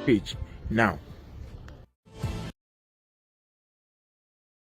page now.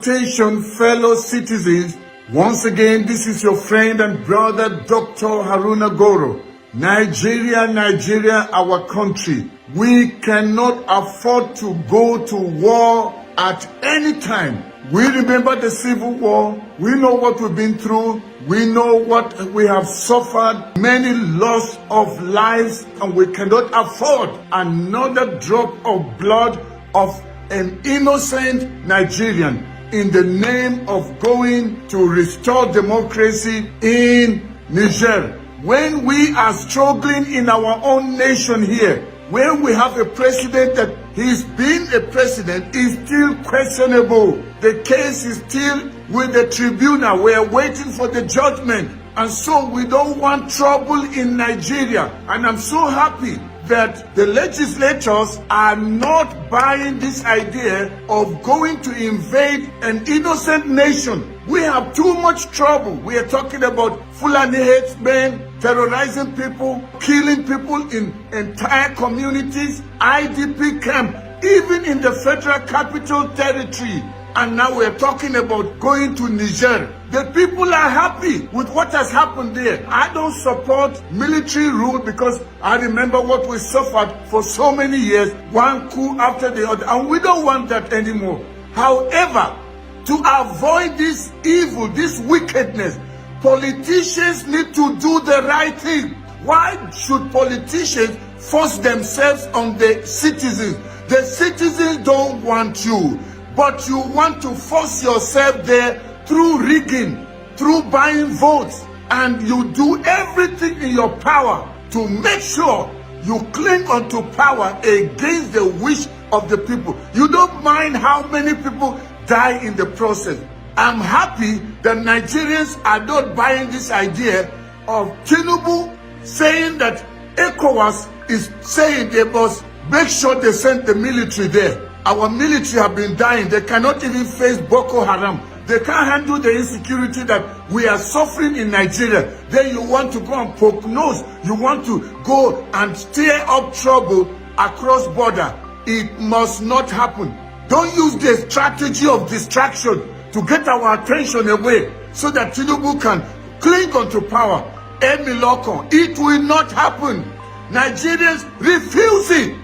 Attention, fellow citizens. Once again, this is your friend and brother, Dr. Haruna Goro. Nigeria, our country. We cannot afford to go to war at any time. We remember the Civil War. We know what we've been through. We know what we have suffered. Many loss of lives, and we cannot afford another drop of blood of an innocent Nigerian in the name of going to restore democracy in Niger. When we are struggling in our own nation here, when we have a president that he's been a president is still questionable. The case is still with the tribunal. We are waiting for the judgment. And so we don't want trouble in Nigeria. And I'm so happy that the legislators are not buying this idea of going to invade an innocent nation. We have too much trouble. We are talking about Fulani headsmen, terrorizing people, killing people in entire communities, IDP camp, even in the Federal Capital Territory. And now we're talking about going to Niger. The people are happy with what has happened there. I don't support military rule because I remember what we suffered for so many years, one coup after the other, and we don't want that anymore. However, to avoid this evil, this wickedness, politicians need to do the right thing. Why should politicians force themselves on the citizens? The citizens don't want you, but you want to force yourself there through rigging, through buying votes, and you do everything in your power to make sure you cling onto power against the wish of the people. You don't mind how many people die in the process. I'm happy that Nigerians are not buying this idea of Tinubu saying that ECOWAS is saying they must make sure they send the military there. Our military have been dying. They cannot even face Boko Haram. They can't handle the insecurity that we are suffering in Nigeria. Then you want to go and poke nose. You want to go and stir up trouble across border. It must not happen. Don't use the strategy of distraction to get our attention away so that Tinubu can cling onto power. Emiloko, it will not happen. Nigerians refuse it.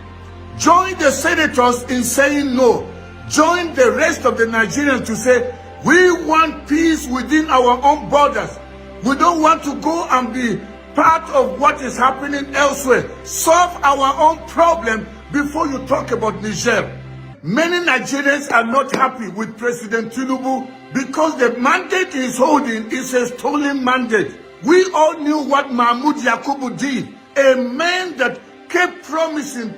Join the senators in saying no. Join the rest of the Nigerians to say, we want peace within our own borders. We don't want to go and be part of what is happening elsewhere. Solve our own problem before you talk about Niger. Many Nigerians are not happy with President Tinubu because the mandate he's holding is a stolen mandate. We all knew what Mahmoud Yakubu did. A man that kept promising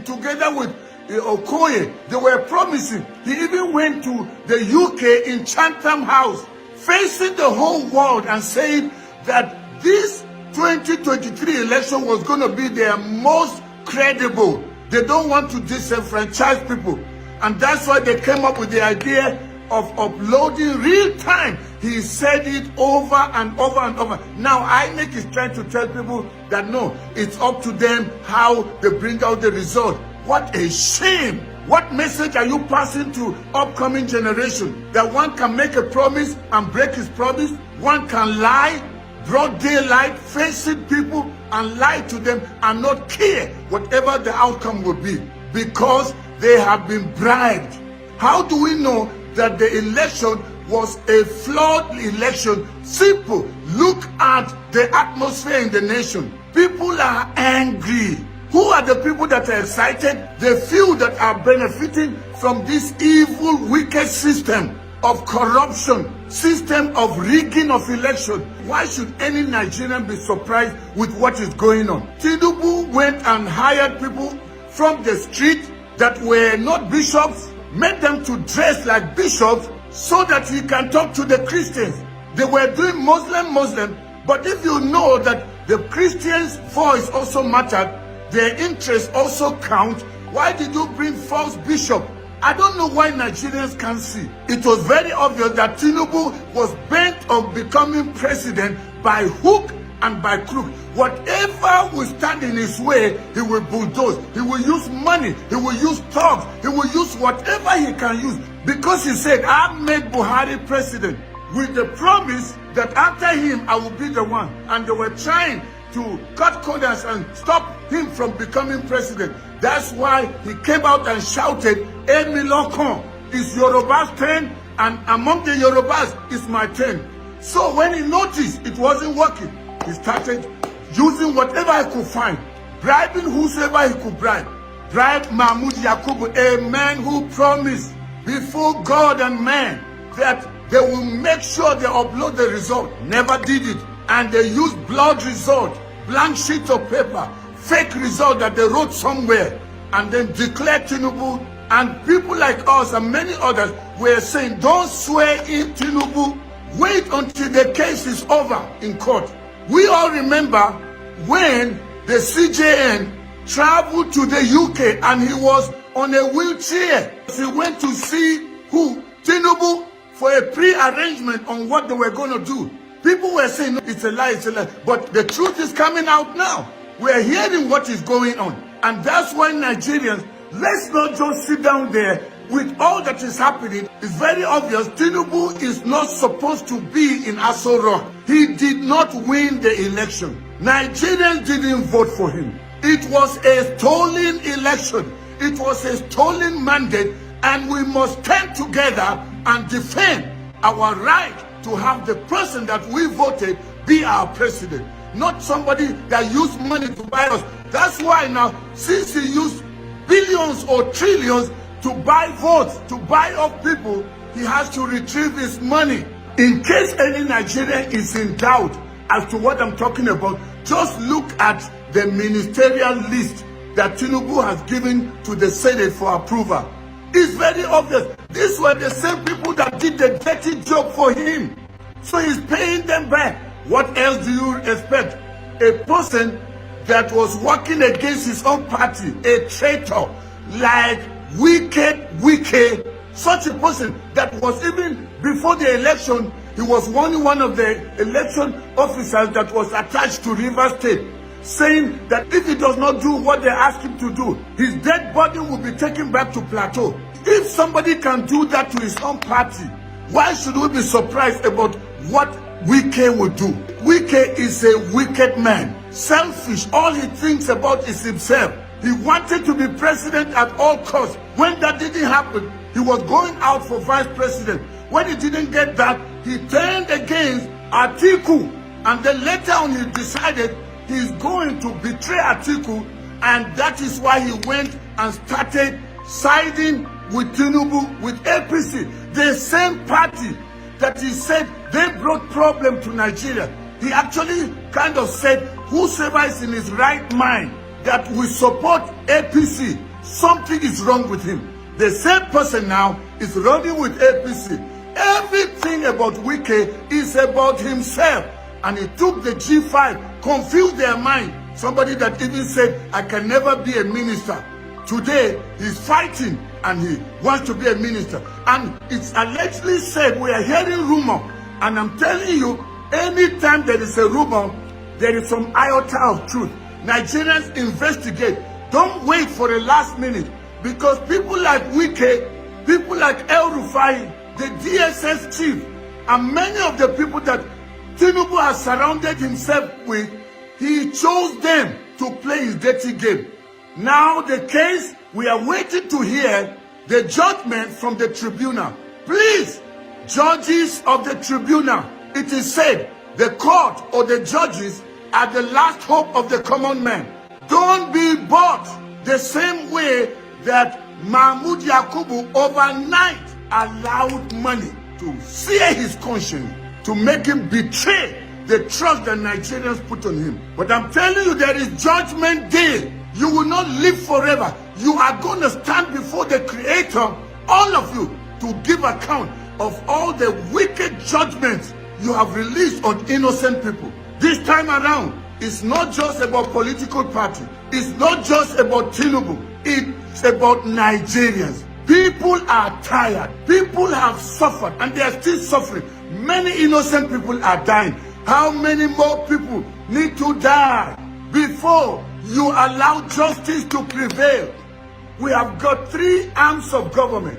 together with Okoye. They were promising. He even went to the UK in Chatham House, facing the whole world and saying that this 2023 election was going to be their most credible. They don't want to disenfranchise people. And that's why they came up with the idea of uploading real time. He said it over and over and over. Now INEC is trying to tell people that no, it's up to them how they bring out the result. What a shame. What message are you passing to upcoming generation? That one can make a promise and break his promise. One can lie, broad daylight, facing people and lie to them and not care whatever the outcome will be because they have been bribed. How do we know that the election was a flawed election? Simple. Look at the atmosphere in the nation. People are angry. Who are the people that are excited? The few that are benefiting from this evil, wicked system of corruption, system of rigging of election. Why should any Nigerian be surprised with what is going on? Tinubu went and hired people from the street that were not bishops, made them to dress like bishops so that he can talk to the Christians. They were doing Muslim, but if you know that the Christians' voice also mattered, their interests also count, why did you bring false bishop? I don't know why Nigerians can't see. It was very obvious that Tinubu was bent on becoming president by hook and by crook. Whatever will stand in his way, he will bulldoze. He will use money. He will use thugs. He will use whatever he can use. Because he said, I made Buhari president with the promise that after him, I will be the one. And they were trying to cut corners and stop him from becoming president. That's why he came out and shouted, Emi Lokon, it's Yoruba's turn, and among the Yorubas, it's my turn. So when he noticed it wasn't working, he started using whatever he could find, bribing whosoever he could bribe. Bribe Mahmoud Yakubu, a man who promised before God and man that they will make sure they upload the result. Never did it. And they used blood result, blank sheet of paper, fake result that they wrote somewhere, and then declared Tinubu. And people like us and many others were saying, don't swear in Tinubu. Wait until the case is over in court. We all remember when the CJN traveled to the UK and he was on a wheelchair. He went to see who? Tinubu, for a pre-arrangement on what they were going to do. People were saying, no, it's a lie, it's a lie. But the truth is coming out now. We are hearing what is going on. And that's why Nigerians, let's not just sit down there with all that is happening. It's very obvious Tinubu is not supposed to be in Aso Rock. He did not win the election. Nigerians didn't vote for him. It was a stolen election. It was a stolen mandate, and we must stand together and defend our right to have the person that we voted be our president, not somebody that used money to buy us. That's why now, since he used billions or trillions to buy votes, to buy up people, he has to retrieve his money. In case any Nigerian is in doubt as to what I'm talking about, just look at the ministerial list that Tinubu has given to the Senate for approval. It's very obvious. These were the same people that did the dirty job for him. So he's paying them back. What else do you expect? A person that was working against his own party, a traitor, like wicked, such a person that was, even before the election, he was one of the election officers that was attached to Rivers State, saying that if he does not do what they ask him to do, his dead body will be taken back to Plateau. If somebody can do that to his own party, why should we be surprised about what Wike will do? Wike is a wicked man, selfish. All he thinks about is himself. He wanted to be president at all costs. When that didn't happen, he was going out for vice president. When he didn't get that, he turned against Atiku. And then later on, he decided he's going to betray Atiku. And that is why he went and started siding with Tinubu, with APC, the same party that he said they brought problem to Nigeria. He actually kind of said, whosoever is in his right mind that will support APC, something is wrong with him. The same person now is running with APC. Everything about Wike is about himself. And he took the G5, confused their mind. Somebody that even said, I can never be a minister. Today, he's fighting and he wants to be a minister. And it's allegedly said, we are hearing rumor. And I'm telling you, anytime there is a rumor, there is some iota of truth. Nigerians investigate. Don't wait for the last minute. Because people like Wike, people like El Rufai, the DSS chief, and many of the people that Tinubu has surrounded himself with, he chose them to play his dirty game. Now the case, we are waiting to hear the judgment from the tribunal. Please, judges of the tribunal, it is said the court or the judges are the last hope of the common man. Don't be bought the same way that Mahmoud Yakubu overnight allowed money to sear his conscience, to make him betray the trust that Nigerians put on him. But I'm telling you, there is judgment day. You will not live forever. You are going to stand before the Creator, all of you, to give account of all the wicked judgments you have released on innocent people. This time around, it's not just about political party. It's not just about Tinubu. It's about Nigerians. People are tired. People have suffered and they are still suffering. Many innocent people are dying. How many more people need to die before you allow justice to prevail. We have got three arms of government: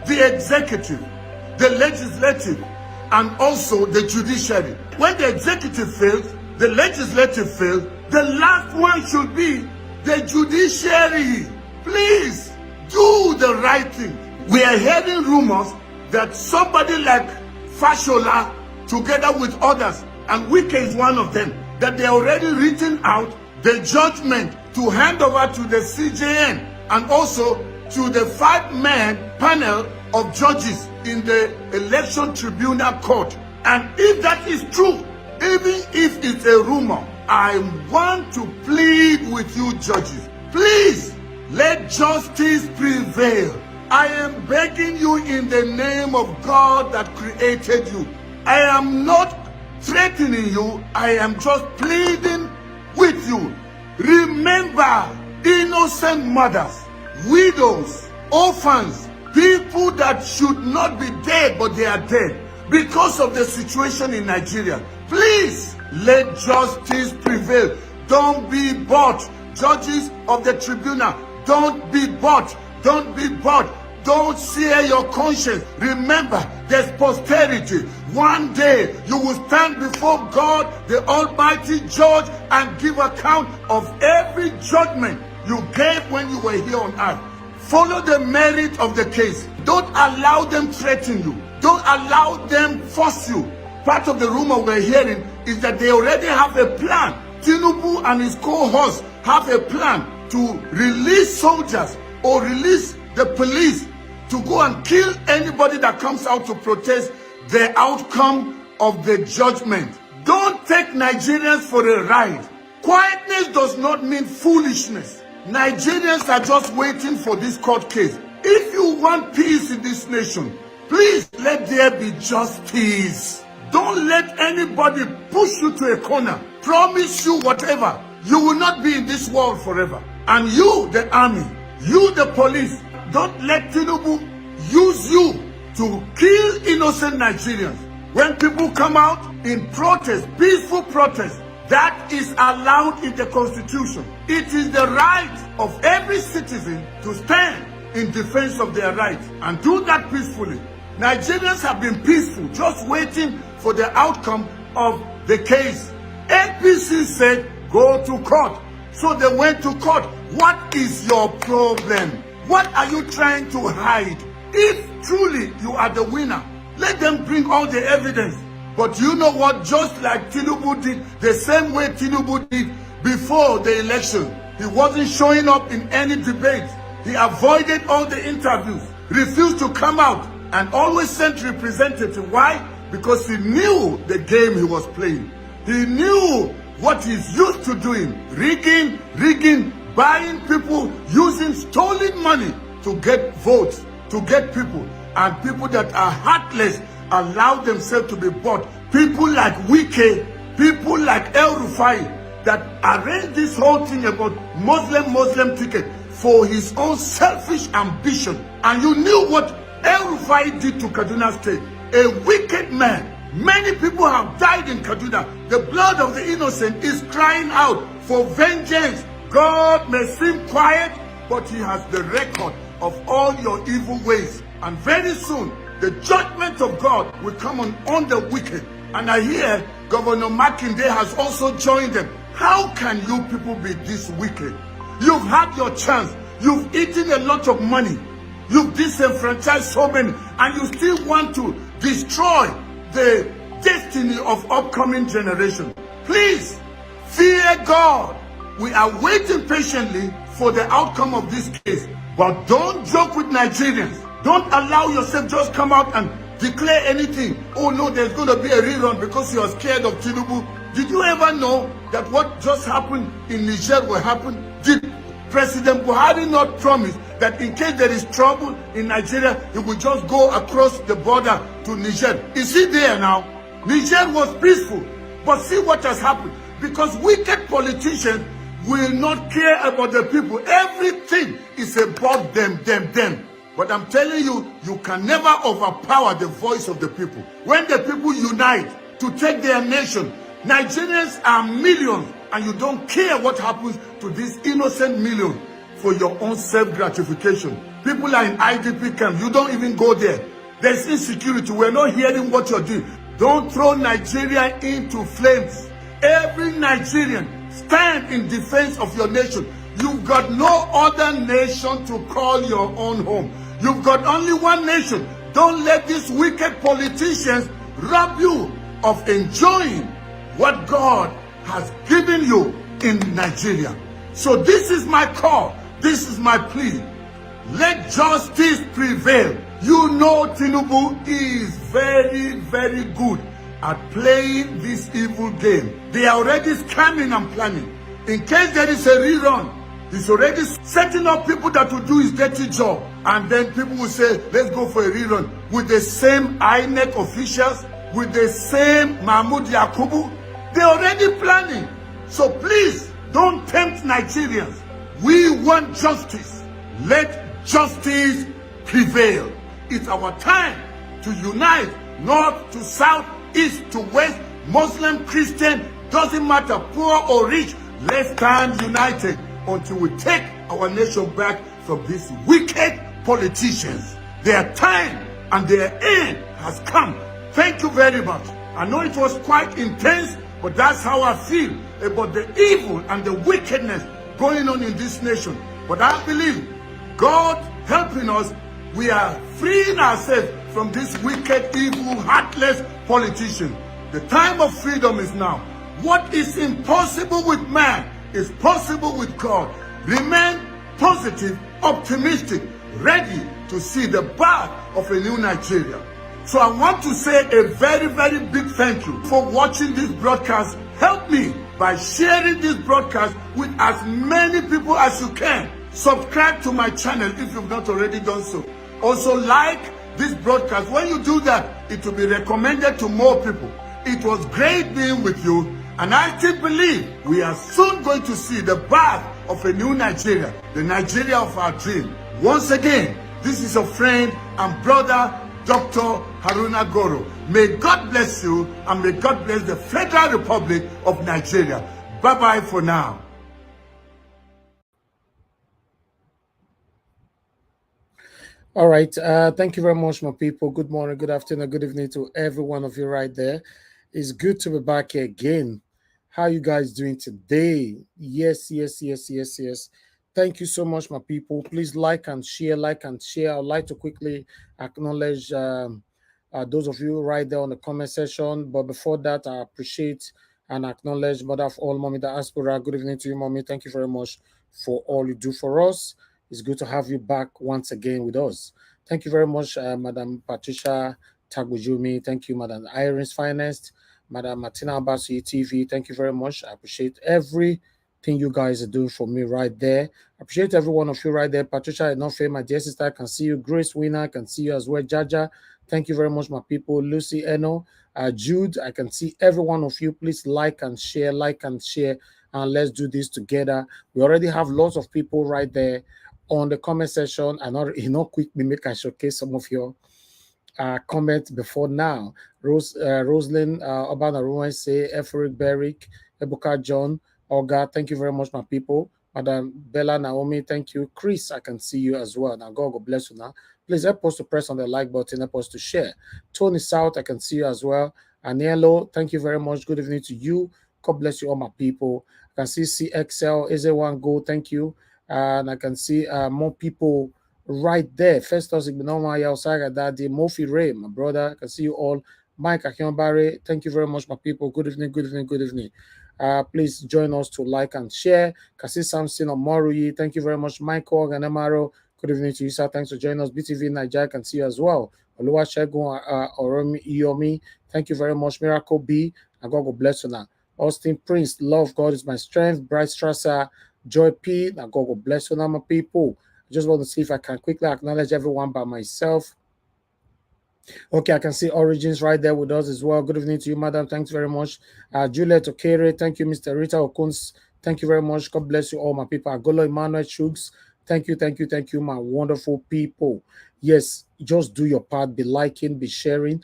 the executive, the legislative, and also the judiciary. When the executive fails, the legislative fails, the last one should be the judiciary. Please do the right thing. We are hearing rumors that somebody like Fashola, together with others, and Wike is one of them, that they already written out the judgment to hand over to the CJN and also to the 5-man panel of judges in the election tribunal court. And if that is true, even if it's a rumor, I want to plead with you judges, please let justice prevail. I am begging you in the name of God that created you. I am not threatening you, I am just pleading with you. Remember innocent mothers, widows, orphans, people that should not be dead but they are dead because of the situation in Nigeria. Please let justice prevail. Don't be bought. Judges of the tribunal, don't be bought. Don't be bought. Don't sear your conscience. Remember, there's posterity. One day you will stand before God, the Almighty Judge, and give account of every judgment you gave when you were here on earth. Follow the merit of the case. Don't allow them threaten you. Don't allow them force you. Part of the rumor we're hearing is that they already have a plan. Tinubu and his cohorts have a plan to release soldiers or release the police to go and kill anybody that comes out to protest the outcome of the judgment. Don't take Nigerians for a ride. Quietness does not mean foolishness. Nigerians are just waiting for this court case. If you want peace in this nation, please let there be justice. Don't let anybody push you to a corner, promise you whatever. You will not be in this world forever. And you, the army, you, the police, don't let Tinubu use you to kill innocent Nigerians. When people come out in protest, peaceful protest, that is allowed in the Constitution. It is the right of every citizen to stand in defense of their rights and do that peacefully. Nigerians have been peaceful, just waiting for the outcome of the case. APC said, go to court. So they went to court. What is your problem? What are you trying to hide? If truly you are the winner, let them bring all the evidence. But you know what? Just like Tinubu did, the same way Tinubu did before the election. He wasn't showing up in any debate. He avoided all the interviews, refused to come out, and always sent representatives. Why? Because he knew the game he was playing. He knew what he's used to doing. Rigging, buying people, using stolen money to get votes, to get people. And people that are heartless allow themselves to be bought. People like Wike, people like El Rufai, that arranged this whole thing about Muslim ticket for his own selfish ambition. And you knew what El Rufai did to Kaduna State. A wicked man. Many people have died in Kaduna. The blood of the innocent is crying out for vengeance. God may seem quiet, but he has the record of all your evil ways. And very soon, the judgment of God will come on the wicked. And I hear Governor Makinde has also joined them. How can you people be this wicked? You've had your chance. You've eaten a lot of money. You've disenfranchised so many. And you still want to destroy the destiny of upcoming generation. Please, fear God. We are waiting patiently for the outcome of this case. But don't joke with Nigerians. Don't allow yourself just come out and declare anything. Oh no, there's going to be a rerun because you are scared of Tinubu. Did you ever know that what just happened in Niger will happen? Did President Buhari not promise that in case there is trouble in Nigeria, he will just go across the border to Niger? Is he there now? Niger was peaceful. But see what has happened. Because wicked politicians will not care about the people. Everything is about them. But I'm telling you, you can never overpower the voice of the people. When the people unite to take their nation, Nigerians are millions, and you don't care what happens to these innocent millions for your own self-gratification. People are in IDP camps. You don't even go there. There's insecurity. We're not hearing what you're doing. Don't throw Nigeria into flames. Every Nigerian, stand in defense of your nation. You've got no other nation to call your own home. You've got only one nation. Don't let these wicked politicians rob you of enjoying what God has given you in Nigeria. So this is my call. This is my plea. Let justice prevail. You know Tinubu is very, very good at playing this evil game. They are already scamming and planning. In case there is a rerun, he's already setting up people that will do his dirty job. And then people will say, let's go for a rerun with the same INEC officials, with the same Mahmoud Yakubu. They're already planning. So please, don't tempt Nigerians. We want justice. Let justice prevail. It's our time to unite, north to south, east to west, Muslim, Christian, doesn't matter, poor or rich. Let's stand united until we take our nation back from these wicked politicians. Their time and their end has come. Thank you very much. I know it was quite intense, but that's how I feel about the evil and the wickedness going on in this nation. But I believe God helping us, we are freeing ourselves from this wicked, evil, heartless politician. The time of freedom is now. What is impossible with man is possible with God. Remain positive, optimistic, ready to see the birth of a new Nigeria. So I want to say a very, very big thank you for watching this broadcast. Help me by sharing this broadcast with as many people as you can. Subscribe to my channel if you've not already done so. Also like this broadcast. When you do that, it will be recommended to more people. It was great being with you, and I still believe we are soon going to see the birth of a new Nigeria, the Nigeria of our dream. Once again, this is a friend and brother, Dr. Haruna Goro. May God bless you, and may God bless the Federal Republic of Nigeria. Bye-bye for now. All right. Thank you very much, my people. Good morning, good afternoon, good evening to every one of you right there. It's good to be back here again. How you guys doing today? Yes. Thank you so much, my people. Please like and share, I'd like to quickly acknowledge those of you right there on the comment section. But before that, I appreciate and acknowledge Mother of all, Mommy Diaspora. Good evening to you, Mommy. Thank you very much for all you do for us. It's good to have you back once again with us. Thank you very much, Madam Patricia Tagbujumi. Thank you, Madam Iris Finest, Madam Martina Abasi TV. Thank you very much. I appreciate everything you guys are doing for me right there. I appreciate every one of you right there. Patricia Enofe, my dear sister, I can see you. Grace Winner, I can see you as well. Jaja, thank you very much, my people. Lucy Eno, Jude, I can see every one of you. Please like and share, and let's do this together. We already have lots of people right there on the comment section. And not quick me make I showcase some of your comment before now. Rosalind Obana Ruwan say, Efric Berrick, Ebuka John, Olga, thank you very much, my people. Madam Bella Naomi, thank you. Chris, I can see you as well. Now, God bless you now. Please help us to press on the like button, help us to share. Tony South, I can see you as well. Anielo, thank you very much. Good evening to you. God bless you, all my people. I can see CXL, Eze1 Go, thank you. And I can see more people right there. Festus Igbinoma Yaosaga Daddy, Mofi Ray, my brother. I can see you all. Mike Akionbare, thank you very much, my people. Good evening. Please join us to like and share. Kasi Samson Omoruyi, thank you very much. Michael Ganemaro, good evening to you, sir. Thanks for joining us. BTV Nigeria, I can see you as well. Oluwasegun Oromi Iyomi, thank you very much. Miracle B, and God will bless you now. Austin Prince, love God is my strength. Bright Strasser, Joy P, now God will bless you now, my people. I just want to see if I can quickly acknowledge everyone by myself. Okay, I can see Origins right there with us as well. Good evening to you, madam. Thanks very much. Juliet Okere, thank you, Mr. Rita Okuns. Thank you very much. God bless you all, my people. Agolo Emmanuel Chugs, Thank you, thank you, thank you, my wonderful people. Yes, just do your part, be liking, be sharing.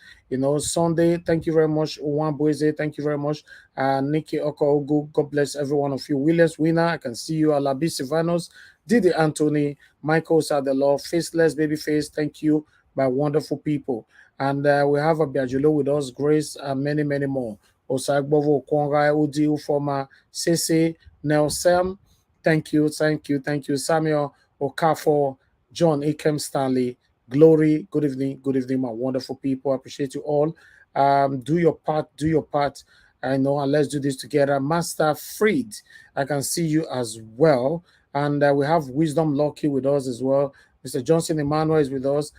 Sunday, thank you very much. Juan Boise, thank you very much. Nikki Okogu, God bless every one of you. Williams Winner, I can see you. Alabi Sivanos, Didi Anthony, Michael Sadelo, Faceless Babyface, thank you, my wonderful people. And we have a Biajulo with us, Grace, and many, many more. Osagbovo, Kwonga, Udi, Ufoma, Sese, Nelson, thank you, thank you, thank you. Samuel Okafor, John Akem Stanley, Glory, good evening, my wonderful people. I appreciate you all. Do your part, do your part. I know, and let's do this together. Master Freed, I can see you as well. And we have Wisdom Lucky with us as well. Mr. Johnson Emmanuel is with us.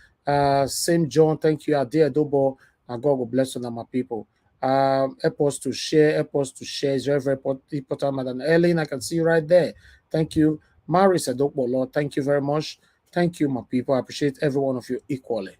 Same John, thank you. Ade Adobo, and God will bless you, now, my people. Help us to share, help us to share. It's very, very important, Madam Ellen. I can see you right there. Thank you. Maris Adokbolo, thank you very much. Thank you, my people. I appreciate every one of you equally.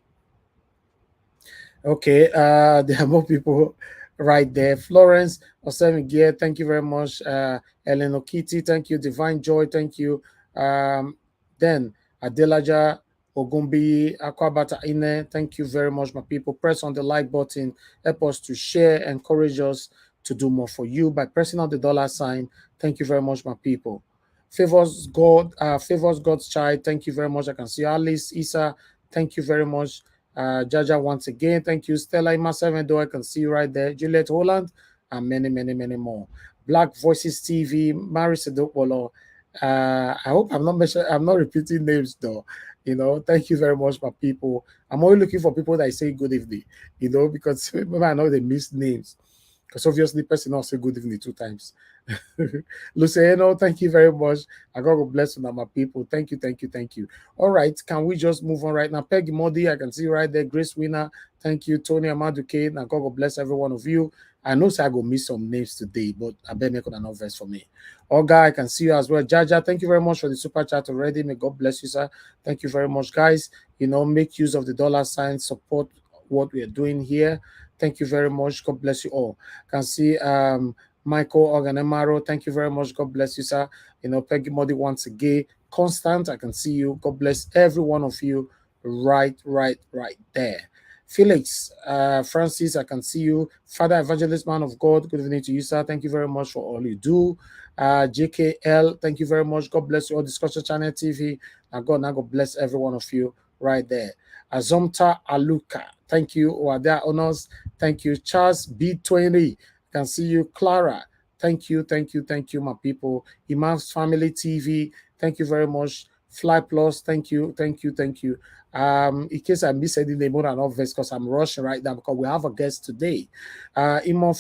Okay, there are more people right there. Florence Osevigie, thank you very much. Ellen Okiti, thank you. Divine Joy, thank you. Then Adelaja Ogumbi Akwabata Ine, thank you very much, my people. Press on the like button, help us to share, encourage us to do more for you by pressing on the dollar sign. Thank you very much, my people. Favors God's child. Thank you very much. I can see Alice Isa. Thank you very much. Jaja once again. Thank you. Stella Ima 7 I can see you right there. Juliet Holland and many, many, many more. Black Voices TV, Mary Sedopolo. I hope I'm not repeating names though. Thank you very much, my people. I'm only looking for people that say good evening, because maybe I know they miss names. Because obviously, person not say good evening 2 times. Luciano, thank you very much. I God will bless you, now, my people. Thank you, thank you, thank you. All right, can we just move on right now? Peggy Modi, I can see right there. Grace Winner, thank you. Tony Amaduke, now God will bless every one of you. I know I go miss some names today, but I bet make another verse for me. Olga, I can see you as well. Jaja, thank you very much for the super chat already. May God bless you, sir. Thank you very much, guys. Make use of the dollar sign, support what we are doing here. Thank you very much. God bless you all. Can see Michael Organemaro, thank you very much. God bless you, sir. Peggy Modi once again. Constant, I can see you. God bless every one of you right there. Felix, Francis, I can see you. Father Evangelist, man of God, good evening to you, sir. Thank you very much for all you do. JKL, thank you very much. God bless you all. Discussion Channel TV. Now God bless every one of you right there. Azomta Aluka, thank you. Wada Honors, thank you. Charles B20, can see you. Clara, thank you, thank you, thank you, my people. Imam's Family TV, thank you very much. Fly Plus, thank you, thank you, thank you. In case I miss any name or not because I'm rushing right now because we have a guest today. Imo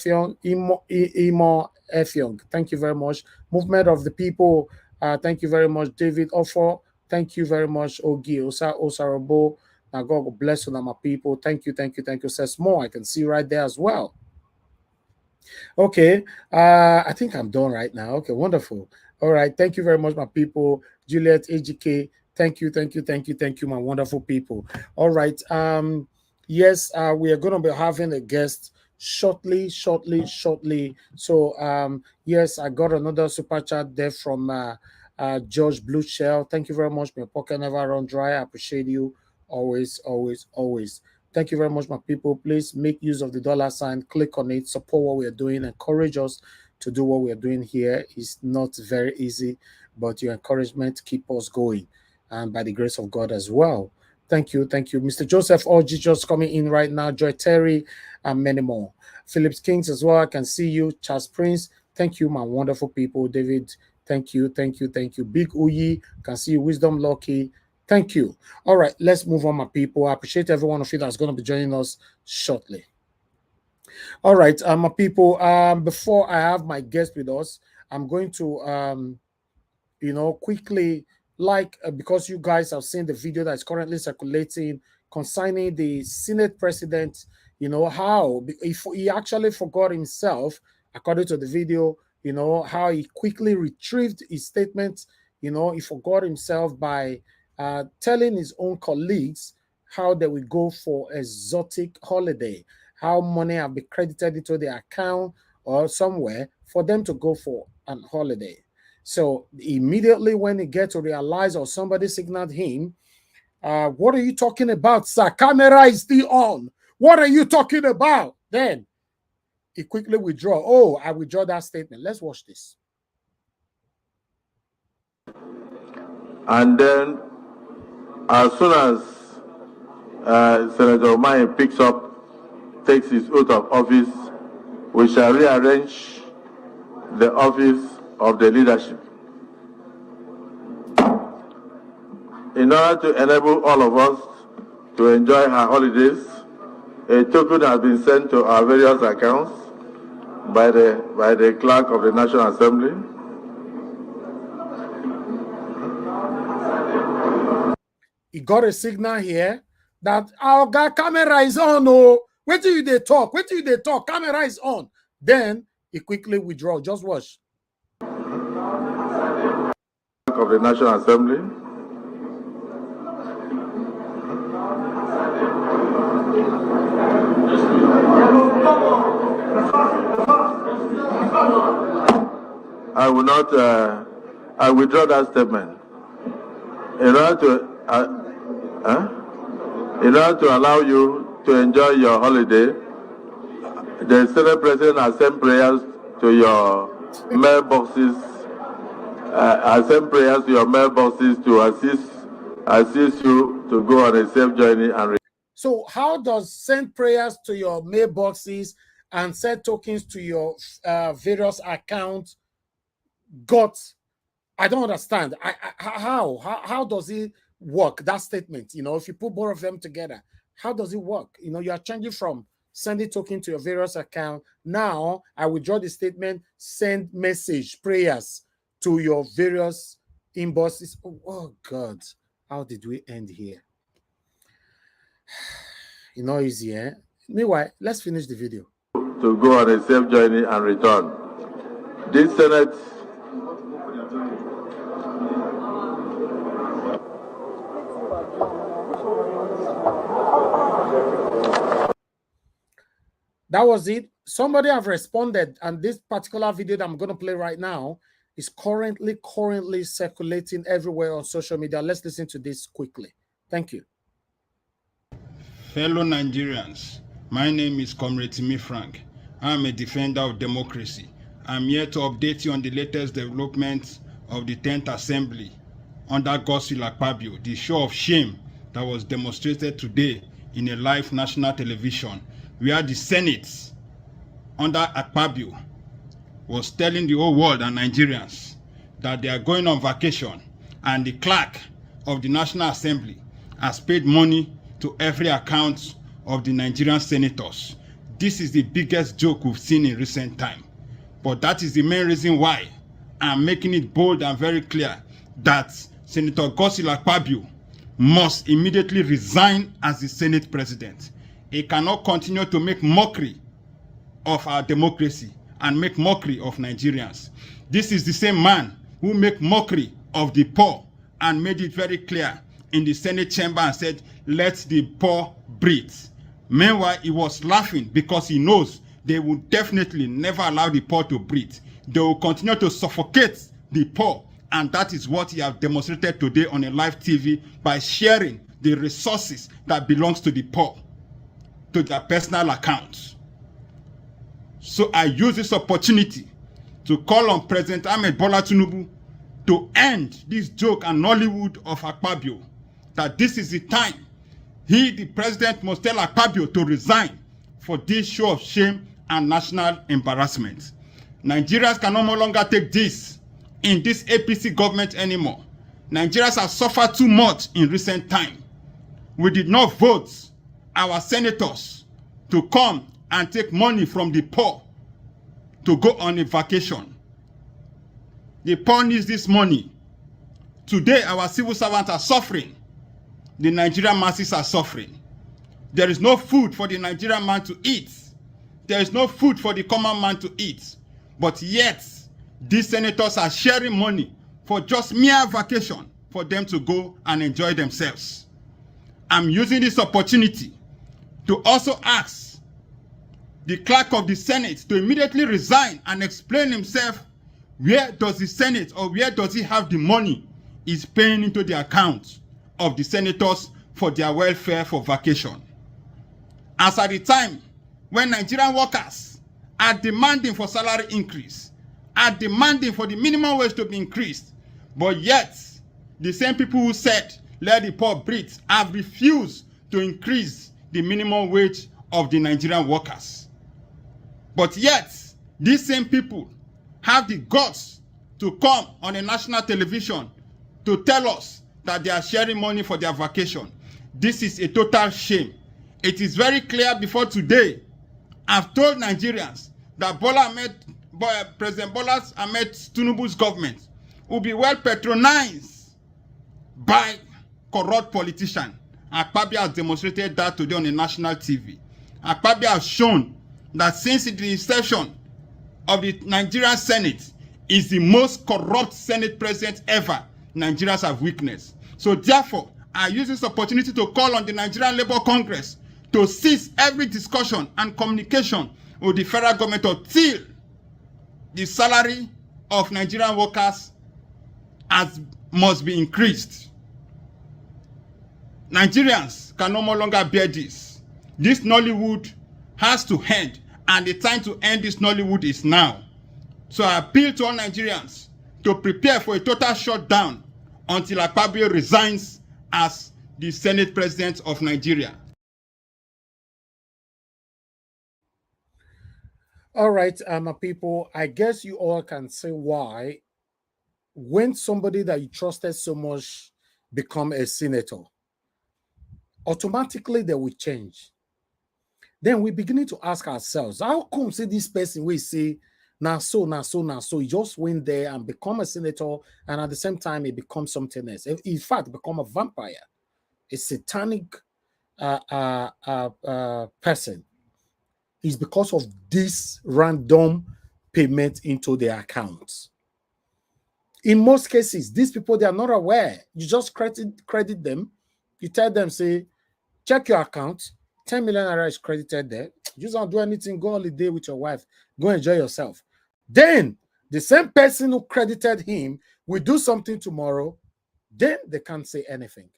Efyong, thank you very much. Movement of the People, thank you very much. David Ofo, thank you very much. Ogi Osarabo, now God bless you, now my people. Thank you, thank you, thank you. Says more, I can see right there as well. Okay, I think I'm done right now. Okay, wonderful. All right, thank you very much, my people. Juliet, AGK, thank you, thank you, thank you, thank you, my wonderful people. All right, yes, we are going to be having a guest shortly. So, yes, I got another super chat there from George Blue Shell. Thank you very much. My pocket never run dry. I appreciate you always, always, always. Thank you very much, my people. Please make use of the dollar sign, click on it, support what we are doing, encourage us to do what we are doing here. It's not very easy, but your encouragement keep us going, and by the grace of God as well. Thank you, thank you. Mr. Joseph Orji just coming in right now, Joy Terry, and many more. Phillips Kings as well. I can see you. Charles Prince, thank you, my wonderful people. David, thank you, thank you, thank you. Big Uyi, can see you. Wisdom Lucky, thank you. All right, let's move on, my people. I appreciate every one of you that's going to be joining us shortly. All right, my people. Before I have my guest with us, I'm going to quickly, because you guys have seen the video that's currently circulating concerning the Senate president, how if he actually forgot himself, according to the video, how he quickly retrieved his statement, he forgot himself by telling his own colleagues how they will go for exotic holiday, how money have been credited into their account or somewhere for them to go for an holiday. So immediately when he get to realize or somebody signaled him, what are you talking about, sir? Camera is still on. What are you talking about? Then he quickly withdraw. Oh, I withdraw that statement. Let's watch this. And then, as soon as Senator Umahi picks up, takes his oath of office, we shall rearrange the office of the leadership in order to enable all of us to enjoy our holidays. A token has been sent to our various accounts by the clerk of the National Assembly. He got a signal here that our camera is on. Oh, wait till they talk. Wait till they talk. Camera is on. Then he quickly withdraw. Just watch. Of the National Assembly. I will not. I withdraw that statement. In order to allow you to enjoy your holiday, the Senate President has sent prayers to your mailboxes. I send prayers to your mailboxes to assist you to go on a safe journey and. So how does send prayers to your mailboxes and send tokens to your various accounts got? I don't understand. How does it work? That statement, if you put both of them together, how does it work? You are changing from sending token to your various account. Now I withdraw the statement, send message prayers to your various inboxes. Oh God, how did we end here? Easy, eh? Meanwhile, let's finish the video. To go on a safe journey and return. This Senate that was it. Somebody have responded, and this particular video that I'm going to play right now is currently circulating everywhere on social media. Let's listen to this quickly. Thank you. Fellow Nigerians, my name is Comrade Timi Frank. I'm a defender of democracy. I'm here to update you on the latest developments of the 10th Assembly under Godswill Akpabio, the show of shame that was demonstrated today in a live national television, where the Senate under Akpabio was telling the whole world and Nigerians that they are going on vacation, and the clerk of the National Assembly has paid money to every account of the Nigerian senators. This is the biggest joke we've seen in recent time. But that is the main reason why I'm making it bold and very clear that Senator Godswill Akpabio must immediately resign as the Senate President. He cannot continue to make mockery of our democracy and make mockery of Nigerians. This is the same man who make mockery of the poor and made it very clear in the Senate chamber and said, let the poor breathe. Meanwhile, he was laughing because he knows they will definitely never allow the poor to breathe. They will continue to suffocate the poor, and that is what he has demonstrated today on a live TV by sharing the resources that belongs to the poor to their personal accounts. So I use this opportunity to call on President Ahmed Bola Tinubu to end this joke and Nollywood of Akpabio, that this is the time he, the president, must tell Akpabio to resign for this show of shame and national embarrassment. Nigerians can no longer take this in this APC government anymore. Nigerians have suffered too much in recent time. We did not vote our senators to come and take money from the poor to go on a vacation. The poor needs this money. Today, our civil servants are suffering. The Nigerian masses are suffering. There is no food for the Nigerian man to eat. There is no food for the common man to eat. But yet, these senators are sharing money for just mere vacation for them to go and enjoy themselves. I'm using this opportunity to also ask the clerk of the Senate to immediately resign and explain himself where does the Senate or where does he have the money is paying into the account of the senators for their welfare for vacation? As at the time when Nigerian workers are demanding for salary increase, are demanding for the minimum wage to be increased, but yet the same people who said let the poor breathe have refused to increase the minimum wage of the Nigerian workers. But yet these same people have the guts to come on a national television to tell us that they are sharing money for their vacation. This is a total shame. It is very clear before today. I've told Nigerians that President Bola Ahmed Tinubu's government will be well patronized by corrupt politicians. Akpabio has demonstrated that today on a national TV. Akpabio has shown that since the inception of the Nigerian Senate is the most corrupt Senate president ever Nigerians have witnessed. So therefore, I use this opportunity to call on the Nigerian Labour Congress to cease every discussion and communication with the federal government until the salary of Nigerian workers must be increased. Nigerians can no longer bear this. This Nollywood has to end, and the time to end this Nollywood is now. So I appeal to all Nigerians to prepare for a total shutdown until Akpabio resigns as the Senate President of Nigeria. All right, people, I guess you all can say why when somebody that you trusted so much become a senator, automatically they will change. Then we're beginning to ask ourselves, how come say this person we say now so he just went there and become a senator, and at the same time he becomes something else. In fact, become a vampire, a satanic person. Is because of this random payment into their accounts. In most cases, these people, they are not aware. You just credit them. You tell them, say, check your account. 10 million naira is credited there. You don't do anything. Go on holiday with your wife. Go enjoy yourself. Then the same person who credited him will do something tomorrow. Then they can't say anything.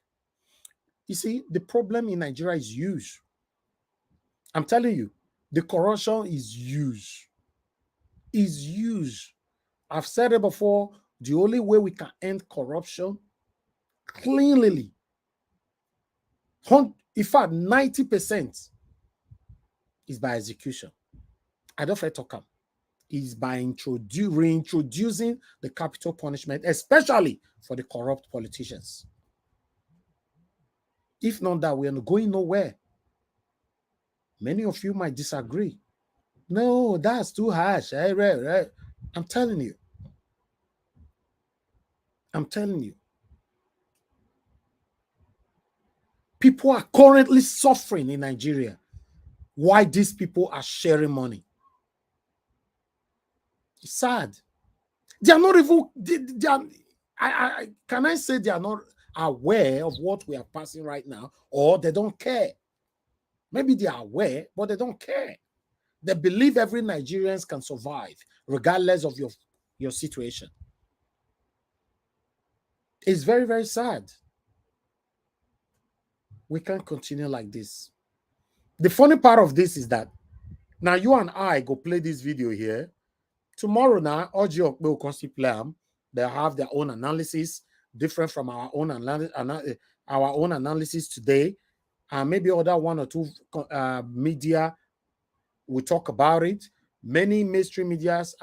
You see, the problem in Nigeria is huge. I'm telling you, the corruption is huge. Is huge. I've said it before. The only way we can end corruption cleanly, in fact, 90% is by execution. I don't feel talk is by reintroducing the capital punishment, especially for the corrupt politicians. If not that, we are going nowhere. Many of you might disagree. No, that's too harsh. Right. I'm telling you. People are currently suffering in Nigeria. Why these people are sharing money? It's sad. They are not even, can I say they are not aware of what we are passing right now, or they don't care? Maybe they are aware, but they don't care. They believe every Nigerian can survive, regardless of your situation. It's very, very sad. We can't continue like this. The funny part of this is that now you and I go play this video here. Tomorrow now, audio will play. They have their own analysis, different from our own analysis today. Maybe other one or two media will talk about it. Many mainstream medias,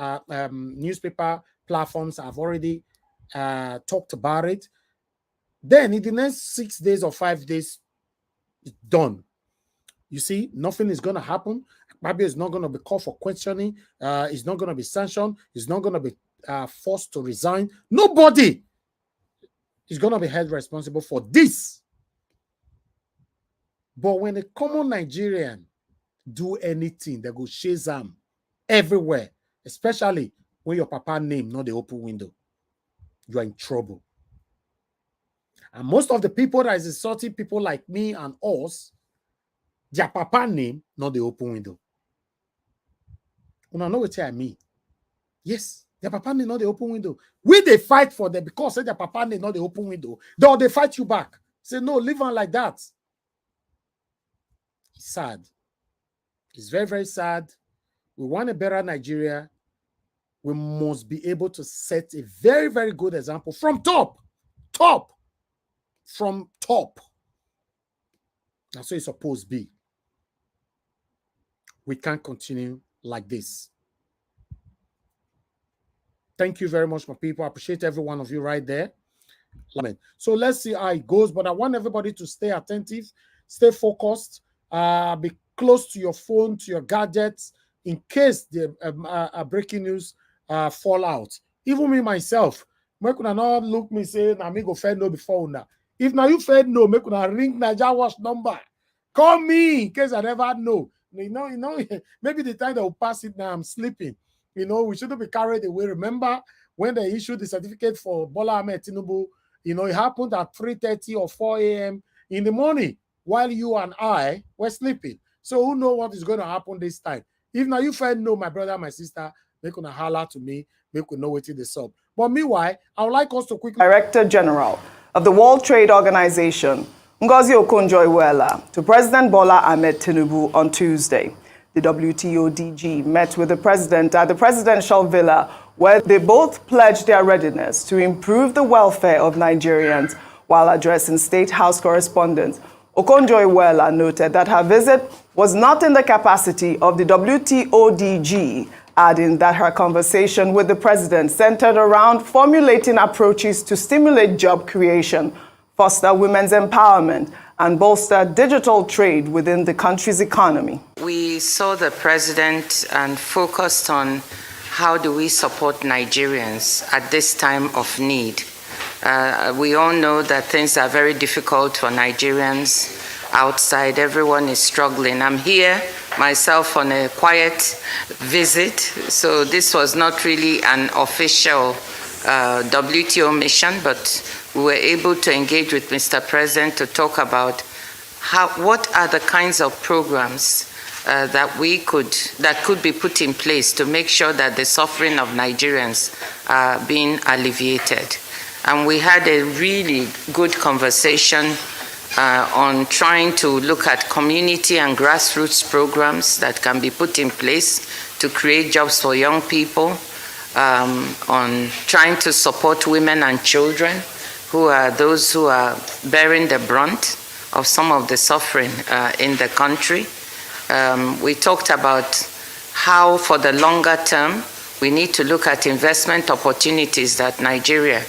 newspaper platforms have already talked about it. Then in the next 6 days or 5 days, it's done. You see, nothing is going to happen. Akpabio is not going to be called for questioning. He's not going to be sanctioned. He's not going to be forced to resign. Nobody is going to be held responsible for this. But when a common Nigerian do anything, they go chase them everywhere, especially when your papa name not the open window. You are in trouble. And most of the people that is insulting people like me and us, their papa name, not the open window. You know what I mean? Yes, Their papa need not the open window. They fight for them because say their papa need not the open window. They fight you back. Say no, leave on like that. It's sad. It's very, very sad. We want a better Nigeria. We must be able to set a very, very good example from top. From top. That's what it's supposed to be. We can't continue like this. Thank you very much, my people. I appreciate every one of you right there. So let's see how it goes. But I want everybody to stay attentive, stay focused, be close to your phone, to your gadgets, in case the breaking news fall out. Even me myself, make una not look me say na me go fair no before una. If now you fair no, make una ring Naija Watch number. Call me in case I never know. You know, maybe the time they will pass it now, I'm sleeping. You know, we shouldn't be carried away. Remember when they issued the certificate for Bola Ahmed Tinubu, you know, it happened at 3:30 or 4 a.m. in the morning while you and I were sleeping. So who knows what is going to happen this time? If now you find no, my brother, my sister, they could holler to me, they could know what it is up. But meanwhile, I would like us to quickly... Director General of the World Trade Organization, Ngozi Okonjo-Iweala, to President Bola Ahmed Tinubu on Tuesday. The WTO DG met with the president at the presidential villa, where they both pledged their readiness to improve the welfare of Nigerians while addressing State House correspondents. Okonjo-Iweala noted that her visit was not in the capacity of the WTO DG, adding that her conversation with the president centered around formulating approaches to stimulate job creation, foster women's empowerment, and bolster digital trade within the country's economy. We saw the president and focused on how do we support Nigerians at this time of need. We all know that things are very difficult for Nigerians outside. Everyone is struggling. I'm here myself on a quiet visit, so this was not really an official WTO mission, but we were able to engage with Mr. President to talk about what are the kinds of programs that could be put in place to make sure that the suffering of Nigerians are being alleviated. And we had a really good conversation on trying to look at community and grassroots programs that can be put in place to create jobs for young people, on trying to support women and children who are those who are bearing the brunt of some of the suffering in the country. We talked about how for the longer term, we need to look at investment opportunities that Nigeria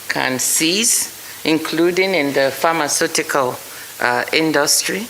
can seize, including in the pharmaceutical industry.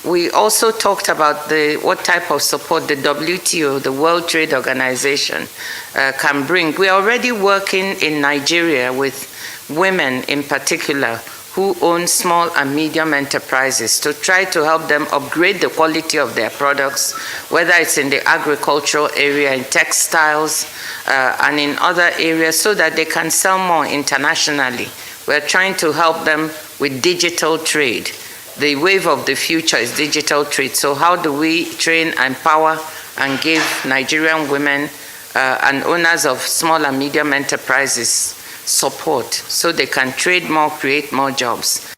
We also talked about what type of support the WTO, the World Trade Organization, can bring. We're already working in Nigeria with women in particular who own small and medium enterprises to try to help them upgrade the quality of their products, whether it's in the agricultural area, in textiles, and in other areas, so that they can sell more internationally. We're trying to help them with digital trade. The wave of the future is digital trade. So how do we train, empower, and give Nigerian women and owners of small and medium enterprises support so they can trade more, create more jobs?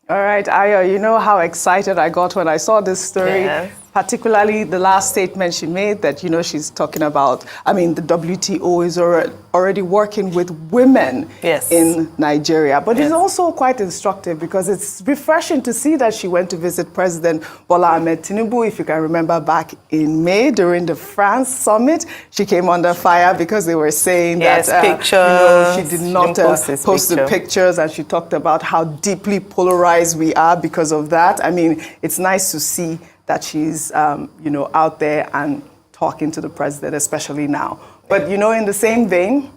All right, Ayo, you know how excited I got when I saw this story, yes. Particularly the last statement she made that, you know, she's talking about, I mean, the WTO is already working with women yes. in Nigeria. But yes. It's also quite instructive because it's refreshing to see that she went to visit President Bola Ahmed Tinubu. If you can remember back in May during the France summit, she came under fire because they were saying yes, that pictures. You know, she did not post the pictures, and she talked about how deeply polarized we are because of that. I mean, it's nice to see that she's, you know, out there and talking to the president, especially now. But, you know, in the same vein,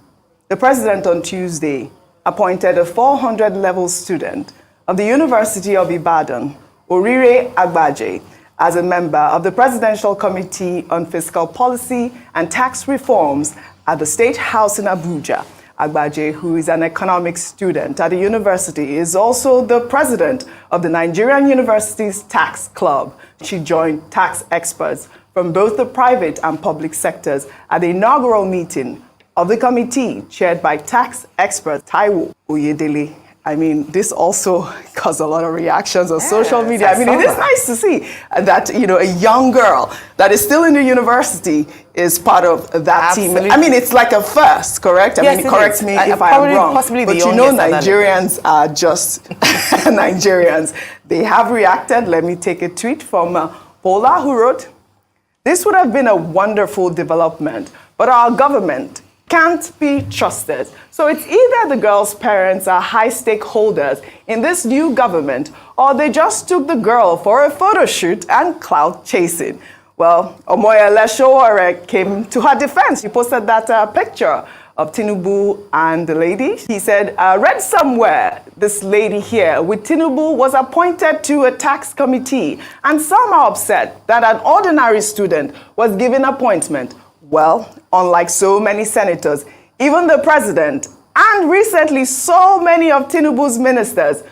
the president on Tuesday appointed a 400-level student of the University of Ibadan, Orire Agbaje, as a member of the Presidential Committee on Fiscal Policy and Tax Reforms at the State House in Abuja. Agbaje, who is an economics student at the university, is also the president of the Nigerian University's Tax Club. She joined tax experts from both the private and public sectors at the inaugural meeting of the committee, chaired by tax expert Taiwo Oyedele. I mean, this also caused a lot of reactions on social media. I mean, it is nice to see that, you know, a young girl that is still in the university is part of that team. I mean, it's like a first, correct? I mean, correct me if I'm wrong. But you know, Nigerians are just Nigerians. They have reacted. Let me take a tweet from Paula, who wrote, "This would have been a wonderful development, but our government can't be trusted. So it's either the girl's parents are high stakeholders in this new government, or they just took the girl for a photo shoot and clout chasing." Well, Omoyele Sowore came to her defense. He posted that picture of Tinubu and the lady. He said, read somewhere, this lady here with Tinubu was appointed to a tax committee, and some are upset that an ordinary student was given appointment. Well, unlike so many senators, even the president, and recently so many of Tinubu's ministers,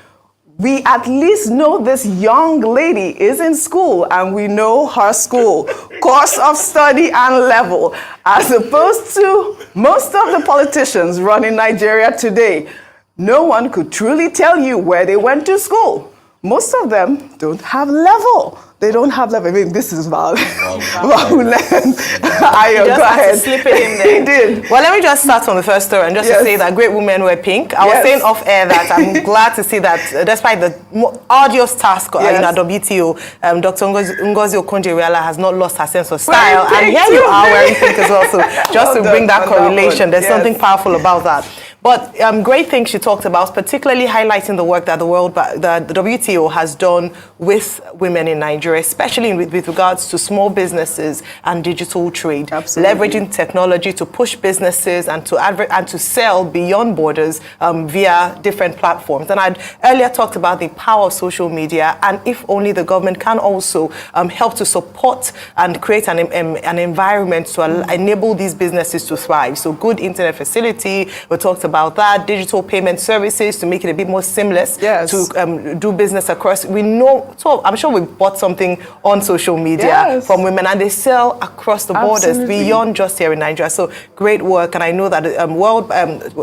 we at least know this young lady is in school, and we know her school, course of study and level, as opposed to most of the politicians running Nigeria today. No one could truly tell you where they went to school. Most of them don't have level. They don't have level. I mean, this is Val. Go ahead. Slip it in there. He did. Well, let me just start from the first story and just to say that great women wear pink. I was saying off air that I'm glad to see that despite the arduous task in our WTO, Dr. Ngozi Okonjo-Iweala has not lost her sense of style. And here you are wearing pink as well. So just to bring that correlation, there's something powerful about that. But great things she talked about, particularly highlighting the work that the WTO has done with women in Nigeria, especially with regards to small businesses and digital trade. Absolutely. Leveraging technology to push businesses and to sell beyond borders via different platforms. And I'd earlier talked about the power of social media, and if only the government can also help to support and create an environment to enable these businesses to thrive. So good internet facility, we talked about that, digital payment services to make it a bit more seamless to do business across. We know, so I'm sure we bought something on social media from women, and they sell across the borders beyond just here in Nigeria. So great work, and I know that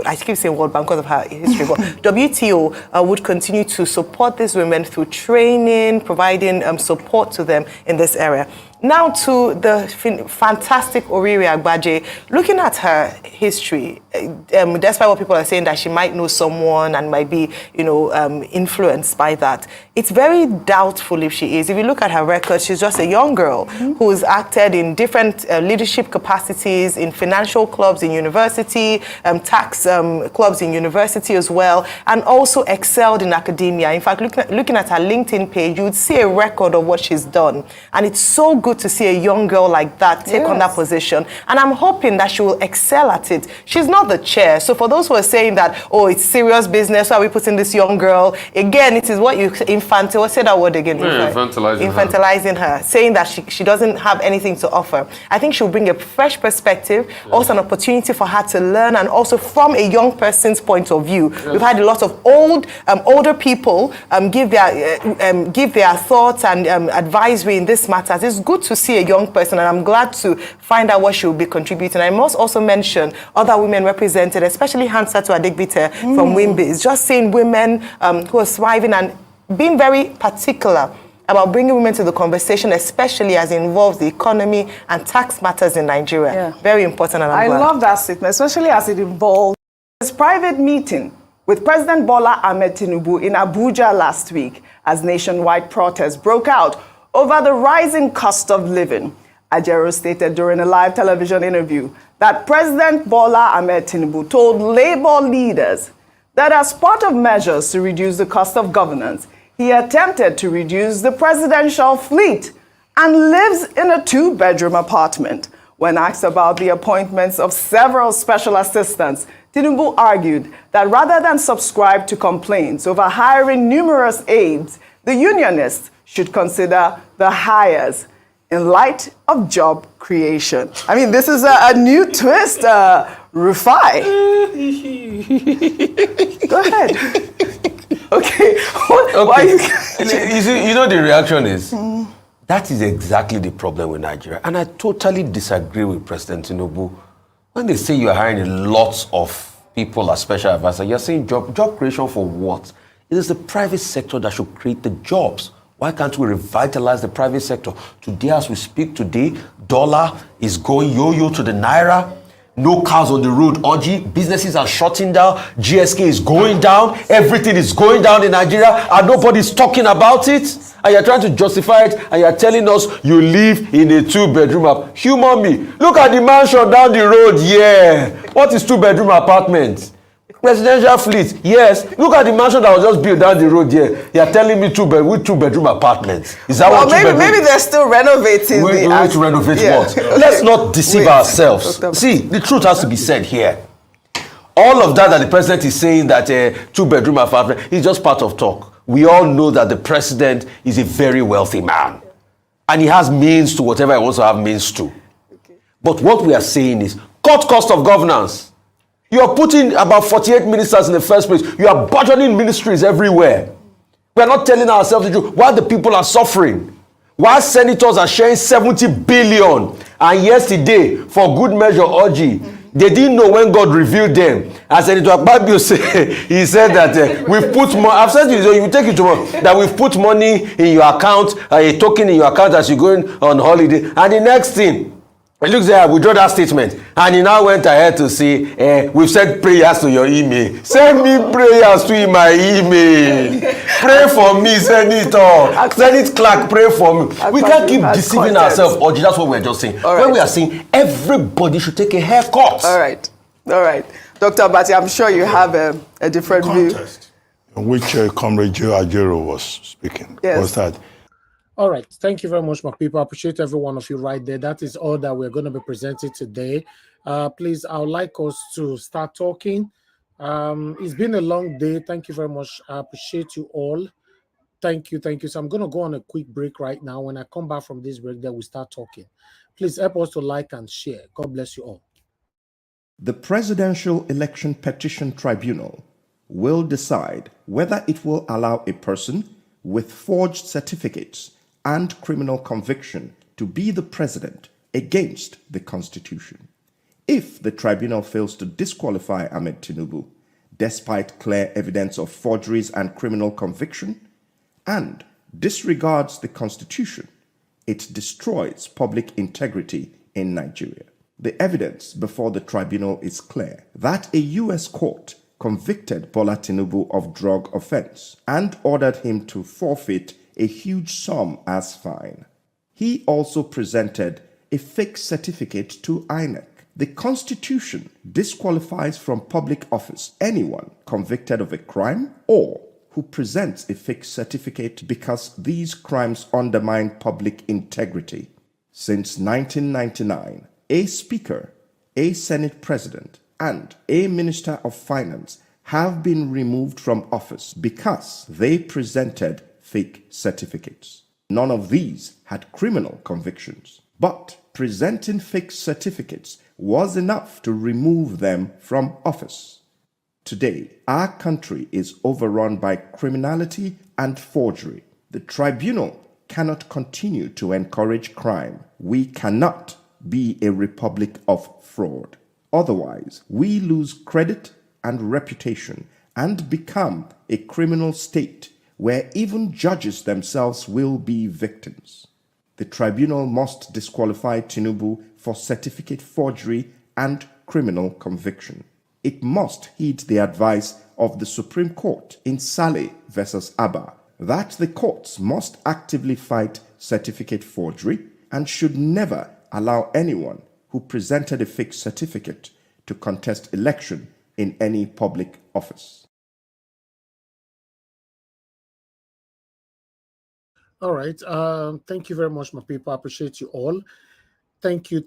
I keep saying World Bank because of her history, but WTO would continue to support these women through training, providing support to them in this area. Now to the fantastic Oriri Agbaje. Looking at her history, despite what people are saying that she might know someone and might be, influenced by that, it's very doubtful if she is. If you look at her record, she's just a young girl who's acted in different leadership capacities in financial clubs in university, tax clubs in university as well, and also excelled in academia. In fact, looking at her LinkedIn page, you would see a record of what she's done. And it's so good to see a young girl like that take on that position. And I'm hoping that she will excel at it. She's not the chair. So for those who are saying that, oh, it's serious business, why are we putting this young girl? Again, it is what you say that word again. Infantilizing her. Saying that she doesn't have anything to offer. I think she'll bring a fresh perspective, also an opportunity for her to learn, and also from a young person's point of view. We've had a lot of older people give their thoughts and advisory in this matter. It's good to see a young person, and I'm glad to find out what she will be contributing. I must also mention other women represented, especially Hansatu Adegbite from Wimbiz, just seeing women who are thriving and being very particular about bringing women to the conversation, especially as it involves the economy and tax matters in Nigeria. Very important, and I'm glad. I love that statement, especially as it involves this private meeting with President Bola Ahmed Tinubu in Abuja last week as nationwide protests broke out over the rising cost of living. Ajero stated during a live television interview that President Bola Ahmed Tinubu told labor leaders that as part of measures to reduce the cost of governance, he attempted to reduce the presidential fleet and lives in a 2-bedroom apartment. When asked about the appointments of several special assistants, Tinubu argued that rather than subscribe to complaints over hiring numerous aides, the unionists should consider the hires in light of job creation. I mean, this is a new twist, Rufai. Go ahead. Okay. Why you know, the reaction is, that is exactly the problem with Nigeria. And I totally disagree with President Tinubu When they say you're hiring lots of people as special advisor, you're saying job creation for what? It is the private sector that should create the jobs. Why can't we revitalize the private sector? Today, as we speak today, dollar is going yo-yo to the naira. No cars on the road, OG. Businesses are shutting down. GSK is going down. Everything is going down in Nigeria, and nobody's talking about it. And you're trying to justify it, and you're telling us you live in a 2-bedroom. Humor me. Look at the mansion down the road. Yeah. What is 2-bedroom apartment? Presidential fleet. Yes. Look at the mansion that was just built down the road here. You're telling me 2-bedroom apartments. Is that what maybe they're still renovating. We're going to renovate what? Let's not deceive ourselves. See, the truth has to be said here. All of that the president is saying that 2-bedroom apartment is just part of talk. We all know that the president is a very wealthy man. And he has means to whatever he wants to have means to. Okay. But what we are saying is cut cost of governance. You are putting about 48 ministers in the first place. You are burgeoning ministries everywhere. We are not telling ourselves the truth. Why the people are suffering? Why senators are sharing 70 billion? And yesterday, for good measure, OG, they didn't know when God revealed them. As Senator Akpabio said, he said that we've put more. I've said to you, you take it tomorrow, that we've put money in your account, a token in your account as you're going on holiday. And the next thing, it looks like we withdraw that statement, and he now went ahead to say, we've sent prayers to your email. Send me prayers to my email. Pray for me, send it all. Send it, Clark, pray for me. We can't keep deceiving ourselves, Oji. That's what we're just saying. When we are saying everybody should take a haircut. All right. Dr. Abati, I'm sure you have a different view. In which Comrade Joe Ajero was speaking. Yes. Was that? All right. Thank you very much, my people. I appreciate every one of you right there. That is all that we're going to be presenting today. Please, I would like us to start talking. It's been a long day. Thank you very much. I appreciate you all. Thank you. So I'm going to go on a quick break right now. When I come back from this break, then we start talking. Please help us to like and share. God bless you all. The Presidential Election Petition Tribunal will decide whether it will allow a person with forged certificates and criminal conviction to be the president against the Constitution. If the tribunal fails to disqualify Ahmed Tinubu, despite clear evidence of forgeries and criminal conviction, and disregards the Constitution, it destroys public integrity in Nigeria. The evidence before the tribunal is clear that a U.S. court convicted Bola Tinubu of drug offense and ordered him to forfeit a huge sum as fine. He also presented a fake certificate to INEC. The Constitution disqualifies from public office anyone convicted of a crime or who presents a fake certificate because these crimes undermine public integrity. Since 1999, a speaker, a Senate president, and a Minister of Finance have been removed from office because they presented fake certificates. None of these had criminal convictions, but presenting fake certificates was enough to remove them from office. Today, our country is overrun by criminality and forgery. The tribunal cannot continue to encourage crime. We cannot be a republic of fraud. Otherwise, we lose credit and reputation and become a criminal state where even judges themselves will be victims. The tribunal must disqualify Tinubu for certificate forgery and criminal conviction. It must heed the advice of the Supreme Court in Saleh versus Abba that the courts must actively fight certificate forgery and should never allow anyone who presented a fake certificate to contest election in any public office. All right. Thank you very much, my people. I appreciate you all. Thank you.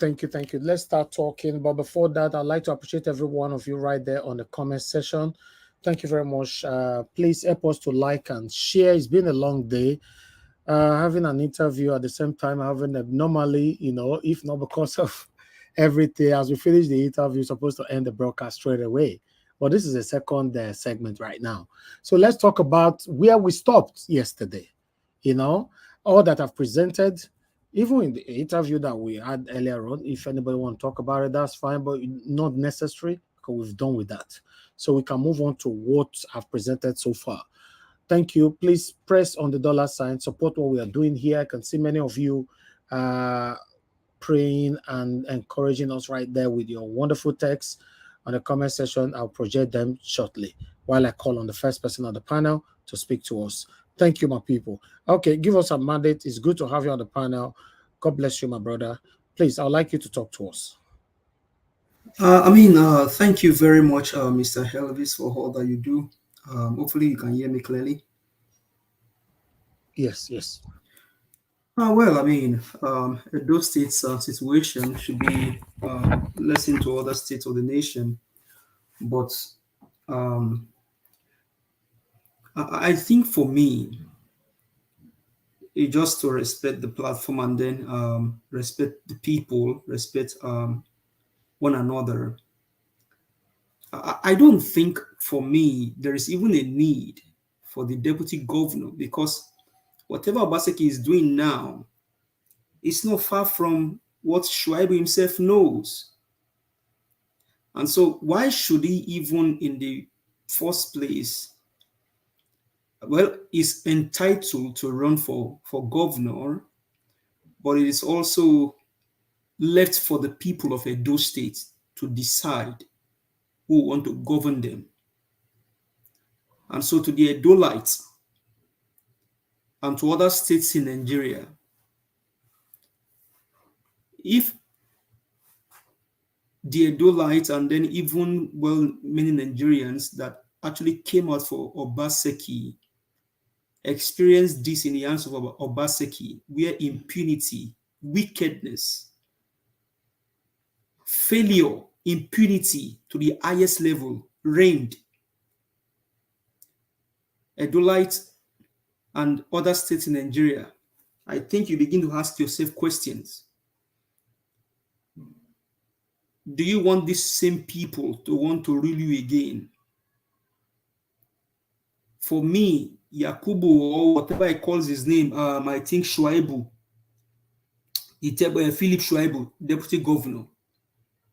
Let's start talking. But before that, I'd like to appreciate every one of you right there on the comment section. Thank you very much. Please help us to like and share. It's been a long day. Having an interview at the same time, normally, if not because of everything, as we finish the interview, we're supposed to end the broadcast straight away. But this is the second segment right now. So let's talk about where we stopped yesterday. All that I've presented, even in the interview that we had earlier on, if anybody want to talk about it, that's fine, but not necessary because we've done with that. So we can move on to what I've presented so far. Thank you. Please press on the dollar sign, support what we are doing here. I can see many of you praying and encouraging us right there with your wonderful texts on the comment section. I'll project them shortly while I call on the first person on the panel to speak to us. Thank you, my people. Okay, give us a mandate. It's good to have you on the panel. God bless you, my brother. Please, I'd like you to talk to us. Thank you very much, Mr. Helvis, for all that you do. Hopefully you can hear me clearly. Yes. Edo State's situation should be lesson to other states of the nation. But I think for me, it's just to respect the platform and then respect the people, respect one another. I don't think for me there is even a need for the deputy governor, because whatever Obaseki is doing now is not far from what Shuaibu himself knows. And so why should he even in the first place, well, is entitled to run for governor, but it is also left for the people of Edo State to decide who want to govern them. And so to the Edolites and to other states in Nigeria, if the Edolites and then even, well, many Nigerians that actually came out for Obaseki experienced this in the hands of Obaseki, where impunity, wickedness, failure, impunity to the highest level reigned. Edolites and other states in Nigeria, I think you begin to ask yourself questions. Do you want these same people to want to rule you again? For me, Yakubu, or whatever he calls his name, I think Shuaibu, Philip Shuaibu, deputy governor,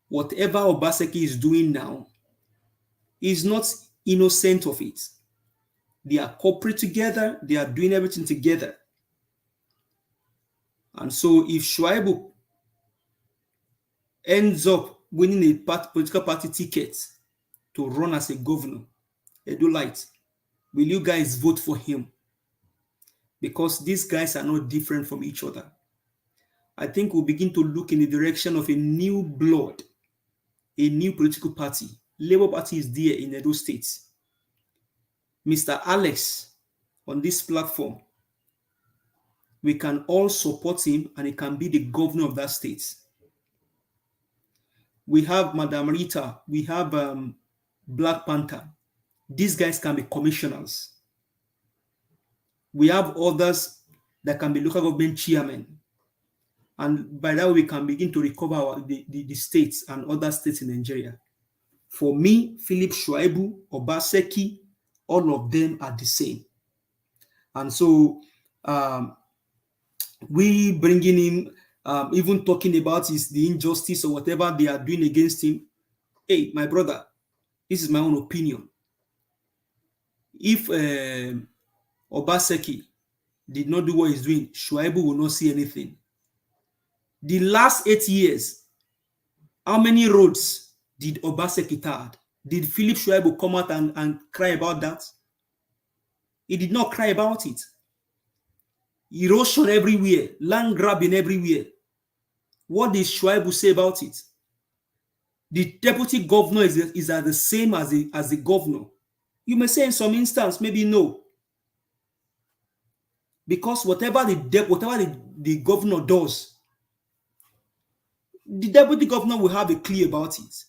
whatever Obaseki is doing now, is not innocent of it. They are corporate together, they are doing everything together. And so if Shuaibu ends up winning a political party ticket to run as a governor, Edolite, will you guys vote for him? Because these guys are not different from each other. I think we'll begin to look in the direction of a new blood, a new political party. Labour Party is there in Edo State. Mr. Alex, on this platform, we can all support him and he can be the governor of that state. We have Madam Rita, we have Black Panther. These guys can be commissioners. We have others that can be local government chairmen. And by that way, we can begin to recover the states and other states in Nigeria. For me, Philip Shuaibu, Obaseki, all of them are the same. And so we bringing him, even talking about the injustice or whatever they are doing against him. Hey, my brother, this is my own opinion. If Obaseki did not do what he's doing, Shuaibu will not see anything. The last 8 years, how many roads did Obaseki tar? Did Philip Shuaibu come out and cry about that? He did not cry about it. Erosion everywhere, land grabbing everywhere. What did Shuaibu say about it? The deputy governor is the same as the governor. You may say in some instance, maybe no. Because whatever the governor does, the deputy governor will have a clue about it.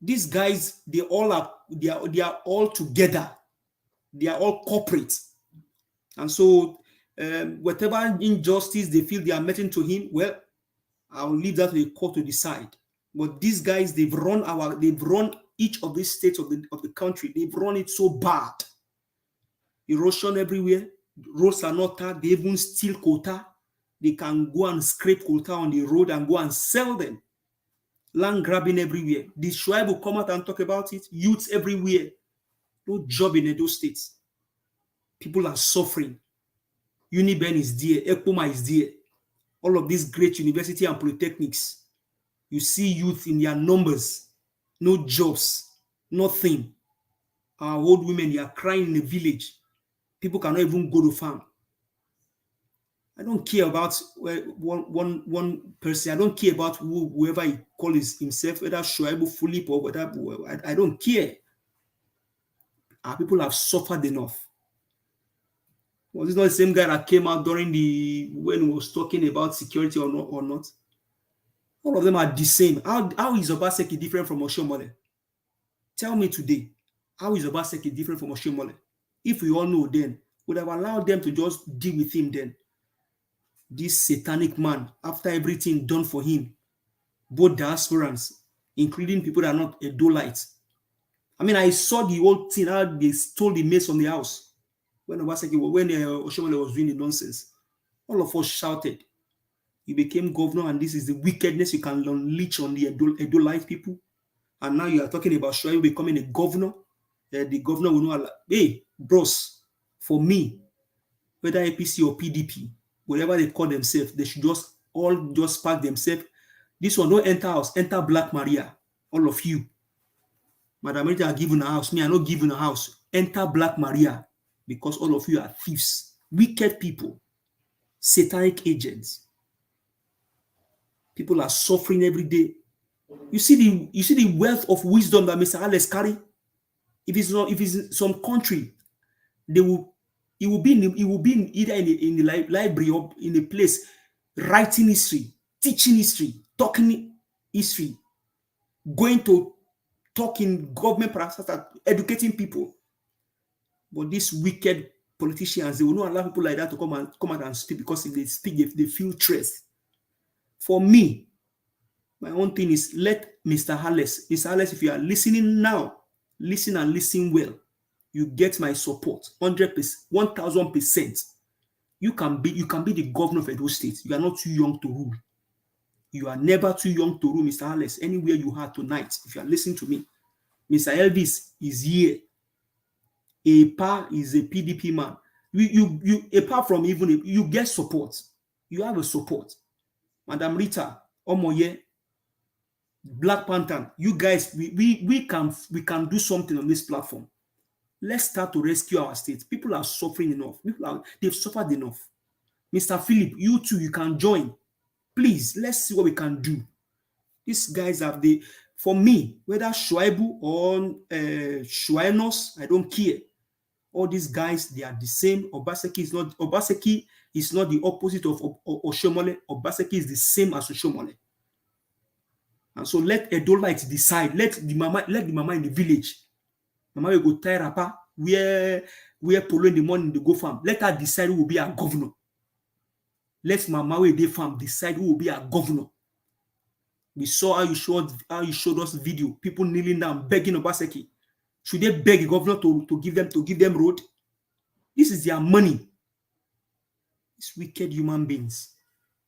These guys, they are all together. They are all corporate. And so whatever injustice they feel they are meting to him, well, I'll leave that to the court to decide. But these guys, they've run each of these states of the country. They've run it so bad. Erosion everywhere. Roads are not tagged. They even steal quota. They can go and scrape quota on the road and go and sell them. Land grabbing everywhere. The Shuaib will come out and talk about it. Youths everywhere. No job in Edo States. People are suffering. Uniben is there. Ekpoma is there. All of these great university and polytechnics. You see youth in their numbers. No jobs. Nothing. Our old women, they are crying in the village. People cannot even go to farm. I don't care about one person. I don't care about whoever he calls himself, whether Shoaibu, Philip, or whatever. I don't care. Our people have suffered enough. Was this not the same guy that came out when he was talking about security or not? All of them are the same. How is Obaseki different from Oshomole? Tell me today, how is Obaseki different from Oshomole? If we all know then, would have allowed them to just deal with him then. This satanic man, after everything done for him, both diasporans, including people that are not Edolites. I mean, I saw the whole thing, how they stole the maize from the house. When Oshomole was doing the nonsense, all of us shouted. He became governor, and this is the wickedness you can unleash on the Edolite people. And now you are talking about Shoaib becoming a governor. The governor will not allow. Hey, bros, for me, whether APC or PDP, whatever they call themselves, they should just pack themselves. This one, don't enter house, enter Black Maria. All of you. Madam Rita are given a house. Me, I'm not given a house. Enter Black Maria, because all of you are thieves, wicked people, satanic agents. People are suffering every day. You see the wealth of wisdom that Mr. Alex carry. If it's some country, it will be either in the library or in a place writing history, teaching history, talking history, going to talk in government practice, educating people. But these wicked politicians, they will not allow people like that to come out and speak, because if they speak, they feel threats. For me, my own thing is, let Mr. Harles, if you are listening now, listen and listen well. You get my support, 100%, 1000%. You can be the governor of Edo State. You are not too young to rule. You are never too young to rule, Mr. Harles. Anywhere you are tonight, if you are listening to me, Mr. Elvis is here. Epa is a PDP man. You apart from even you get support. You have a support. Madam Rita, Omoye, Black Panther, you guys, we can do something on this platform. Let's start to rescue our state. People are suffering enough. They've suffered enough. Mr. Philip, you too, you can join. Please, let's see what we can do. These guys have for me, whether Shoaibu or Shuainos, I don't care. All these guys, they are the same. Obaseki is not the opposite of Oshomole. Obaseki is the same as Oshomole. And so let Edolites decide. Let the mama in the village. Mama will go tie rapper, where polo in the morning to go farm. Let her decide who will be our governor. Let Mama where they farm decide who will be our governor. We saw how you showed us video. People kneeling down, begging Obaseki. Should they beg the governor to give them road? This is their money. These wicked human beings.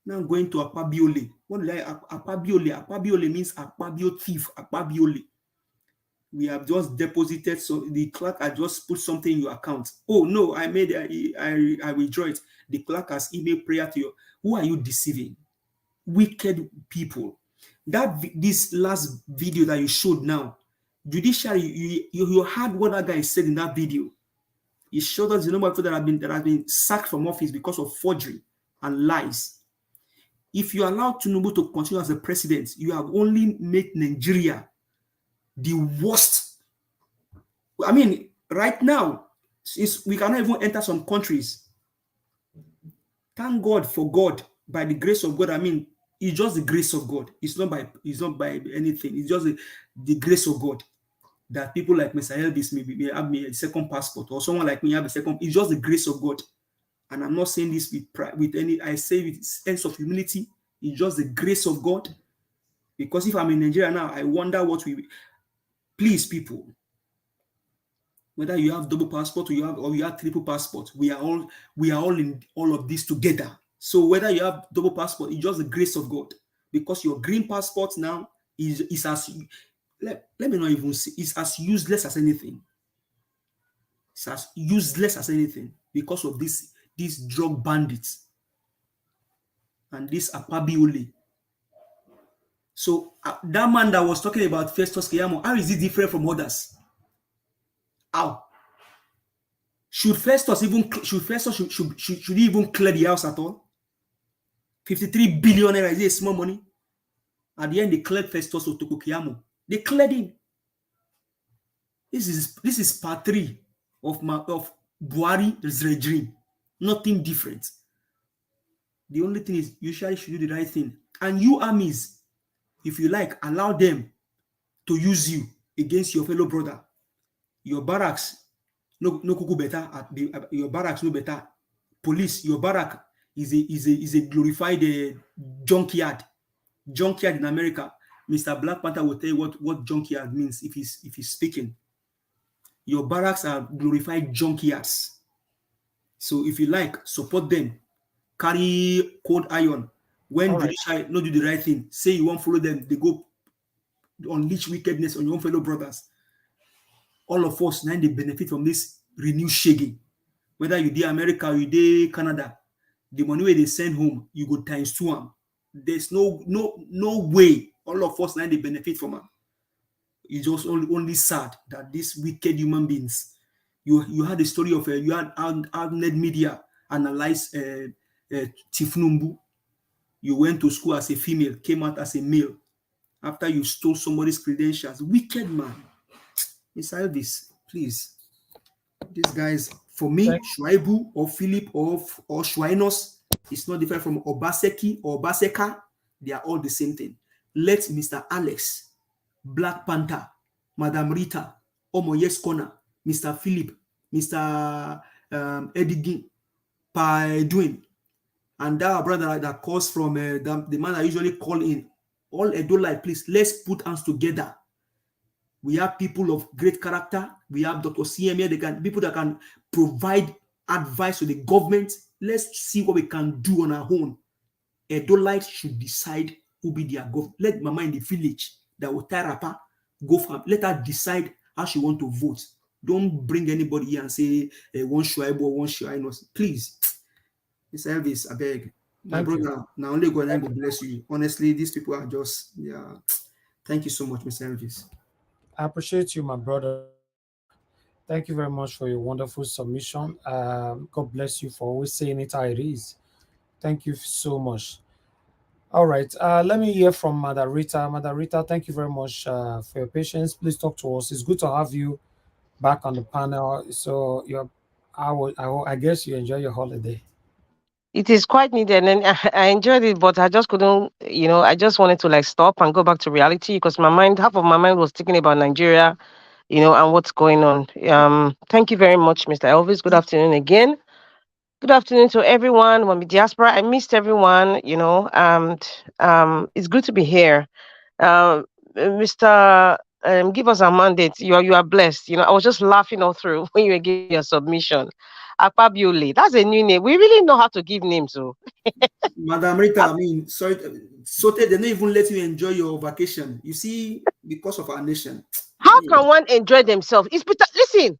Now I'm going to Akpabiole. What do Akpabiole? Akpabiole means Akpabio thief. Akpabiole. We have just deposited, so the clerk had just put something in your account. Oh no, I withdraw it. The clerk has emailed prayer to you. Who are you deceiving? Wicked people. This last video that you showed now, Judiciary, you heard what that guy said in that video. He showed us the number of people that have been sacked from office because of forgery and lies. If you allow Tinubu to continue as the president, you have only made Nigeria the worst. I mean, right now, we cannot even enter some countries. Thank God for God, by the grace of God. I mean, it's just the grace of God. It's not by anything. It's just the grace of God that people like Mr. Elvis may have me a second passport, or someone like me have a second. It's just the grace of God. And I'm not saying this with any, I say with sense of humility. It's just the grace of God. Because if I'm in Nigeria now, I wonder what please, people, whether you have double passport or you have triple passport, we are all in all of this together. So whether you have double passport, it's just the grace of God. Because your green passport now is as, let me not even say, it's as useless as anything. It's as useless as anything because of these drug bandits and this Akpabio. So that man that was talking about Festus Keyamo, how is he different from others? How? Should Festus he even clear the house at all? 53 billion naira, is it small money? At the end, they cleared Festus Otoko Keyamo. They cleared him. This is part 3 of Buhari's regime. Nothing different. The only thing is, usually should do the right thing. And you armies, if you like, allow them to use you against your fellow brother. Your barracks, no kuku better. Your barracks no better. Police, your barrack is a glorified junkyard. Junkyard in America. Mr. Black Panther will tell you what junkyard means if he's speaking. Your barracks are glorified junkyards. So if you like, support them. Carry cold iron. When Judiciary not do the right thing, say you won't follow them, they go unleash wickedness on your own fellow brothers. All of us now they benefit from this renewed shaking. Whether you did America or you did Canada, the money where they send home, you go times 2 them. There's no way all of us now they benefit from them. It's just only sad that these wicked human beings. You had the story of you had Outnet Media analyze Tifnumbu. You went to school as a female, came out as a male. After you stole somebody's credentials, wicked man. Mr. Elvis, please. These guys, for me, Shuaibu or Philip or Shuainos, it's not different from Obaseki or Obaseka. They are all the same thing. Let Mr. Alex, Black Panther, Madam Rita, Omoyes Corner, Mr. Philip, Mr. Eddie Gin, Paedwin, and that brother that calls from the man I usually call in, all Edolite, please, let's put hands together. We have people of great character. We have Dr. CM here, people that can provide advice to the government. Let's see what we can do on our own. Edolite should decide who be their government. Let Mama in the village that will tie rapper go for, let her decide how she want to vote. Don't bring anybody here and say one Shuaibu or one Shuainos. Please. Mr. Elvis, I beg. My brother, now only God will bless you. Honestly, these people are just, yeah. Thank you so much, Mr. Elvis. I appreciate you, my brother. Thank you very much for your wonderful submission. God bless you for always saying it how it is. Thank you so much. All right. Let me hear from Mother Rita. Mother Rita, thank you very much for your patience. Please talk to us. It's good to have you back on the panel. So I guess you enjoy your holiday. It is quite needed, and I enjoyed it, but I just couldn't, I just wanted to stop and go back to reality because half of my mind was thinking about Nigeria, and what's going on. Thank you very much, Mr. Elvis. Good afternoon again. Good afternoon to everyone. When diaspora, I missed everyone, and it's good to be here. Mr. Give us a mandate. You are blessed. I was just laughing all through when you were giving your submission. Akpabio, that's a new name. We really know how to give names. Madam Rita, I mean, sorry, they don't even let you enjoy your vacation. You see, because of our nation. How can one enjoy themselves? Listen,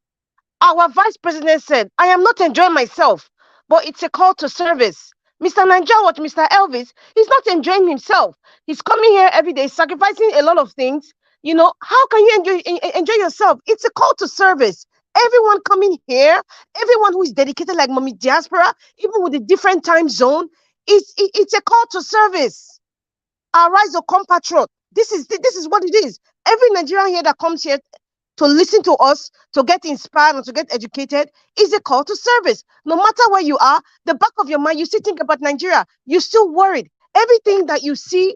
our vice president said, I am not enjoying myself, but it's a call to service. Mr. Nanjawat, Mr. Elvis, he's not enjoying himself. He's coming here every day, sacrificing a lot of things. How can you enjoy yourself? It's a call to service. Everyone coming here, everyone who is dedicated like Mommy Diaspora, even with a different time zone, it's a call to service. Arise, O compatriot. This is what it is. Every Nigerian here that comes here to listen to us, to get inspired and to get educated, is a call to service. No matter where you are, the back of your mind, you still think about Nigeria. You're still worried. Everything that you see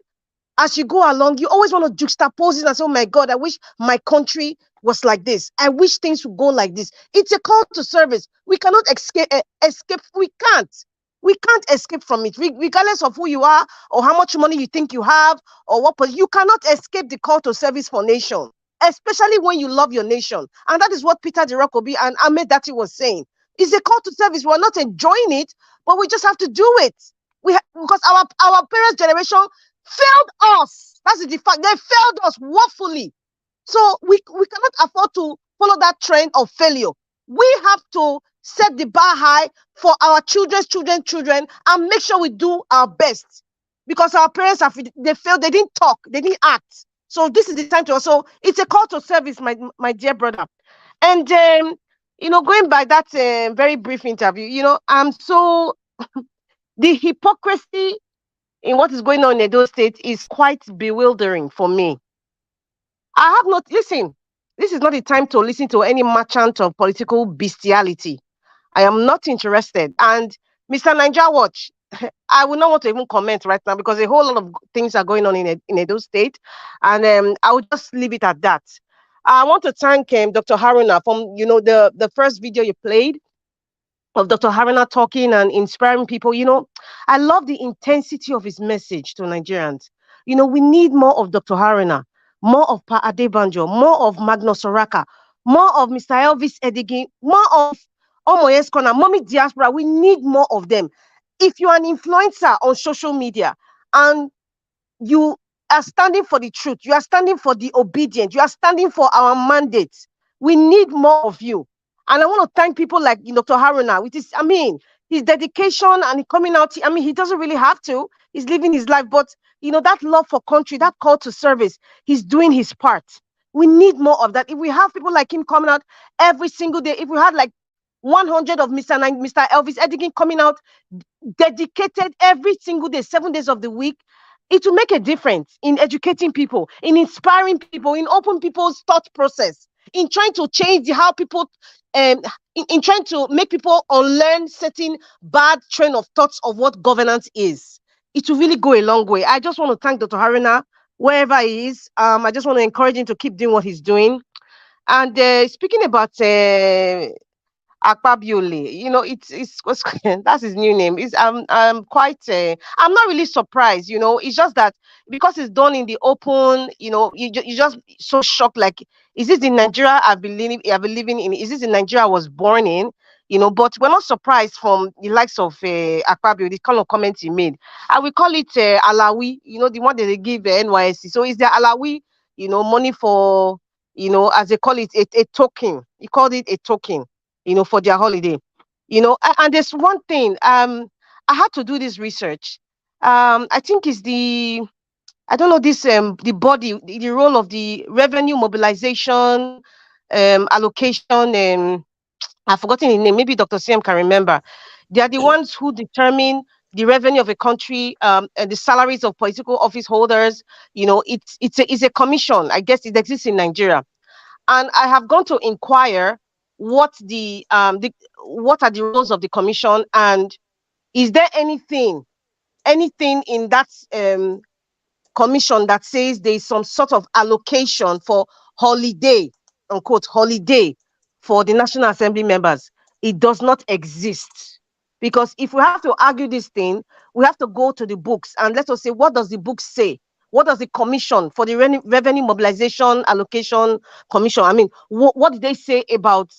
as you go along, you always want to juxtapose it and say, oh my God, I wish my country was like this. I wish things would go like this. It's a call to service. We cannot escape. We can't. We can't escape from it, regardless of who you are or how much money you think you have or what. But you cannot escape the call to service for nation, especially when you love your nation. And that is what Peter Dirakobi and Ahmed Dati was saying. It's a call to service. We're not enjoying it, but we just have to do it. Because our parents' generation failed us. That's the fact. They failed us woefully. So we cannot afford to follow that trend of failure. We have to set the bar high for our children's children and make sure we do our best. Because our parents they failed, they didn't talk, they didn't act. So this is the time to also, it's a call to service, my dear brother. And going by that very brief interview, I'm so the hypocrisy in what is going on in Edo State is quite bewildering for me. I have not, listen, this is not the time to listen to any merchant of political bestiality. I am not interested. And Mr. Niger Watch, I will not want to even comment right now because a whole lot of things are going on in Edo State. And I will just leave it at that. I want to thank Dr. Haruna from, the first video you played of Dr. Haruna talking and inspiring people. I love the intensity of his message to Nigerians. We need more of Dr. Haruna, more of Pa Adebanjo, more of Magnus Oraka, more of Mr. Elvis Edigin, more of Omoyes Kona, Mommy Diaspora. We need more of them. If you're an influencer on social media and you are standing for the truth, you are standing for the obedient, you are standing for our mandates, we need more of you. And I want to thank people like Dr. Haruna with his dedication and coming out. He doesn't really have to. He's living his life. But, that love for country, that call to service, he's doing his part. We need more of that. If we have people like him coming out every single day, if we had like 100 of Mr. Elvis Edigin coming out dedicated every single day, 7 days of the week, it will make a difference in educating people, in inspiring people, in open people's thought process, in trying to change how people, in trying to make people unlearn certain bad train of thoughts of what governance is. It will really go a long way. I just want to thank Dr. Haruna, wherever he is. I just want to encourage him to keep doing what he's doing. And speaking about Akpabio, it's that's his new name. I'm quite I'm not really surprised. It's just that because it's done in the open, you just so shocked. Like, is this in Nigeria I've been living in? Is this in Nigeria I was born in? But we're not surprised from the likes of Akpabio, the kind of comments he made. I will call it Alawi, the one that they give the NYSC. So is there Alawi, money for, as they call it, a token. He called it a token, for their holiday. And there's one thing, I had to do this research. I think it's I don't know this, the body, the role of the revenue mobilization, allocation, I've forgotten the name, maybe Dr. CM can remember. They are the ones who determine the revenue of a country, and the salaries of political office holders. It's a commission. I guess it exists in Nigeria. And I have gone to inquire what what are the roles of the commission, and is there anything in that commission that says there is some sort of allocation for holiday, unquote, holiday for the National Assembly members? It does not exist. Because if we have to argue this thing, we have to go to the books and let us say, what does the book say? What does the commission for the revenue mobilization allocation commission, what did they say about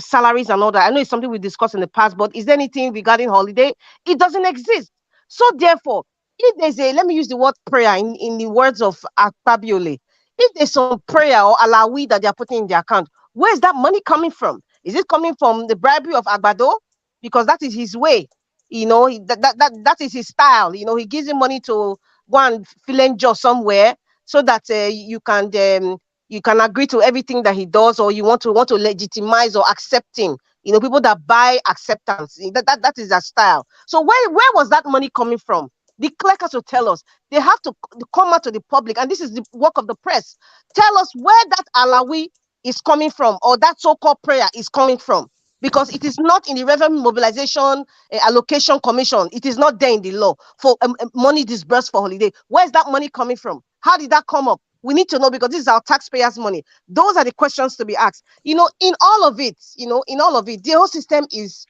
salaries and all that? I know it's something we discussed in the past, but is there anything regarding holiday? It doesn't exist. So therefore, if there's let me use the word prayer in the words of Akpabio, if there's some prayer or alawi that they are putting in their account, where's that money coming from? Is it coming from the bribery of Agbado? Because that is his way. That is his style. He gives him money to go and fill in job somewhere so that you can agree to everything that he does, or you want to legitimize or accept him. People that buy acceptance. That is their style. So where was that money coming from? The clerks will tell us. They have to come out to the public, and this is the work of the press. Tell us where that alawi is coming from, or that so-called prayer is coming from. Because it is not in the Revenue Mobilization Allocation Commission. It is not there in the law for money disbursed for holiday. Where's that money coming from? How did that come up? We need to know, because this is our taxpayers' money. Those are the questions to be asked. In all of it, the whole system is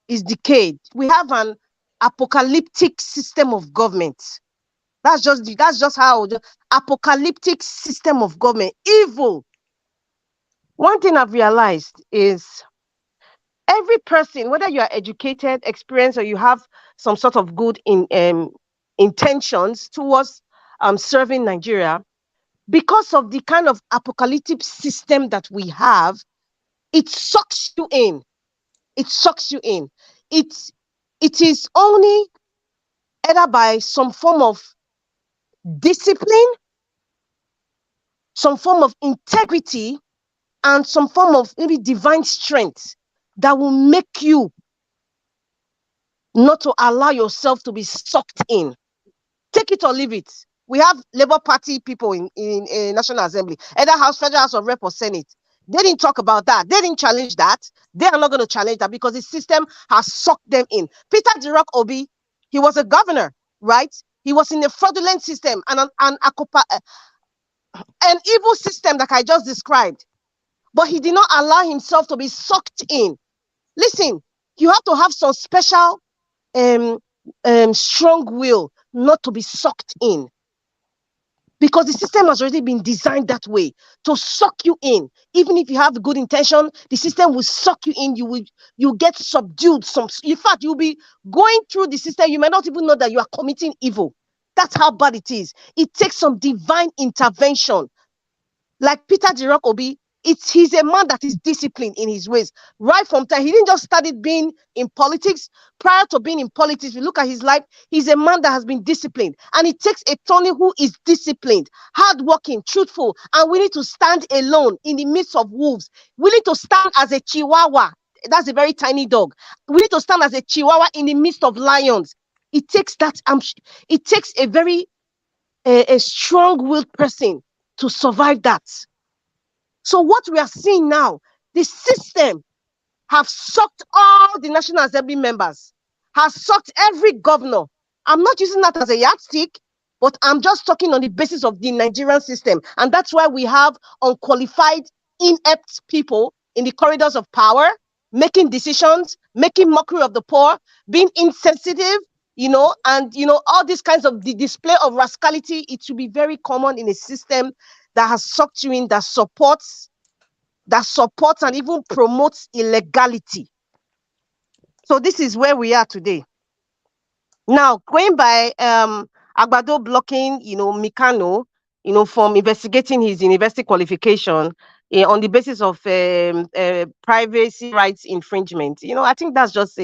decayed. We have an apocalyptic system of government. That's just how apocalyptic system of government, evil. One thing I've realized is Every person, whether you are educated, experienced, or you have some sort of good intentions towards serving Nigeria, because of the kind of apocalyptic system that we have, it sucks you in. It sucks you in. It is only either by some form of discipline, some form of integrity, and some form of maybe divine strength that will make you not to allow yourself to be sucked in. Take it or leave it. We have Labour Party people in National Assembly, either House, Federal House of Rep or Senate. They didn't talk about that. They didn't challenge that. They are not going to challenge that because the system has sucked them in. Peter Dirok Obi, he was a governor, right? He was in a fraudulent system and an evil system that I just described. But he did not allow himself to be sucked in. Listen, you have to have some special strong will not to be sucked in, because the system has already been designed that way to suck you in. Even if you have the good intention, the system will suck you in. You get subdued. In fact, you'll be going through the system. You may not even know that you are committing evil. That's how bad it is. It takes some divine intervention. Like Peter Dirok Obi, he's a man that is disciplined in his ways. Right from time, he didn't just started being in politics. Prior to being in politics, if you look at his life, he's a man that has been disciplined. And it takes a Tony who is disciplined, hardworking, truthful, and willing to stand alone in the midst of wolves. Willing to stand as a chihuahua. That's a very tiny dog. Willing to stand as a chihuahua in the midst of lions. It takes that. It takes a very a strong-willed person to survive that. So what we are seeing now, the system have sucked all the National Assembly members, has sucked every governor. I'm not using that as a yardstick, but I'm just talking on the basis of the Nigerian system. And that's why we have unqualified, inept people in the corridors of power, making decisions, making mockery of the poor, being insensitive, and, all these kinds of the display of rascality. It should be very common in a system that has sucked you in, that supports and even promotes illegality. So this is where we are today. Now, going by Akpabio blocking, Mikano, from investigating his university qualification on the basis of privacy rights infringement. I think that's just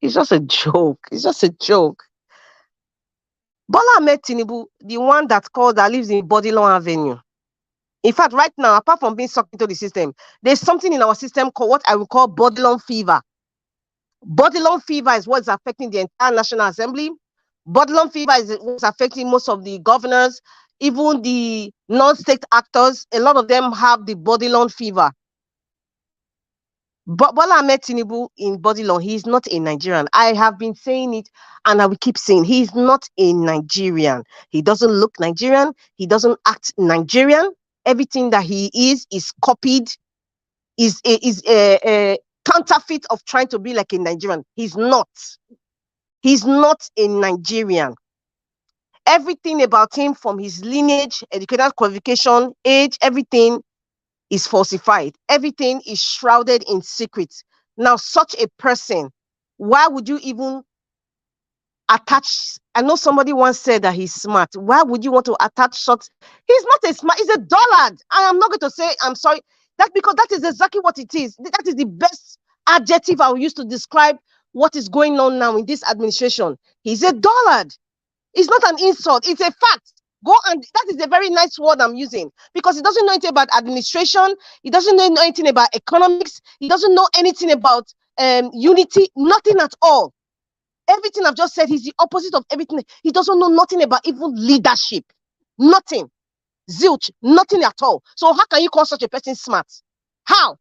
it's just a joke. It's just a joke. Bola Ahmed Tinubu, the one that lives in Bodilon Avenue. In fact, right now, apart from being sucked into the system, there's something in our system called what I would call Bodilon fever. Bodilon fever is what's affecting the entire National Assembly. Bodilon fever is what's affecting most of the governors, even the non-state actors. A lot of them have the Bodilon fever. But Bola Ahmed Tinubu in Bodilon, he is not a Nigerian. I have been saying it, and I will keep saying he is not a Nigerian. He doesn't look Nigerian. He doesn't act Nigerian. Everything that he is copied, is a counterfeit of trying to be like a Nigerian. He's not. He's not a Nigerian. Everything about him, from his lineage, educational qualification, age, everything is falsified. Everything is shrouded in secret. Now, such a person, why would you even attach? I know somebody once said that he's smart. Why would you want to attach such? He's not a smart, he's a dullard. I am not going to say, I'm sorry. That's because that is exactly what it is. That is the best adjective I will use to describe what is going on now in this administration. He's a dullard. It's not an insult, it's a fact. That is a very nice word I'm using, because he doesn't know anything about administration. He doesn't know anything about economics. He doesn't know anything about unity, nothing at all. Everything I've just said, he's the opposite of everything. He doesn't know nothing about even leadership. Nothing. Zilch, nothing at all. So how can you call such a person smart? How?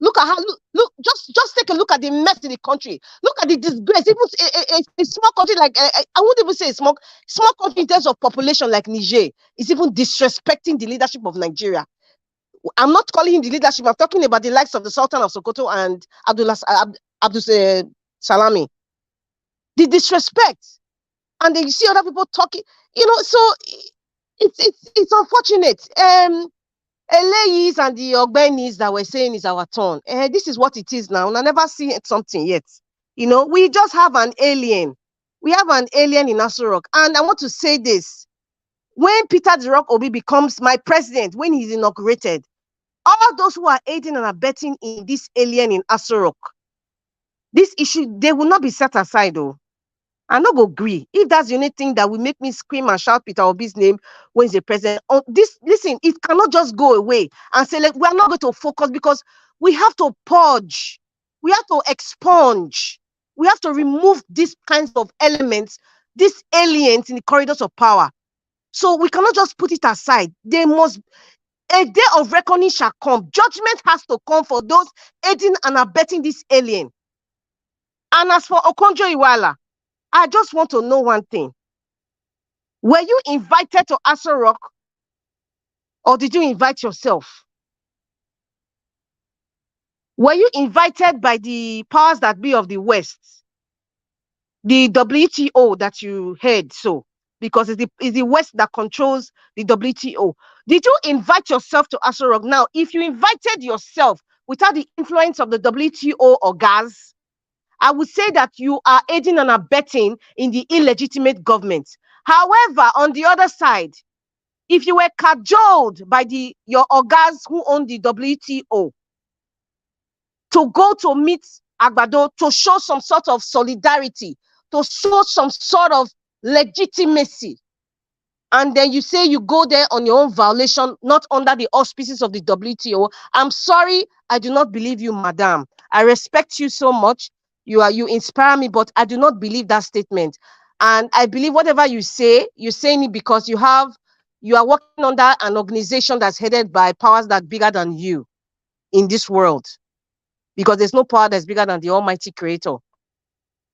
Look at how, look, just take a look at the mess in the country. Look at the disgrace. Even a small country like, I wouldn't even say a small country in terms of population like Niger is even disrespecting the leadership of Nigeria. I'm not calling him the leadership. I'm talking about the likes of the Sultan of Sokoto and Abdul Salami. The disrespect. And then you see other people talking, so it's unfortunate. Elayis and the Ogbenis that were saying is our turn. This is what it is now. And I never seen something yet. You know, we just have an alien. We have an alien in Asurok. And I want to say this. When Peter the Rock Obi becomes my president, when he's inaugurated, all those who are aiding and abetting in this alien in Asurok, this issue, they will not be set aside, though. I no go agree. If that's the only thing that will make me scream and shout Peter Obi's name when he's the president, listen, it cannot just go away and say, like, we're not going to focus, because we have to purge, we have to expunge, we have to remove these kinds of elements, these aliens in the corridors of power. So we cannot just put it aside. A day of reckoning shall come. Judgment has to come for those aiding and abetting this alien. And as for Okonjo-Iweala, I just want to know one thing. Were you invited to Aso Rock, or did you invite yourself? Were you invited by the powers that be of the West? The WTO that you heard so, because it's the West that controls the WTO. Did you invite yourself to Aso Rock? Now, if you invited yourself without the influence of the WTO or gas, I would say that you are aiding and abetting in the illegitimate government. However, on the other side, if you were cajoled by your orgas who own the WTO to go to meet Akpabio, to show some sort of solidarity, to show some sort of legitimacy, and then you say you go there on your own violation, not under the auspices of the WTO, I'm sorry, I do not believe you, madam. I respect you so much. You inspire me, but I do not believe that statement. And I believe whatever you say, you're saying it because you are working under an organization that's headed by powers that are bigger than you in this world. Because there's no power that's bigger than the Almighty Creator.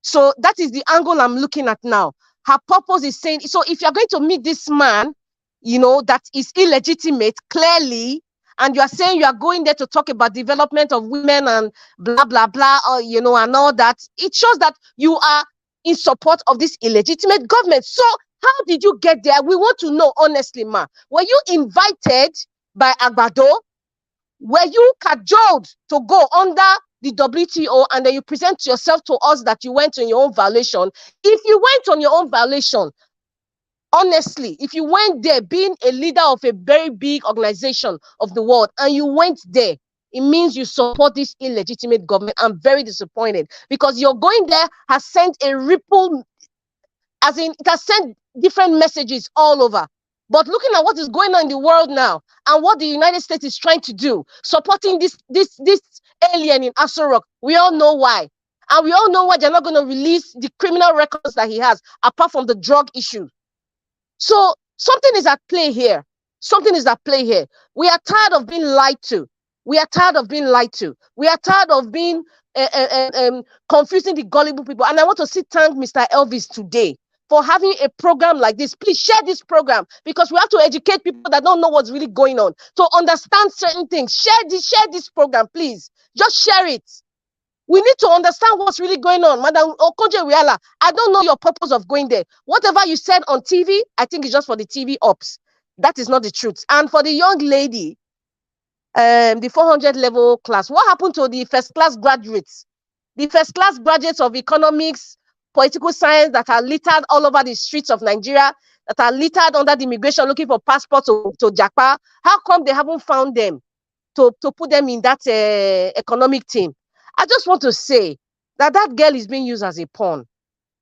So that is the angle I'm looking at now. Her purpose is saying, so if you're going to meet this man, that is illegitimate, clearly, and you are saying you are going there to talk about development of women and blah, blah, blah, or, and all that, it shows that you are in support of this illegitimate government. So how did you get there? We want to know, honestly, ma. Were you invited by Akpabio? Were you cajoled to go under the WTO, and then you present yourself to us that you went on your own violation? If you went on your own violation, honestly, if you went there being a leader of a very big organization of the world, and you went there, it means you support this illegitimate government. I'm very disappointed, because your going there has sent a ripple, as in it has sent different messages all over. But looking at what is going on in the world now, and what the United States is trying to do, supporting this alien in Aso Rock, we all know why. And we all know why they're not going to release the criminal records that he has, apart from the drug issue. So something is at play here. Something is at play here. We are tired of being lied to. We are tired of being lied to. We are tired of being confusing the gullible people. And I want to thank Mr. Elvis today for having a program like this. Please share this program, because we have to educate people that don't know what's really going on, to understand certain things. Share this program, please. Just share it. We need to understand what's really going on. Madam Okonjo-Iweala, I don't know your purpose of going there. Whatever you said on TV, I think it's just for the TV ops. That is not the truth. And for the young lady, the 400 level class, what happened to the first class graduates? The first class graduates of economics, political science, that are littered all over the streets of Nigeria, that are littered under the immigration looking for passports to Japa. How come they haven't found them to put them in that economic team? I just want to say that girl is being used as a pawn.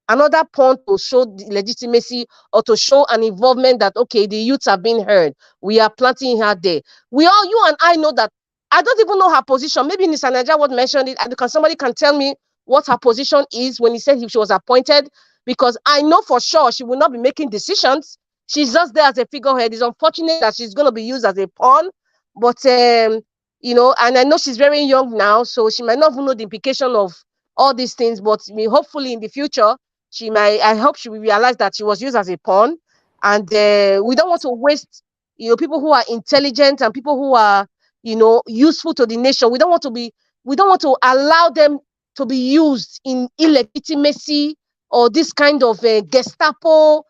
Another pawn to show the legitimacy, or to show an involvement that, okay, the youths have been heard. We are planting her there. You and I know that. I don't even know her position. Maybe Mr. Naija would mention it. Somebody can tell me what her position is when he said she was appointed, because I know for sure she will not be making decisions. She's just there as a figurehead. It's unfortunate that she's going to be used as a pawn, but and I know she's very young now, so she might not even know the implication of all these things. But hopefully in the future, I hope she will realize that she was used as a pawn, and we don't want to waste, people who are intelligent and people who are, useful to the nation. We don't want to allow them to be used in illegitimacy, or this kind of Gestapo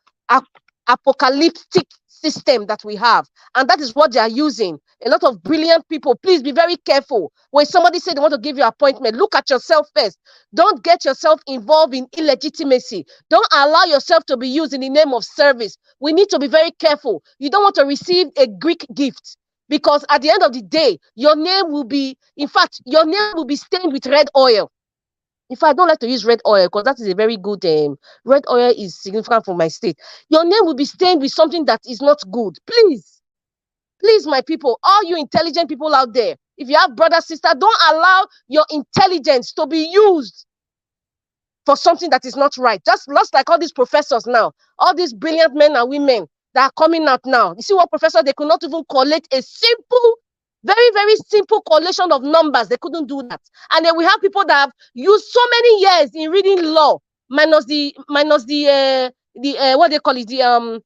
apocalyptic system that we have, and that is what they are using. A lot of brilliant people. Please be very careful when somebody say they want to give you an appointment. Look at yourself first. Don't get yourself involved in illegitimacy. Don't allow yourself to be used in the name of service. We need to be very careful. You don't want to receive a Greek gift, because at the end of the day, your name will be, in fact, your name will be stained with red oil. In fact, I don't like to use red oil because that is a very good red oil is significant for my state. Your name will be stained with something that is not good. Please, please, my people, all you intelligent people out there, if you have brother, sister, don't allow your intelligence to be used for something that is not right. Just like all these professors now, all these brilliant men and women that are coming out now. You see what professors, they could not even collect a simple, very, very simple correlation of numbers. They couldn't do that. And then we have people that have used so many years in reading law, minus the what they call it, the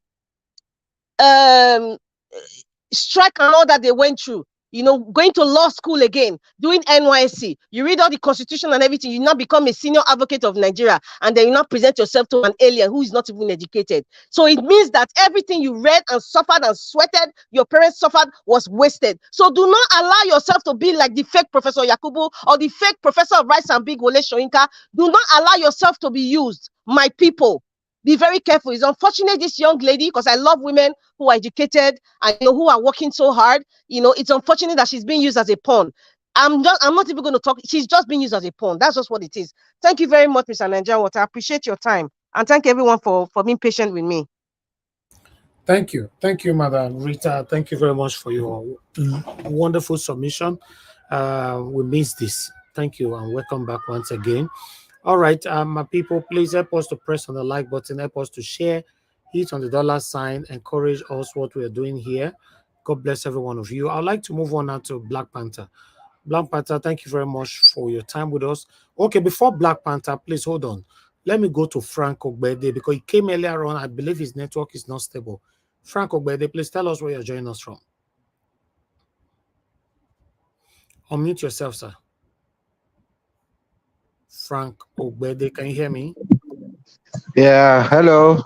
strike and all that they went through. You know, going to law school again, doing NYSC. You read all the constitution and everything. You now become a senior advocate of Nigeria, and then you now present yourself to an alien who is not even educated. So it means that everything you read and suffered and sweated, your parents suffered, was wasted. So do not allow yourself to be like the fake Professor Yakubu or the fake Professor of Rice and Big Wole Soyinka. Do not allow yourself to be used, my people. Be very careful. It's unfortunate this young lady, because I love women who are educated and who are working so hard. It's unfortunate that she's being used as a pawn. I'm not even going to talk. She's just being used as a pawn. That's just what it is. Thank you very much, Mr. Nigeria Water. I appreciate your time. And thank everyone for being patient with me. Thank you. Thank you, Madam Rita. Thank you very much for your wonderful submission. We missed this. Thank you and welcome back once again. All right, my people, please help us to press on the like button, help us to share, hit on the $sign, encourage us what we are doing here. God bless every one of you. I'd like to move on now to Black Panther. Black Panther, thank you very much for your time with us. Okay, before Black Panther, please hold on. Let me go to Frank Ogbede because he came earlier on. I believe his network is not stable. Frank Ogbede, please tell us where you're joining us from. Unmute yourself, sir. Frank Ogbede, can you hear me? Yeah, hello.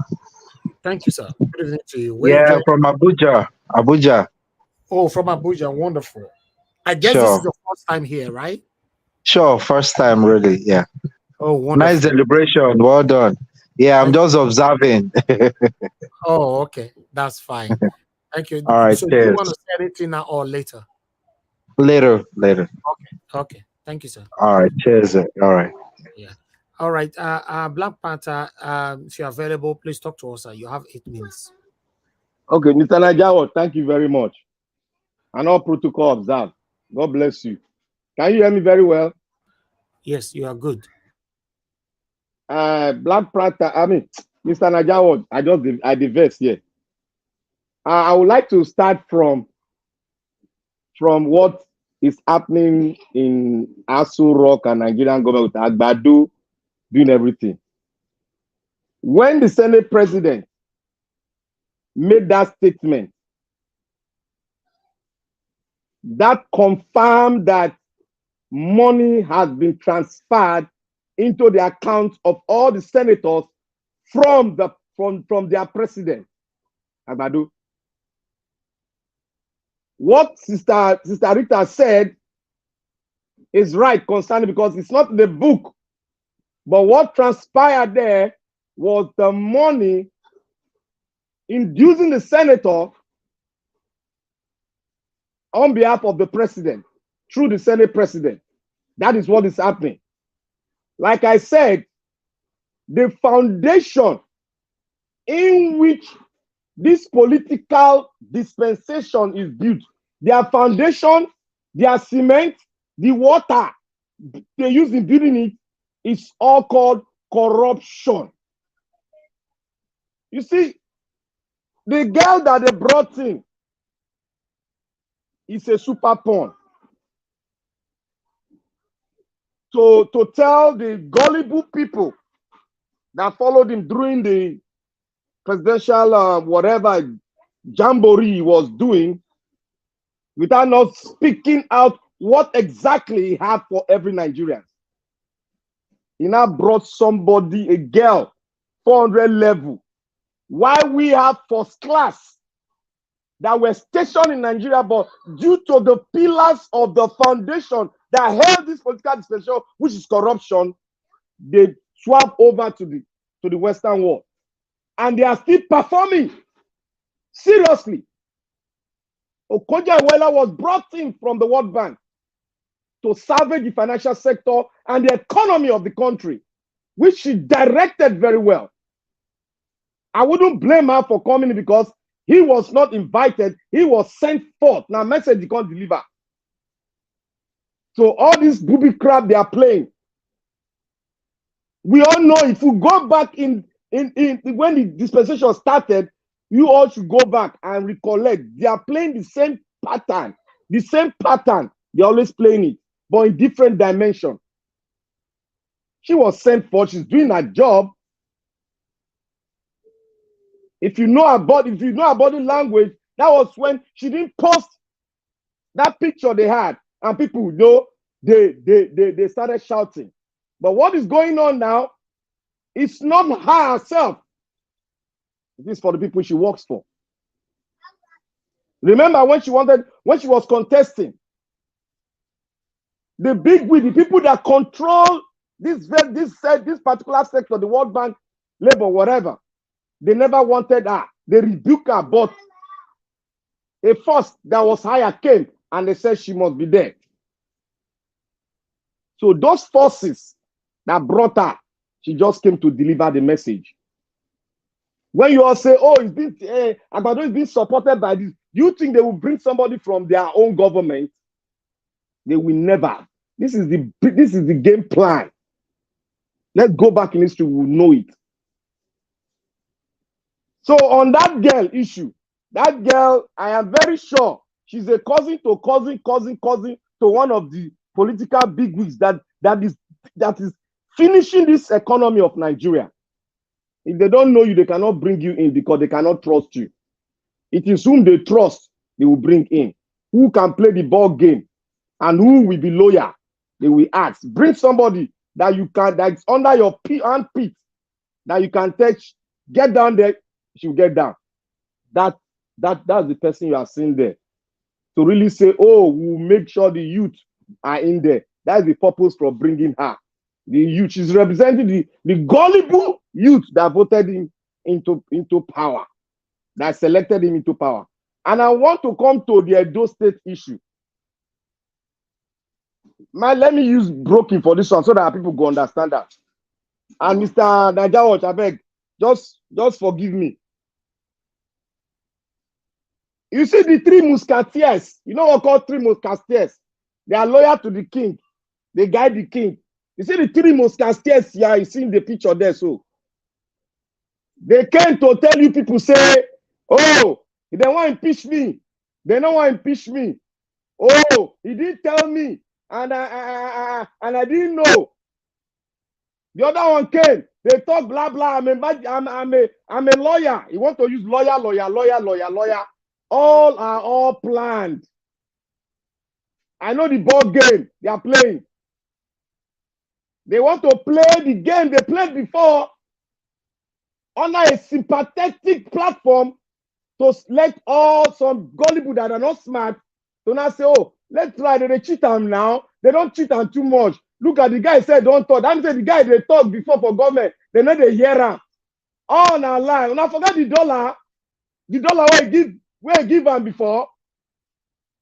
Thank you, sir. Good evening to you. Where from Abuja. Abuja. Oh, from Abuja. Wonderful. I guess this is the first time here, right? Sure, first time, really. Yeah. Oh, wonderful. Nice celebration. Well done. Yeah, I'm just observing. Oh, okay. That's fine. Thank you. All right. So do you want to say anything now or later? Later. Okay. Thank you, sir. All right. Cheers. All right. Yeah. All right. Black Panther, if you're available, please talk to us, sir. You have 8 minutes. Okay, Mr. Najawa, thank you very much. And all protocol observed. God bless you. Can you hear me very well? Yes, you are good. Black Panther, Mr. Najawa, I diverse here. I would like to start from what is happening in Asu Rock and Nigerian government with Akpabio doing everything. When the Senate president made that statement, that confirmed that money has been transferred into the accounts of all the senators from their president, Akpabio. What Sister Rita said is right concerning, because it's not in the book, but what transpired there was the money inducing the senator on behalf of the president through the Senate president. That is what is happening. Like I said, the foundation in which this political dispensation is built, their foundation, their cement, the water they use in building it, is all called corruption. You see, the girl that they brought in is a super pawn. To tell the gullible people that followed him during the presidential whatever jamboree he was doing, without not speaking out what exactly he had for every Nigerian. He now brought a girl, 400 level, while we have first class that were stationed in Nigeria, but due to the pillars of the foundation that held this political dispensation, which is corruption, they swap over to the Western world. And they are still performing. Seriously. Okoja-Iweala was brought in from the World Bank to salvage the financial sector and the economy of the country, which she directed very well. I wouldn't blame her for coming in because he was not invited. He was sent forth. Now, message he can't deliver. So all this booby crap they are playing, we all know if we go back in when the dispensation started, you all should go back and recollect. They are playing the same pattern. The same pattern. They're always playing it, but in different dimension. She was sent for. She's doing her job. If you know about the language, that was when she didn't post that picture they had, and people know they started shouting. But what is going on now? It's not her herself. It is for the people she works for. Remember when she was contesting, the people that control this particular sector, the World Bank, Labor, whatever, they never wanted her. They rebuked her, but a force that was higher came and they said she must be there. So those forces that brought her, she just came to deliver the message. When you all say, oh, Akpabio is being supported by this, do you think they will bring somebody from their own government? They will never. This is the game plan. Let's go back in history, we'll know it. So on that girl issue, that girl, I am very sure she's a cousin to one of the political bigwigs that is finishing this economy of Nigeria. If they don't know you, they cannot bring you in because they cannot trust you. It is whom they trust, they will bring in. Who can play the ball game and who will be loyal, they will ask. Bring somebody that's under your armpit that you can touch. Get down there, she'll get down. That's the person you are seeing there. To really say, oh, we'll make sure the youth are in there. That's the purpose for bringing her. The youth, she's representing the gullible youth that voted him into power, that selected him into power. And I want to come to the Edo State issue. Let me use broken for this one so that people go understand that. And Mr. Najawach, I beg, just forgive me. You see the three musketeers, you know what called three musketeers? They are loyal to the king. They guide the king. You see the three musketeers here, you see in the picture there, so. They came to tell you people say, oh, they want to impeach me. They don't want to impeach me. Oh, he didn't tell me. And I didn't know. The other one came. They talk blah blah. I'm a lawyer. You want to use lawyer. All planned. I know the ball game they are playing. They want to play the game they played before under a sympathetic platform to let all some gullible that are not smart to now say, oh, let's try. They cheat them now. They don't cheat them too much. Look at the guy said don't talk. That means the guy they talk before for government. They know they hear him. All now lie. Now forget the dollar where he give them before.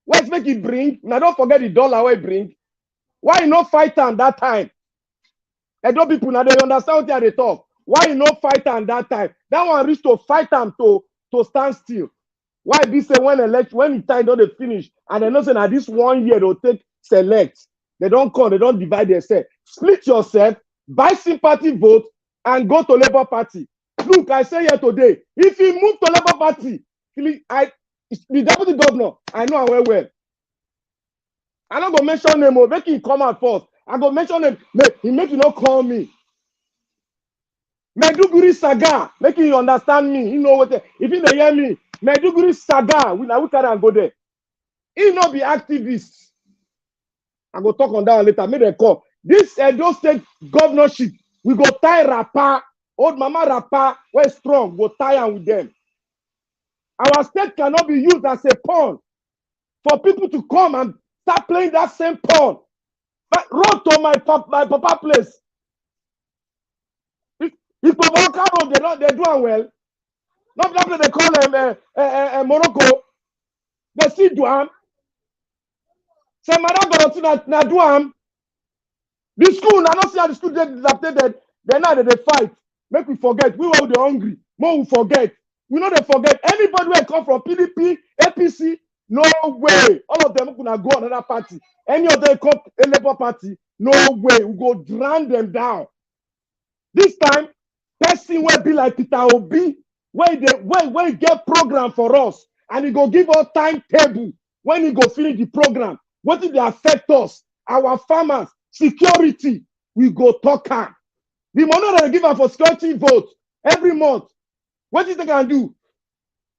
What make it bring? Now don't forget the dollar where he bring. Why you not fight on that time? Edo people now they understand what they talk. Why you not fight on that time? That one reach to fight them to stand still. Why be say when the time don't they finish and they know say now this 1 year they'll take select. They don't come, they don't divide themselves. Split yourself, buy sympathy vote, and go to Labour Party. Look, I say here today, if you move to Labour Party, the deputy governor, I know him well. I'm not gonna mention name, make him come out first. I'm gonna mention him, he make you not call me. Maiduguri Saga, making you understand me. You know what? If you don't hear me, Maiduguri Saga, we can go there. He not be activist. I go talk on that later. Make a call. This Edo State governorship, we go tie rapper, old mama rapper, we're strong. Go tie with them. Our state cannot be used as a pawn for people to come and start playing that same pawn. But road to my papa place. If Papa road, they do well. Not that they call them Morocco. They still do them. Say, madam, na do them. The school, I don't see how the school they dilapidated. Then now they fight. Make we forget. We were the hungry. More we forget. We know they forget. Anybody who come from PDP, APC, no way. All of them gonna go another party. Any of them come a Labour Party, no way. We go drown them down. This time, person will be like Peter Obi, where he get program for us, and he go give us timetable when he go finish the program. What did they affect us? Our farmers, security, we go talk am. The money that they give us for security votes every month, what is they can do?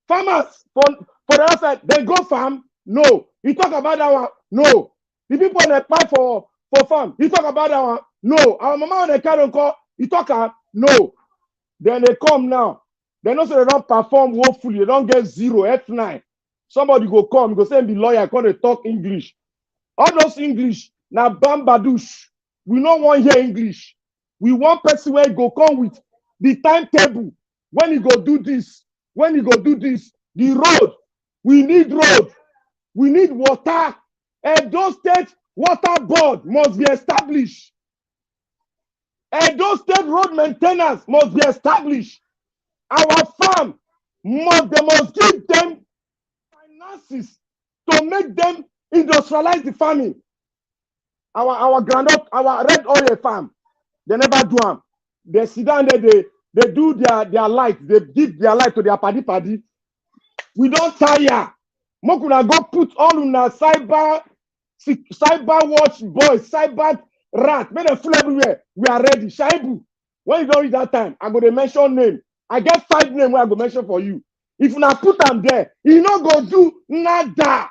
Farmers for the outside, they go farm? No. You talk about that one? No. The people when they apply for farm, you talk about that one? No. Our mama when they carry on call, you talk am? No. Then they come now. They know so they don't perform woefully. They don't get 0, F9. Somebody go come, go say be lawyer, come they talk English. All those English, now bambadouche. We don't want hear English. We want person where go come with the timetable. When he go do this, when he go do this, the road. We need road. We need water. And those state water board must be established. And those state road maintenance must be established. Our farm they must give them finances to make them industrialize the farming. Our groundnut, our red oil farm, they never do them. They sit down there, they do their light, they give their light to their paddy. We don't tire. Mokuna go put all on our cyber watch boys, cyber rat, make them full everywhere. We are ready. Shaibu, when you don't reach that time, I go to mention name. I get 5 names where I go mention for you. If you not put them there, you not go do nada.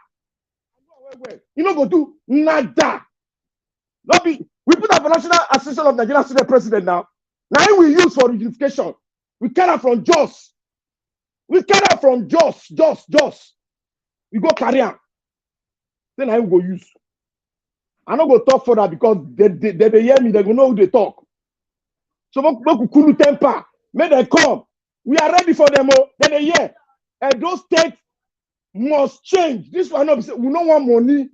You not go do nada. We put up a National Association of Nigerian Student President now. Now we use for unification. We carry from Jos. We carry from Jos. We go carry am. Then I will go use. I not go talk further because they hear me. They go know who they talk. So make cool temper. May they come. We are ready for them. Then they hear. And those states must change. This one we don't want money.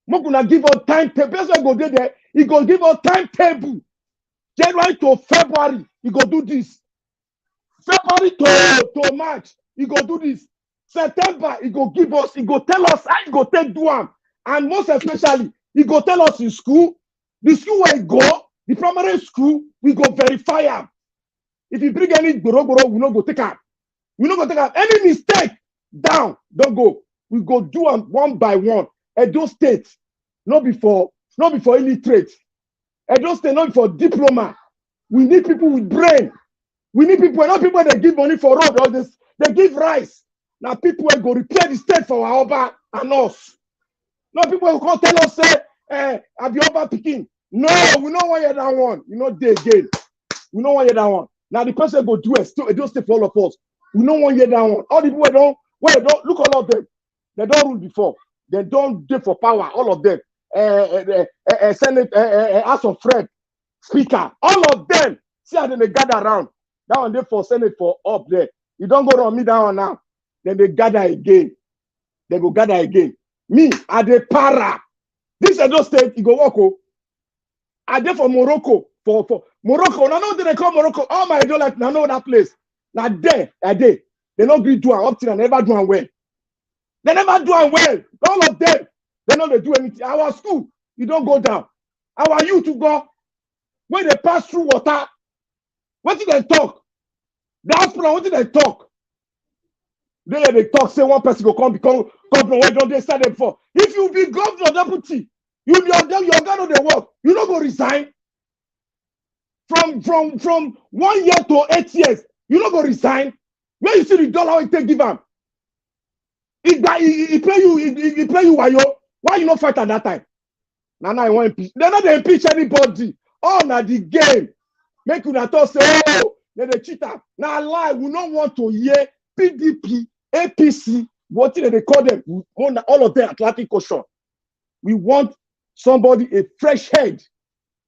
We're gonna give us timetable. Person go there. He go give us timetable. January to February, he go do this. February to March, he go do this. September, he go give us. He go tell us how he go take do am. And most especially, he go tell us in school. The school where he go, the primary school, we go verify am. If you bring any goro, we no go take am. We no go take am. Any mistake, down, don't go. We go do am one by one. And those states, not before illiterate. And those states, not before diploma. We need people with brain. We need people, not people that give money for road or this, they give rice. Now people will go repair the state for our Oba and us. Not people will come tell us, say, I'll be Oba picking. No, we don't want to hear that one. You know, they again. We don't want to hear that one. Now the person go do it, don't stay for all of us. We don't want to hear that one. All the people don't look all of them. They don't rule before. They don't do for power, all of them. Senate, House of Fred, Speaker, all of them. See how they gather around. That one they for Senate for up there. You don't go on me that one now. Then they gather again. They go gather again. Me, I dey para. This Edo State, you go walk. I dey for Morocco. For Morocco. Now know they call Morocco. All my Edo like now know that place. Now there, they don't agree do up till and never do well. They never do well. All of them, they know they do anything. Our school, you don't go down. Our youth to go when they pass through water. What did they talk? The hospital, what did they talk? They talk, say one person go come become governor. Why don't they start them for? If you be governor deputy, you're gonna the work. You don't go resign. From 1 year to 8 years, you don't go resign. Where you see the dollar it take give them? He play you why you not fight at that time? Now I want impeach. They're not to impeach anybody. Oh, now the game. Make you not talk say, oh, they're the cheater. Now lie, we don't want to hear PDP, APC, what did they call them? All of them Atlantic Ocean. We want somebody, a fresh head,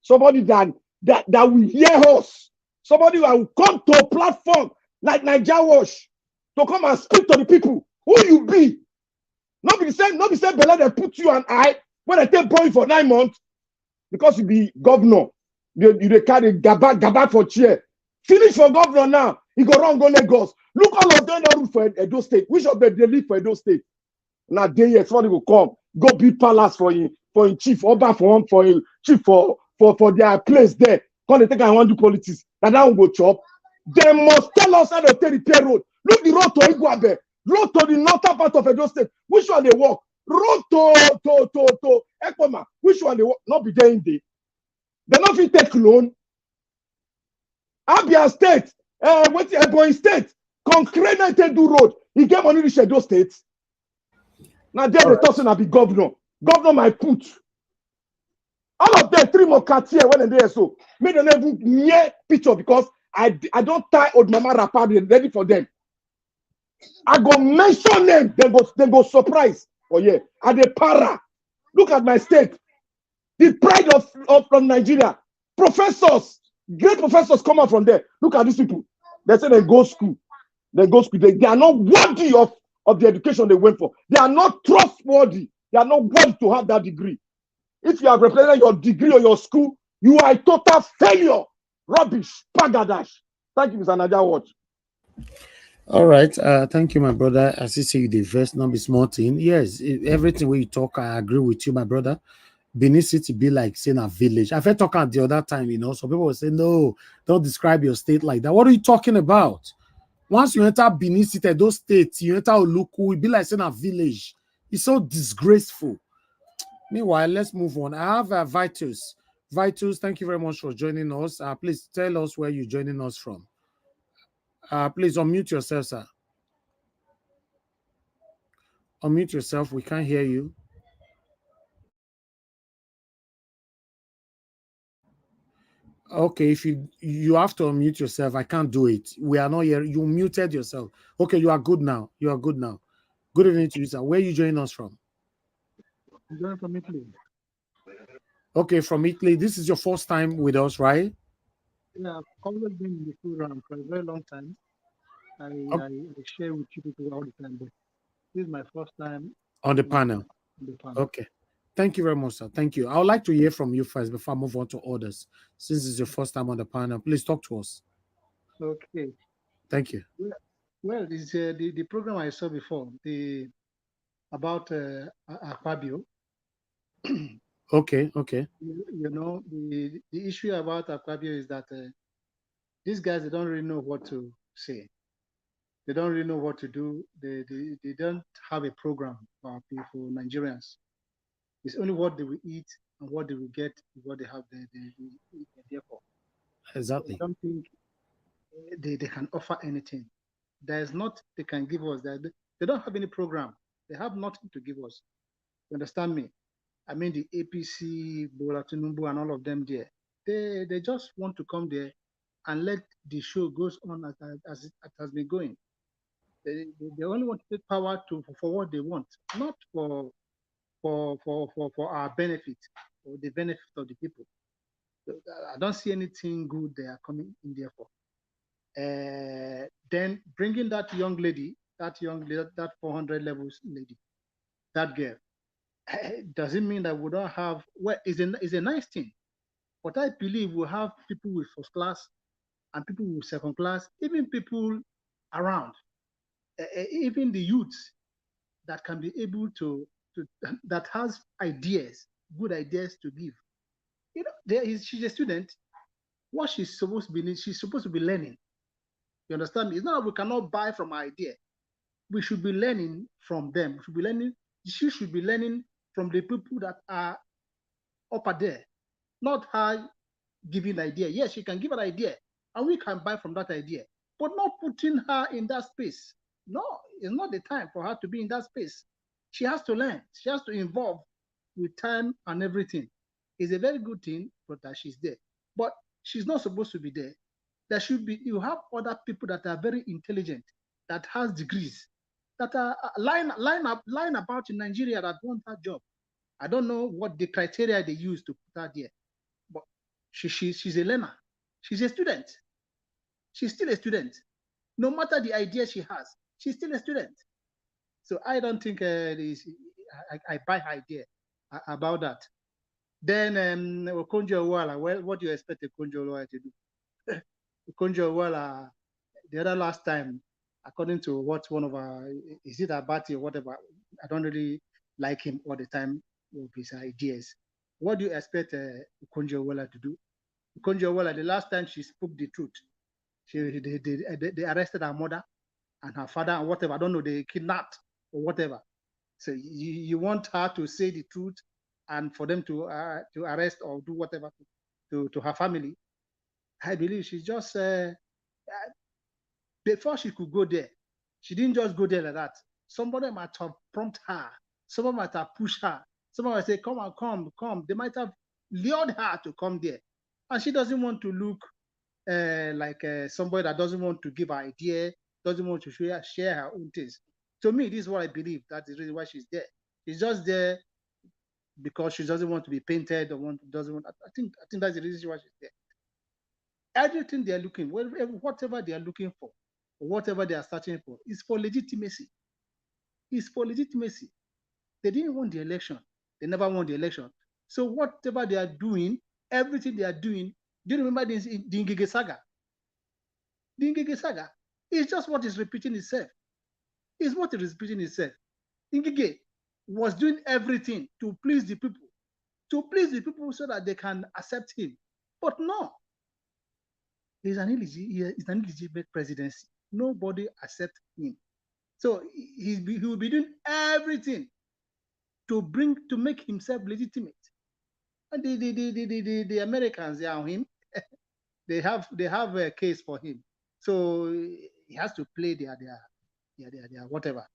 somebody that will hear us, somebody that will come to a platform like Niger Wash to come and speak to the people. Who you be? Not be say Bella they put you and I when I take boy for 9 months because you be governor. You carry gaba for chair. Finish for governor now. He go run go Lagos. Look all of them that root for Edo State. Which of them they live for Edo State? Now day here somebody will come, go build palace for him chief, Oba for him, for him chief for their place there. Come they take and want to do politics. That one go chop. They must tell us how to take the pay road. Look the road to Iguabe, road to the northern part of Edo State. Which one they walk? Road to Ekpoma. Which one they walk? Not be there in day. They not fit take loan. Abia State, what's Ebonyi State? Concrete do road. He get money to Edo State. Now they talk to be governor. Governor my put. All of them 3 more cartier when they so. Made them even near picture because I don't tie old mama rapper ready for them. I go mention them, they go surprise. Oh yeah, and the para. Look at my state. The pride of Nigeria. Professors, great professors come out from there. Look at these people. They say they go school. They are not worthy of the education they went for. They are not trustworthy. They are not worthy to have that degree. If you have represented your degree or your school, you are a total failure. Rubbish. Pagadash. Thank you, Mr. Nadia Watch. All right. Thank you, my brother. As you say, you diverse, not be small thing. Yes, everything where you talk, I agree with you, my brother. Benin City be like saying a village. I've heard talking the other time, some people will say, no, don't describe your state like that. What are you talking about? Once you enter Benin City, those states, you enter Oluku, it be like saying a village. It's so disgraceful. Meanwhile, let's move on. I have Vitus. Vitus, thank you very much for joining us. Please tell us where you're joining us from. Please unmute yourself, sir. Unmute yourself. We can't hear you. Okay, if you have to unmute yourself, I can't do it. We are not here. You muted yourself. Okay, you are good now. You are good now. Good evening to you, sir. Where are you joining us from? I'm joining from Italy. Okay, from Italy. This is your first time with us, right? Yeah, I've always been in the program for a very long time. I share with you people all the time, but this is my first time on the panel. Okay. Thank you very much, sir. Thank you. I would like to hear from you first before I move on to others. Since it's your first time on the panel, please talk to us. Okay. Thank you. Well, it's the program I saw before, about Akpabio. Okay. The issue about Akpabio is that these guys, they don't really know what to say. They don't really know what to do. They don't have a program for people, Nigerians. It's only what they will eat and what they will get, what they have they're there for. Exactly. I don't think they can offer anything. There's not they can give us. They don't have any program. They have nothing to give us. You understand me? I mean, the APC, Bola Tinubu, and all of them there. They just want to come there and let the show goes on as it has been going. They only want to take power for what they want, not for our benefit or the benefit of the people. I don't see anything good they are coming in there for. Then bringing that young lady, that 400 levels lady, that girl, doesn't mean that we don't have. Well, it's a nice thing, but I believe we have people with first class and people with second class, even people around, even the youths that can be able to that has ideas, good ideas to give. She's a student. What she's supposed to be learning. You understand me? It's not that we cannot buy from her idea. We should be learning from them. She should be learning from the people that are up there, not her giving idea. Yes, she can give an idea, and we can buy from that idea, but not putting her in that space. No, it's not the time for her to be in that space. She has to learn. She has to involve with time and everything. It's a very good thing, but that she's there. But she's not supposed to be there. There should be, you have other people that are very intelligent, that has degrees. that are lying about in Nigeria that want that job. I don't know what the criteria they use to put her there, but she's a learner. She's a student. She's still a student. No matter the idea she has, she's still a student. So I don't think I buy her idea about that. Then Okonjo-Iweala, well, what do you expect Okonjo-Iweala to do? Okonjo-Iweala, the other last time, according to what one of our, is it Abati or whatever, I don't really like him all the time with his ideas. What do you expect Okonjo-Iweala to do? Okonjo-Iweala, the last time she spoke the truth, they arrested her mother and her father and whatever. I don't know, they kidnapped or whatever. So you want her to say the truth and for them to arrest or do whatever to her family. I believe she's just, before she could go there, she didn't just go there like that. Somebody might have prompted her. Somebody might have pushed her. Somebody might say, come on, come. They might have lured her to come there. And she doesn't want to look like somebody that doesn't want to give her idea, doesn't want to share her own things. To me, this is what I believe. That is the reason why she's there. She's just there because she doesn't want to be painted or doesn't want. I think that's the reason why she's there. Everything they are looking, whatever they are looking for, or whatever they are searching for, is for legitimacy. It's for legitimacy. They didn't want the election. They never won the election. So whatever they are doing, everything they are doing, do you remember the Ngige saga? The Ngige saga is just what is repeating itself. It's what is repeating itself. Ngige was doing everything to please the people so that they can accept him. But no, he's an illegitimate presidency. Nobody accepts him. So he will be doing everything to make himself legitimate. And the Americans, they are him. they have a case for him. So he has to play their whatever.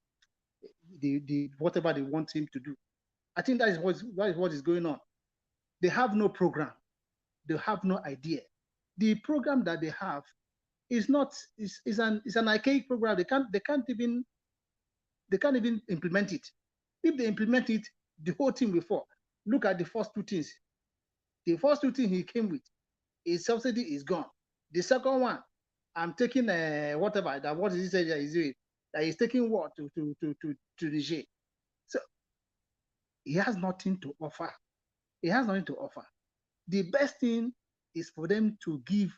Whatever they want him to do. I think that is what is going on. They have no program. They have no idea. The program that they have is an archaic program. They can't even implement it. If they implement it, the whole thing before. Look at the first two things. The first two things he came with, his subsidy is gone. The second one, I'm taking whatever that what is he saying that he's doing? That he's taking what to Niger. So he has nothing to offer. He has nothing to offer. The best thing is for them to give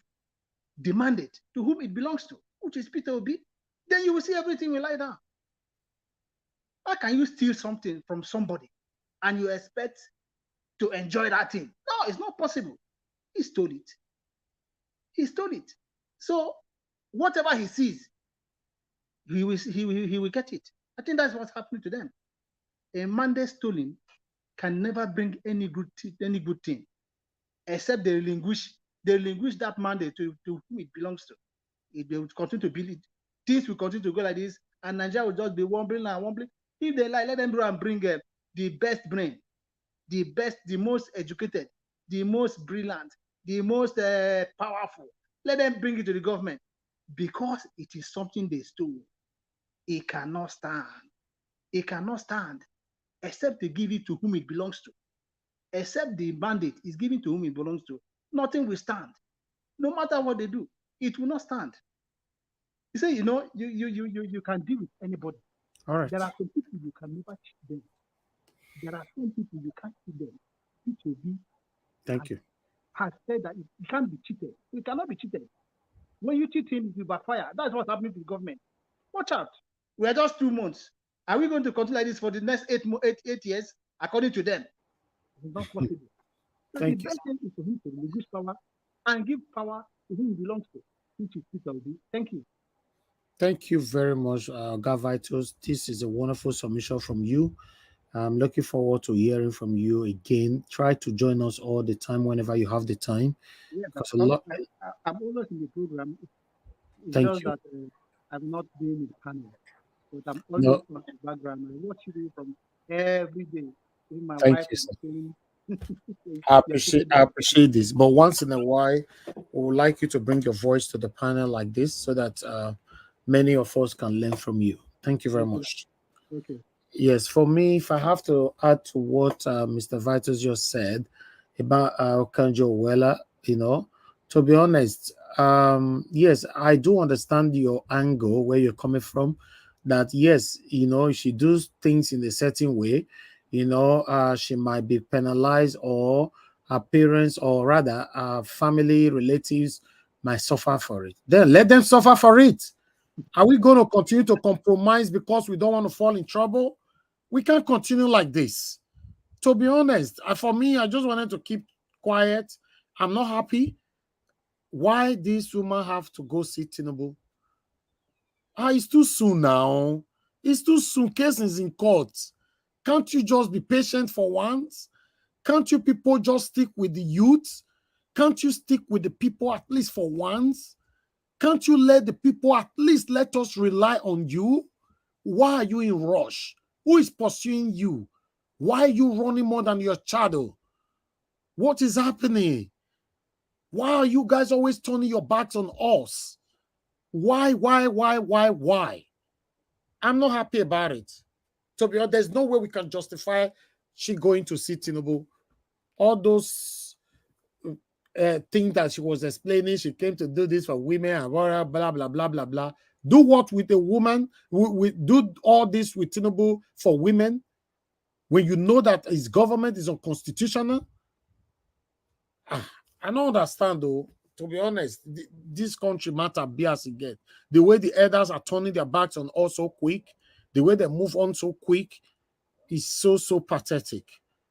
the mandate to whom it belongs to, which is Peter Obi. Then you will see everything will lie down. How can you steal something from somebody and you expect to enjoy that thing? No, it's not possible. He stole it. He stole it. So whatever he sees, he will get it. I think that's what's happening to them. A mandate stolen can never bring any good thing, except they relinquish that mandate to whom it belongs to. If they will continue to build it, things will continue to go like this, and Nigeria will just be wobbling and wobbling. If they like, let them go and bring the best brain, the best, the most educated, the most brilliant, the most powerful. Let them bring it to the government because it is something they stole. It cannot stand. It cannot stand except they give it to whom it belongs to. Except the mandate is given to whom it belongs to. Nothing will stand. No matter what they do, it will not stand. You say, you can deal with anybody. All right. There are some people you can never cheat them. There are some people you can't cheat them. It will be. Thank you. Has said that it can't be cheated. It cannot be cheated. When you cheat him, it will backfire. That's what's happening to the government. Watch out. We are just 2 months. Are we going to continue like this for the next 8 years, according to them? It's not possible. So the best thing is for him to relinquish power and give power to whom it belongs to, which is Peter Obi. Thank you. Thank you very much, Gavitos. This is a wonderful submission from you. I'm looking forward to hearing from you again. Try to join us all the time whenever you have the time. Yeah, I'm always in the program. It's Thank just you. that I'm not being in the panel. But I'm always on the background. I watch you from every day. My Thank wife you, is sir. saying, I appreciate this. But once in a while, we would like you to bring your voice to the panel like this so that many of us can learn from you. Thank you very much. Okay. Yes, for me, if I have to add to what Mr. Vitus just said about Kanjo Wella, to be honest, yes, I do understand your angle where you're coming from. That yes, she does things in a certain way, she might be penalized, or her parents, or rather, family relatives might suffer for it. Then let them suffer for it. Are we going to continue to compromise because we don't want to fall in trouble? We can't continue like this. To be honest, for me, I just wanted to keep quiet. I'm not happy. Why this woman have to go see Tinubu? It's too soon now. It's too soon. Case is in court. Can't you just be patient for once? Can't you people just stick with the youth? Can't you stick with the people at least for once? Can't you let the people at least let us rely on you? Why are you in rush? Who is pursuing you? Why are you running more than your shadow? What is happening? Why are you guys always turning your backs on us? Why? I'm not happy about it. To be honest, there's no way we can justify she going to see Tinubu. All those things that she was explaining, she came to do this for women and blah, blah, blah, blah, blah, blah. Do what with a woman? We do all this with Tinubu for women when you know that his government is unconstitutional? I don't understand, though. To be honest, this country matter be as it get. The way the elders are turning their backs on us so quick, the way they move on so quick, is so pathetic.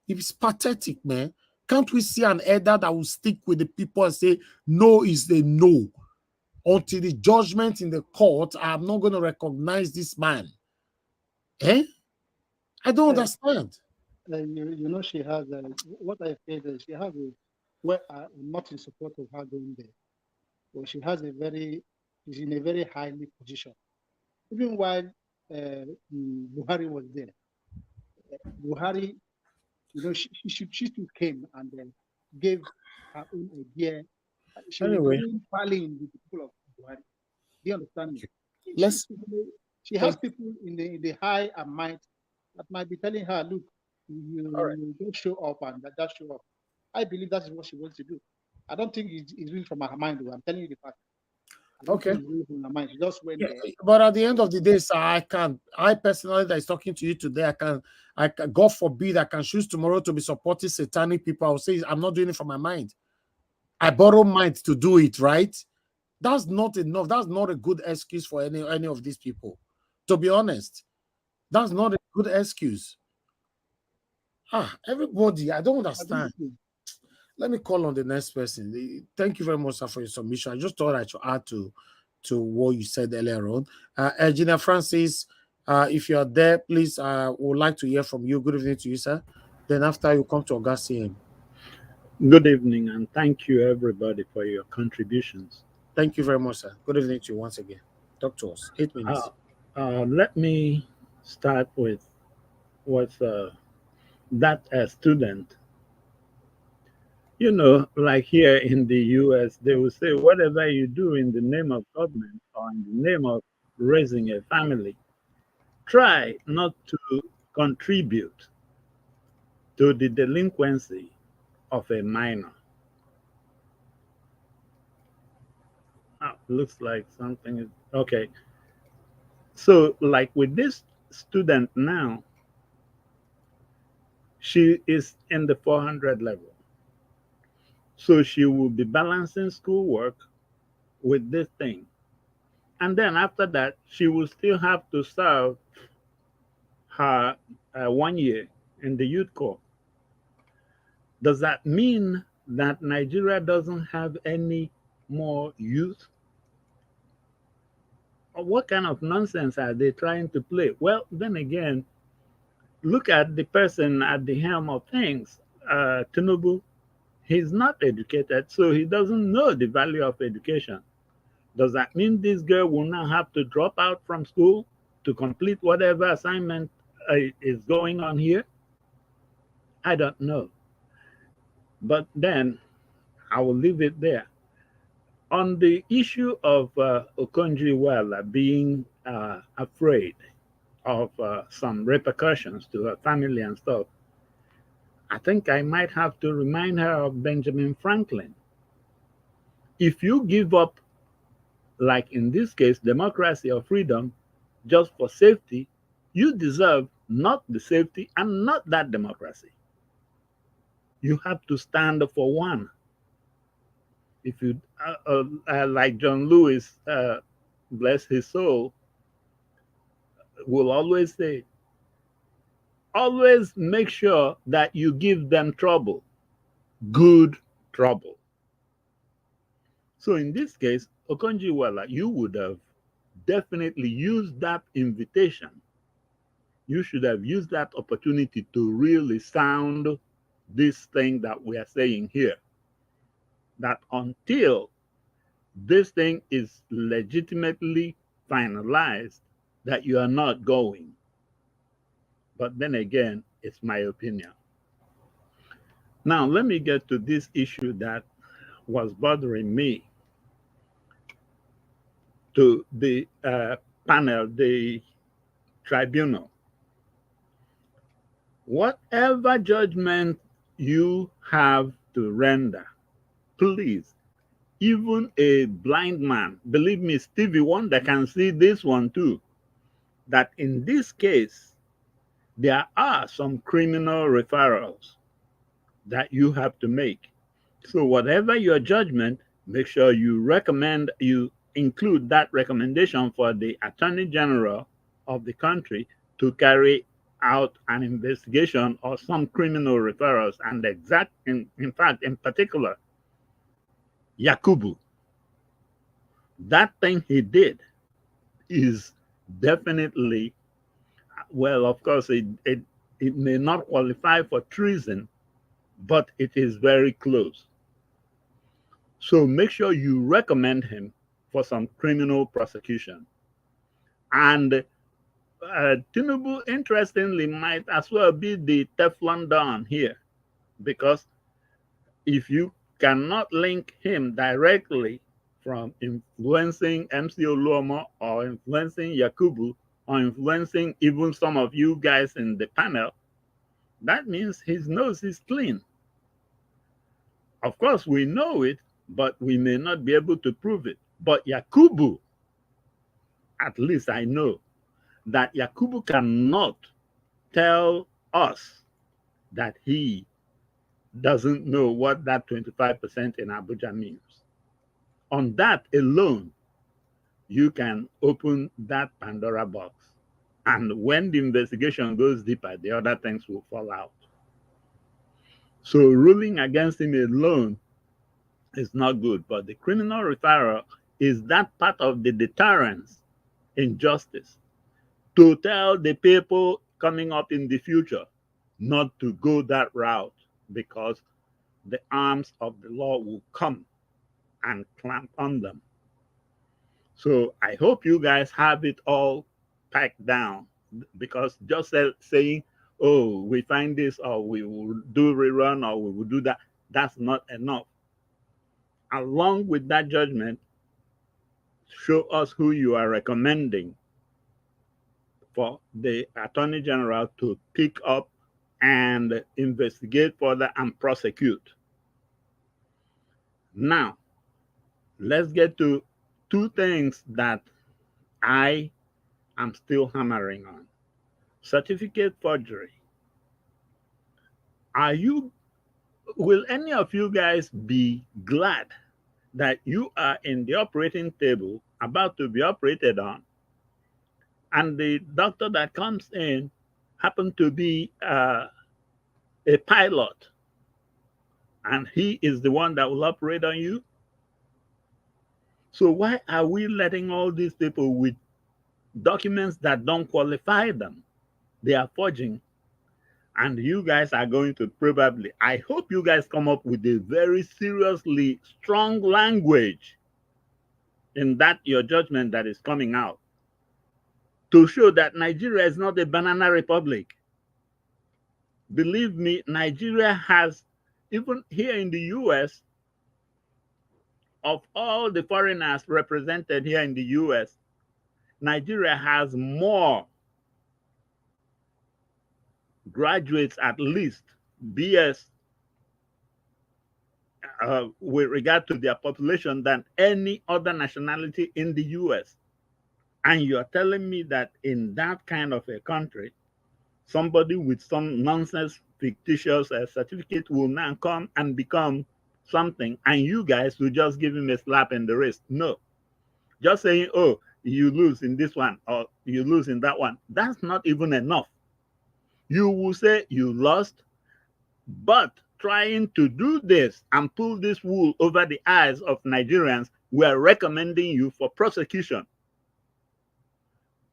It's pathetic, man. Can't we see an elder that will stick with the people and say, no is a no? Until the judgment in the court, I'm not going to recognize this man. I don't understand. She has what I feel is she has well, I'm not in support of her going there, but she has she's in a very highly position. Even while Buhari was there, Buhari, she still came and gave her own idea. She was even fighting with the people of Buhari. Do you understand me? She has people in the high and might that might be telling her, look, you don't show up and that show up. I believe that's what she wants to do. I don't think it's really from her mind, though. I'm telling you the fact. I don't think it's really from her mind. She just went there. But at the end of the day, sir, I personally that is talking to you today, I can, God forbid, I can choose tomorrow to be supporting satanic people. I will say I'm not doing it from my mind. I borrow mind to do it, right? That's not enough. That's not a good excuse for any of these people. To be honest, that's not a good excuse. Everybody, I don't understand. Let me call on the next person. Thank you very much, sir, for your submission. I just thought I should add to what you said earlier on. Engineer Francis, if you are there, please, would like to hear from you. Good evening to you, sir. Then after you come to Augustine. Good evening, and thank you, everybody, for your contributions. Thank you very much, sir. Good evening to you once again. Talk to us. 8 minutes. Let me start with that student. Like here in the US, they will say, whatever you do in the name of government or in the name of raising a family, try not to contribute to the delinquency of a minor. Looks like something is okay. So, like with this student now, she is in the 400 level. So she will be balancing schoolwork with this thing. And then after that, she will still have to serve her 1 year in the youth corps. Does that mean that Nigeria doesn't have any more youth? Or what kind of nonsense are they trying to play? Well, then again, look at the person at the helm of things, Tinubu. He's not educated, so he doesn't know the value of education. Does that mean this girl will now have to drop out from school to complete whatever assignment is going on here? I don't know. But then I will leave it there. On the issue of Okonjo-Iweala being afraid, of some repercussions to her family and stuff, I think I might have to remind her of Benjamin Franklin. If you give up, like in this case, democracy or freedom, just for safety, you deserve not the safety and not that democracy. You have to stand for one. If you, like John Lewis, bless his soul, will always say, always make sure that you give them trouble, good trouble. So in this case, Okonjo-Iweala, you would have definitely used that invitation. You should have used that opportunity to really sound this thing that we are saying here. That until this thing is legitimately finalized, that you are not going. But then again, it's my opinion. Now, let me get to this issue that was bothering me. To the panel, the tribunal. Whatever judgment you have to render, please, even a blind man, believe me, Stevie Wonder can see this one too, that in this case, there are some criminal referrals that you have to make. So whatever your judgment, make sure you include that recommendation for the Attorney General of the country to carry out an investigation or some criminal referrals, and in fact, in particular, Yakubu. That thing he did is definitely, well, of course, it may not qualify for treason, but it is very close. So make sure you recommend him for some criminal prosecution. And Tinubu, interestingly, might as well be the Teflon Don here, because if you cannot link him directly from influencing MC Oluomo or influencing Yakubu or influencing even some of you guys in the panel, that means his nose is clean. Of course, we know it, but we may not be able to prove it. But Yakubu, at least I know, that Yakubu cannot tell us that he doesn't know what that 25% in Abuja means. On that alone, you can open that Pandora box. And when the investigation goes deeper, the other things will fall out. So ruling against him alone is not good. But the criminal referral is that part of the deterrence in justice, to tell the people coming up in the future not to go that route, because the arms of the law will come and clamp on them. So I hope you guys have it all packed down, because just saying, oh, we find this, or we will do rerun, or we will do that, that's not enough. Along with that judgment, show us who you are recommending for the Attorney General to pick up and investigate further and prosecute. Now, let's get to two things that I am still hammering on. Certificate forgery. Will any of you guys be glad that you are in the operating table about to be operated on, and the doctor that comes in happened to be a pilot, and he is the one that will operate on you? So why are we letting all these people with documents that don't qualify them? They are forging, and you guys are going to probably, I hope you guys come up with a very seriously strong language in that your judgment that is coming out, to show that Nigeria is not a banana republic. Believe me, Nigeria has, even here in the US, of all the foreigners represented here in the US, Nigeria has more graduates at least BS with regard to their population than any other nationality in the US. And you're telling me that in that kind of a country, somebody with some nonsense fictitious certificate will now come and become something, and you guys will just give him a slap in the wrist? No. Just saying, oh, you lose in this one or you lose in that one, that's not even enough. You will say you lost, but trying to do this and pull this wool over the eyes of Nigerians, we are recommending you for prosecution.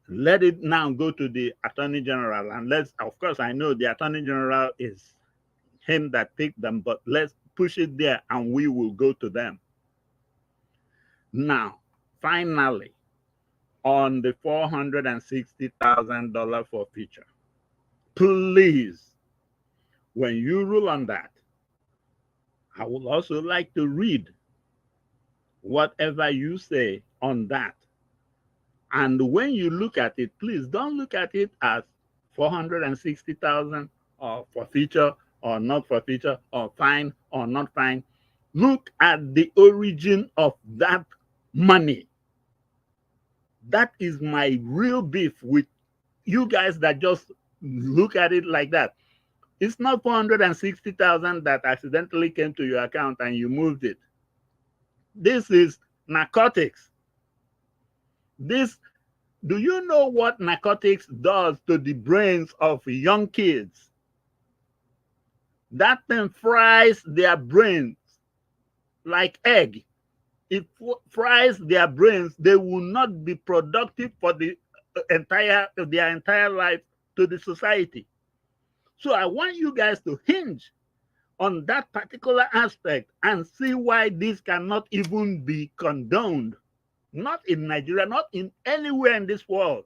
Let it now go to the Attorney General, and let's, of course, I know the Attorney General is him that picked them, but let's push it there and we will go to them. Now, finally, on the $460,000 forfeiture, please, when you rule on that, I would also like to read whatever you say on that. And when you look at it, please don't look at it as 460,000 or forfeiture or not forfeiture or fine or not fine. Look at the origin of that money. That is my real beef with you guys that just look at it like that. It's not 460,000 that accidentally came to your account and you moved it. This is narcotics. Do you know what narcotics does to the brains of young kids? That thing fries their brains like egg. It fries their brains. They will not be productive for their entire life to the society. So I want you guys to hinge on that particular aspect and see why this cannot even be condoned. Not in Nigeria, not in anywhere in this world.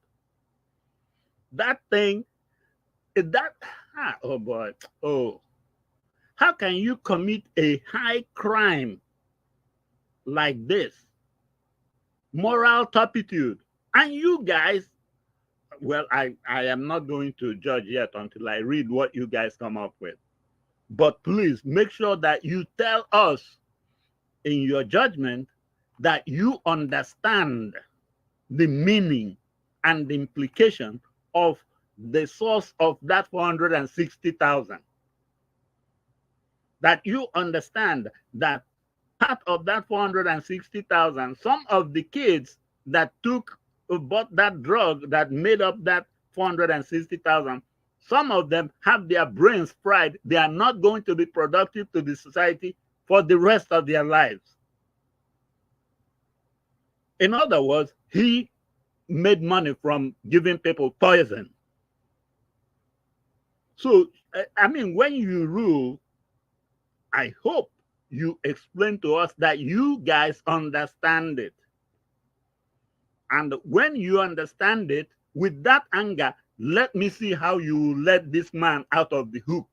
That thing, oh boy, oh. How can you commit a high crime like this? Moral turpitude. And you guys, well, I am not going to judge yet until I read what you guys come up with. But please make sure that you tell us in your judgment that you understand the meaning and the implication of the source of that 460,000. That you understand that part of that 460,000, some of the kids that bought that drug that made up that 460,000, some of them have their brains fried. They are not going to be productive to the society for the rest of their lives. In other words, he made money from giving people poison. So, I mean, when you rule, I hope you explain to us that you guys understand it. And when you understand it, with that anger, let me see how you let this man out of the hook.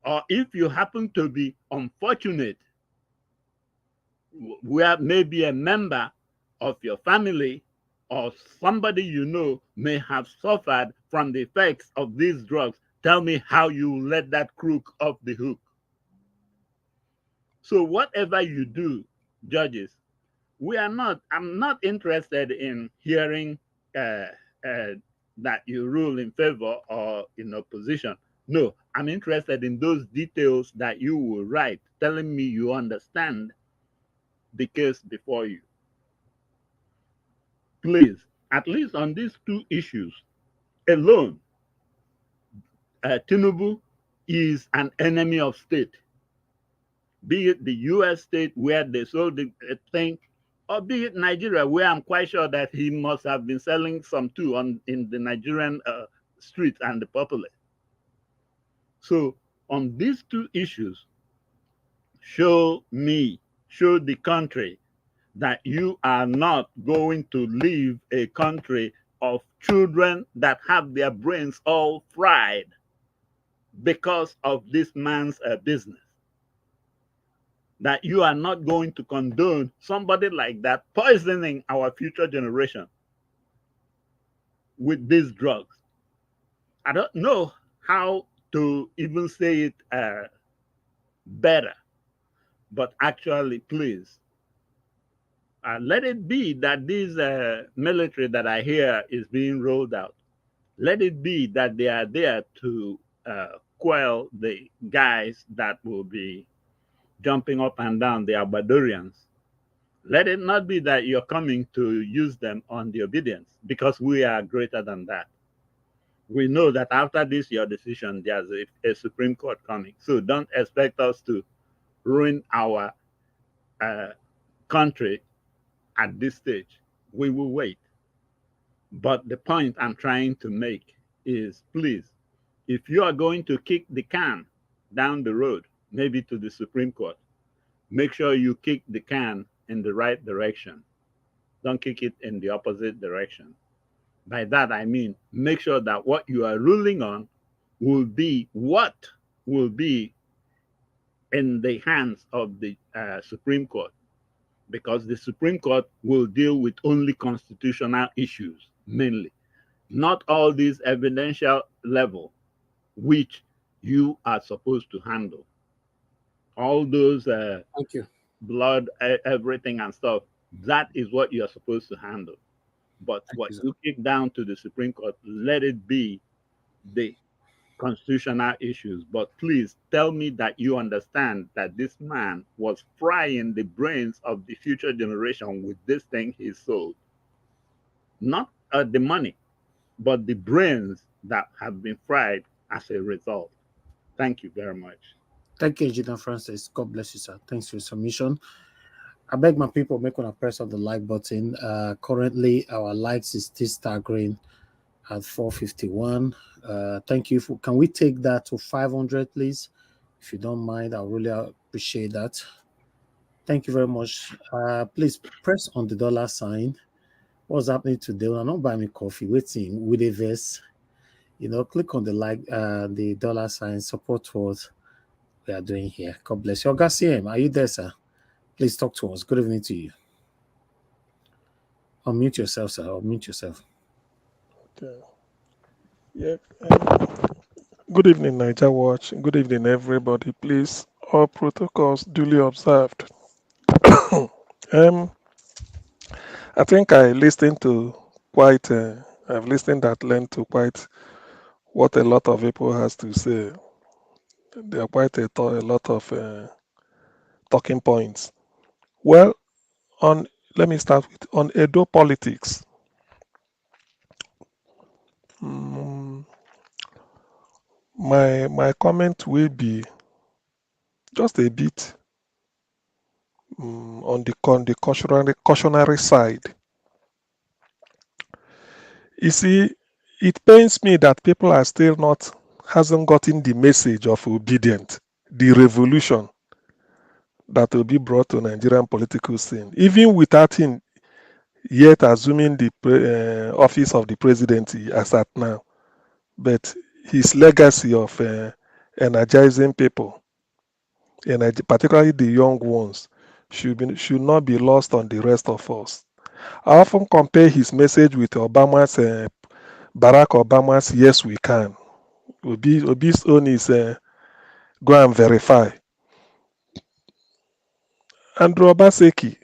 Or if you happen to be unfortunate, where maybe a member of your family or somebody you know may have suffered from the effects of these drugs, tell me how you let that crook off the hook. So whatever you do, judges, I'm not interested in hearing that you rule in favor or in opposition. No, I'm interested in those details that you will write, telling me you understand the case before you. Please, at least on these two issues alone, Tinubu is an enemy of state. Be it the US state where they sold the thing, or be it Nigeria, where I'm quite sure that he must have been selling some too in the Nigerian streets and the populace. So on these two issues, show the country that you are not going to leave a country of children that have their brains all fried because of this man's business. That you are not going to condone somebody like that poisoning our future generation with these drugs. I don't know how to even say it better, but actually, please, let it be that this military that I hear is being rolled out. Let it be that they are there to quell the guys that will be jumping up and down, the Abadorians. Let it not be that you're coming to use them on the obedience, because we are greater than that. We know that after this, your decision, there's a Supreme Court coming. So don't expect us to ruin our country at this stage. We will wait. But the point I'm trying to make is, please, if you are going to kick the can down the road, maybe to the Supreme Court, make sure you kick the can in the right direction. Don't kick it in the opposite direction. By that, I mean, make sure that what you are ruling on will be what will be in the hands of the Supreme Court, because the Supreme Court will deal with only constitutional issues, mainly, not all these evidential level, which you are supposed to handle. All those Thank you. blood, everything and stuff, that is what you're supposed to handle. But what you kick down to the Supreme Court, let it be the constitutional issues. But please tell me that you understand that this man was frying the brains of the future generation with this thing he sold. Not the money, but the brains that have been fried as a result. Thank you very much. Thank you, Engineer Francis. God bless you, sir. Thanks for your submission. I beg my people, make one press on the like button. Currently, our likes is still staggering at 451. Thank you. Can we take that to 500, please? If you don't mind, I really appreciate that. Thank you very much. Please press on the dollar sign. What's happening today? I'm not buying me coffee. Waiting with a verse. Click on the like, the dollar sign. Support what we are doing here. God bless you. Garcia, are you there, sir? Please talk to us. Good evening to you. Unmute yourself, sir. Unmute yourself. Okay. Yeah. Good evening, Niger Watch. Good evening, everybody. Please, all protocols duly observed. I think I listened to quite. I've listened at length to quite what a lot of people has to say. There are quite a lot of talking points. Well, let me start with on Edo politics. My comment will be just a bit on the cautionary side. You see, it pains me that people are still hasn't gotten the message of obedience, the revolution that will be brought to Nigerian political scene, even without him yet assuming the office of the presidency as at now. But his legacy of energizing people, particularly the young ones, should not be lost on the rest of us. I often compare his message with Barack Obama's "Yes, we can." Obi's own is "Go and verify." Andrew Obaseki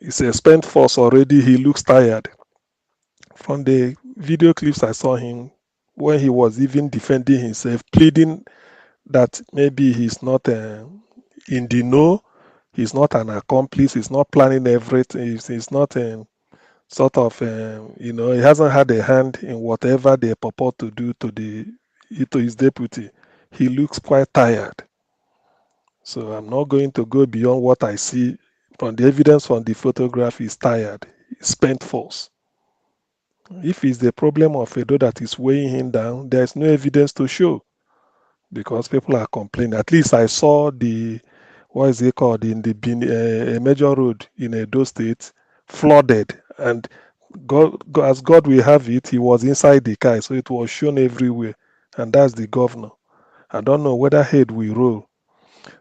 is a spent force already. He looks tired. From the video clips I saw him when he was even defending himself, pleading that maybe he's not in the know, he's not an accomplice, he's not planning everything, he's not sort of, he hasn't had a hand in whatever they purport to do to his deputy. He looks quite tired. So I'm not going to go beyond what I see from the evidence from the photograph. He's tired, he's spent force. If it's the problem of Edo that is weighing him down, there's no evidence to show because people are complaining. At least I saw what is it called, in the major road in Edo State flooded, and as God will have it, he was inside the car, so it was shown everywhere, and that's the governor. I don't know whether head will roll.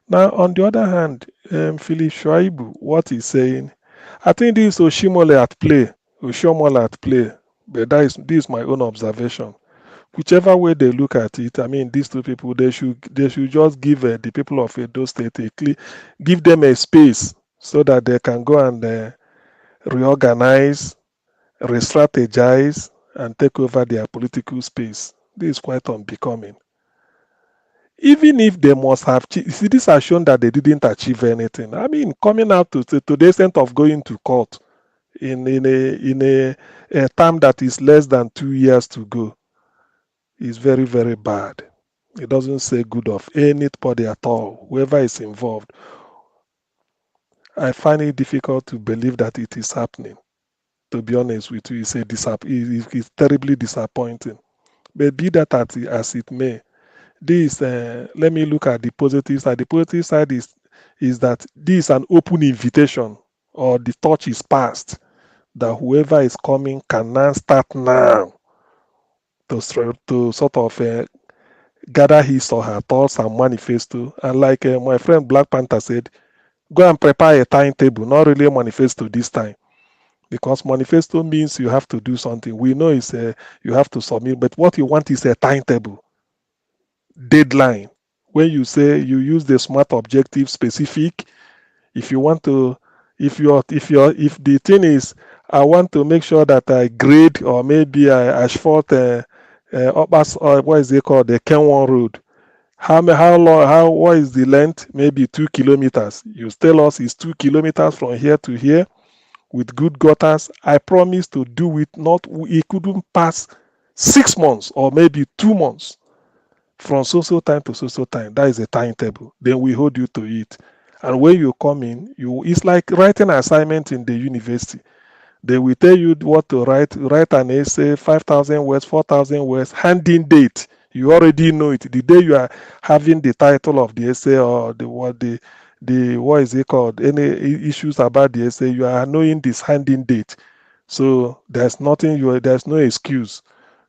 Now, on the other hand, Philip Shuaibu, what he's saying, I think this is Oshimole at play, but this is my own observation. whichever way they look at it, I mean, these two people, they should just give the people of Edo State give them a space so that they can go and reorganize, re-strategize, and take over their political space. This is quite unbecoming. Even if they must have, see, this has shown that they didn't achieve anything. I mean, coming out to the extent of going to court in a term that is less than 2 years to go is very, very bad. It doesn't say good of anybody at all, whoever is involved. I find it difficult to believe that it is happening. To be honest with you, it's terribly disappointing. But be that as it may, let me look at the positive side. The positive side is that this is an open invitation, or the torch is passed, that whoever is coming can now start now to sort of gather his or her thoughts and manifesto. And like my friend Black Panther said, go and prepare a timetable, not really a manifesto this time. Because manifesto means you have to do something. We know you have to submit, but what you want is a timetable, deadline. When you say you use the SMART objective specific, if you want to, if the thing is, I want to make sure that I grade or maybe I asphalt what is it called, the Kenwan Road. How long? What is the length? Maybe 2 kilometers. You tell us it's 2 kilometers from here to here, with good gutters. I promise to do it. It couldn't pass 6 months or maybe 2 months. From so time to so time. That is a timetable. Then we hold you to it. And when you come in, it's like writing an assignment in the university. They will tell you what to write. Write an essay, 5,000 words, 4,000 words, handing date. You already know it. The day you are having the title of the essay or what is it called? Any issues about the essay, you are knowing this handing date. So there's no excuse.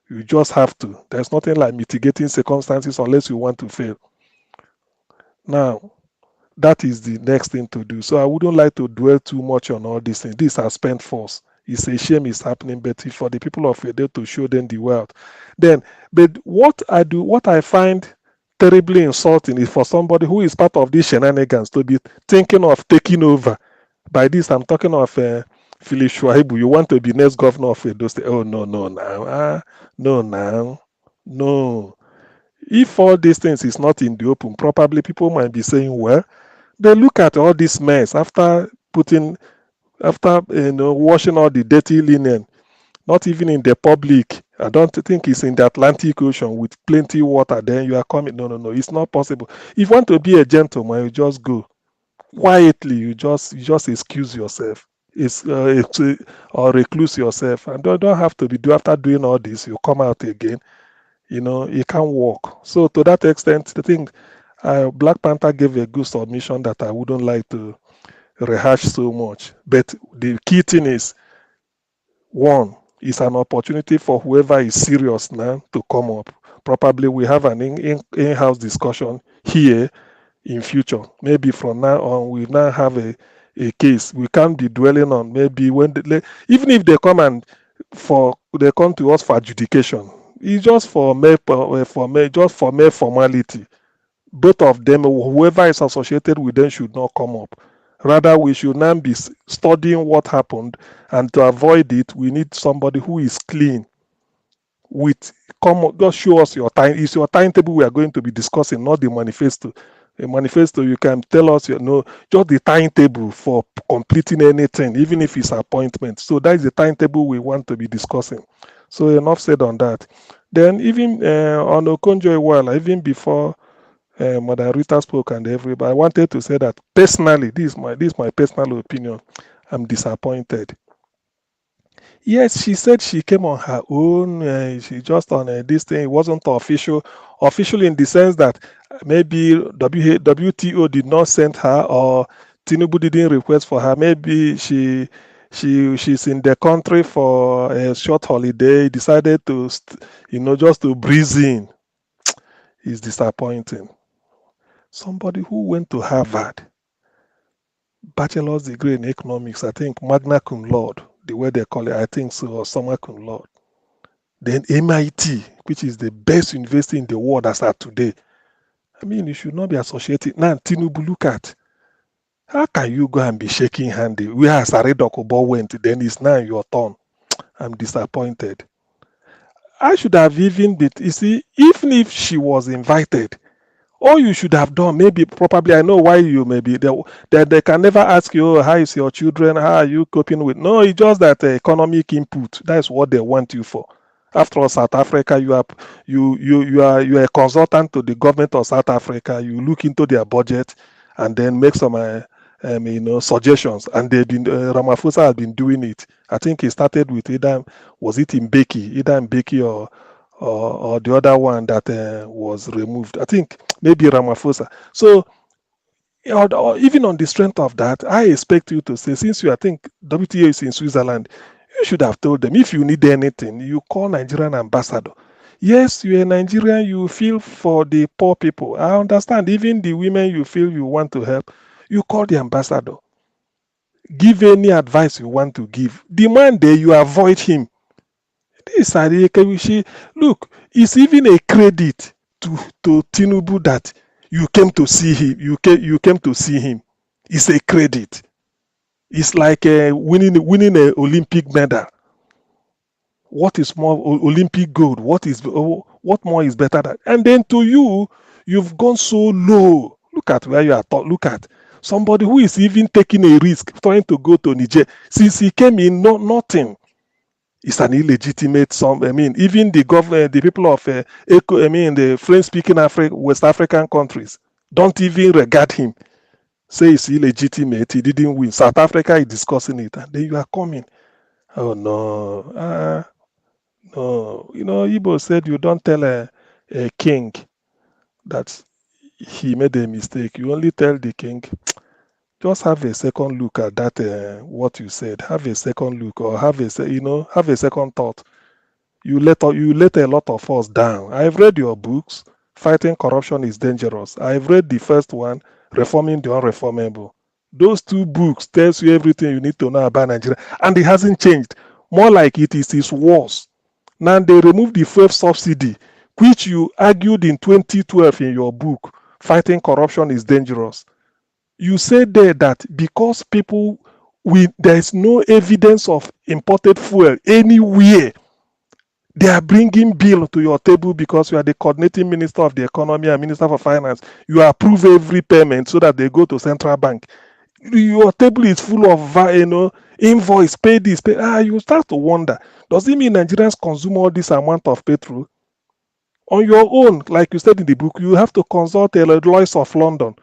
You just have to. There's nothing like mitigating circumstances unless you want to fail. Now, that is the next thing to do. So I wouldn't like to dwell too much on all these things. These are spent force. It's a shame it's happening, but for the people of Edo to show them the world. But what I find terribly insulting is for somebody who is part of these shenanigans to be thinking of taking over. By this, I'm talking of Philip Shuaibu. You want to be next governor of Edo State? Oh, no, now. No. If all these things is not in the open, probably people might be saying, well, they look at all this mess after washing all the dirty linen, not even in the public. I don't think it's in the Atlantic Ocean with plenty water. Then you are coming. No. It's not possible. If you want to be a gentleman, you just go quietly. You just excuse yourself. Or recluse yourself, and don't have to do after doing all this. You come out again. It can't work. So to that extent, the thing, Black Panther gave a good submission that I wouldn't like to rehash so much. But the key thing is, one, it's an opportunity for whoever is serious now to come up. Probably we have an in-house discussion here in future. Maybe from now on, we now have a case. We can't be dwelling on maybe even if they come to us for adjudication. It's just for mere formality. Both of them, whoever is associated with them, should not come up. Rather, we should now be studying what happened, and to avoid it, we need somebody who is clean. Just show us your time. It's your timetable we are going to be discussing, not the manifesto. A manifesto, you can tell us, just the timetable for completing anything, even if it's appointment. So that is the timetable we want to be discussing. So enough said on that. Then even on Okonjo-Iweala, even before Madam Rita spoke and everybody, I wanted to say that personally, this is my personal opinion, I'm disappointed. Yes, she said she came on her own. She just on this thing. It wasn't official in the sense that maybe WTO did not send her, or Tinubu didn't request for her. Maybe she's in the country for a short holiday. Decided to just to breeze in. It's disappointing. Somebody who went to Harvard, bachelor's degree in economics, I think magna cum laude, the way they call it, I think so, or summa cum laude. then MIT, which is the best university in the world as at today. I mean, you should not be associated. Now, Tinubu, look at, how can you go and be shaking hand where Asare Dokubo went, then it's now your turn? I'm disappointed. I should have even been, you see, even if she was invited, all you should have done, maybe, probably, I know why you maybe, they can never ask you, oh, how is your children, how are you coping with, no, it's just that economic input, that's what they want you for. After all, South Africa, you are a consultant to the government of South Africa, you look into their budget and then make some suggestions, and they've been Ramaphosa has been doing it. I think he started with either Mbeki or the other one that was removed. I think maybe Ramaphosa. So, or even on the strength of that, I expect you to say, since I think WTA is in Switzerland, you should have told them, if you need anything, you call Nigerian ambassador. Yes, you're a Nigerian, you feel for the poor people. I understand, even the women you feel you want to help, you call the ambassador. Give any advice you want to give. The man there, you avoid him. This Sadiq Kewishi, look, it's even a credit to Tinubu that you came to see him. You came to see him. It's a credit. It's like winning an Olympic medal. What is more Olympic gold? What more is better than? And then to you, you've gone so low. Look at where you are. Look at somebody who is even taking a risk trying to go to Niger. Since he came in, nothing. It's an illegitimate. Even the government, the people of the French-speaking West African countries don't even regard him. Say it's illegitimate. He didn't win. South Africa is discussing it, and then you are coming. Oh no, no. Igbo said you don't tell a king that he made a mistake. You only tell the king. Just have a second look at that. What you said. Have a second look, or have a second thought. You let a lot of us down. I've read your books. Fighting corruption is dangerous. I've read the first one, Reforming the Unreformable. Those two books tells you everything you need to know about Nigeria, and it hasn't changed. More like it is worse. Now they removed the fuel subsidy, which you argued in 2012 in your book, Fighting Corruption is Dangerous. You said there that because there is no evidence of imported fuel anywhere, they are bringing bill to your table because you are the coordinating minister of the economy and minister for finance. You approve every payment so that they go to central bank. Your table is full of invoice, pay this, pay. You start to wonder, does it mean Nigerians consume all this amount of petrol? On your own, like you said in the book, you have to consult a Lloyd's of London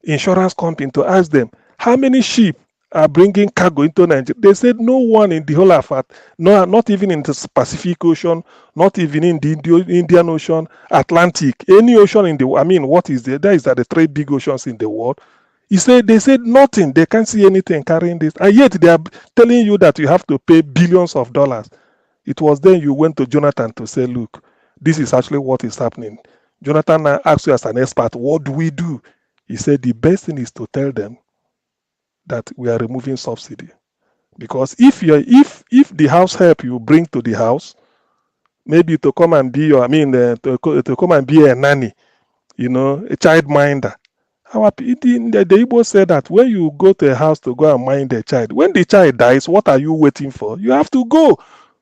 insurance company to ask them how many ship are bringing cargo into Nigeria. They said no one in the whole of it, no, not even in the Pacific Ocean, not even in the Indian Ocean, Atlantic, any ocean in the world. I mean, what is there? There is the three big oceans in the world. They said nothing. They can't see anything carrying this, and yet they are telling you that you have to pay billions of dollars. It was then you went to Jonathan to say, look, this is actually what is happening. Jonathan now asked you as an expert, what do we do? He said the best thing is to tell them that we are removing subsidy. Because if the house help you bring to the house, maybe to come and be to come and be a nanny, a child minder. The Igbo said that when you go to a house to go and mind a child, when the child dies, what are you waiting for? You have to go.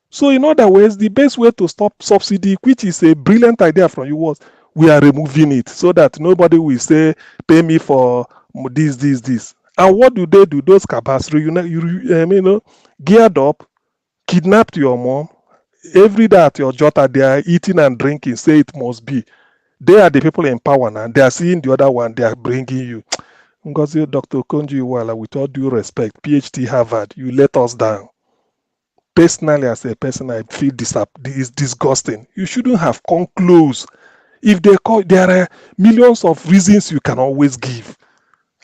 So in other words, the best way to stop subsidy, which is a brilliant idea from you, was we are removing it so that nobody will say, pay me for this. And what do? Those cabas, geared up, kidnapped your mom. Every day at your jota, they are eating and drinking, say it must be. They are the people in power now. They are seeing the other one, they are bringing you. Ngozi, Dr. Konji Iweala, with all due respect, PhD Harvard, you let us down. Personally, as a person, I feel is disgusting. You shouldn't have come close. If there are millions of reasons you can always give.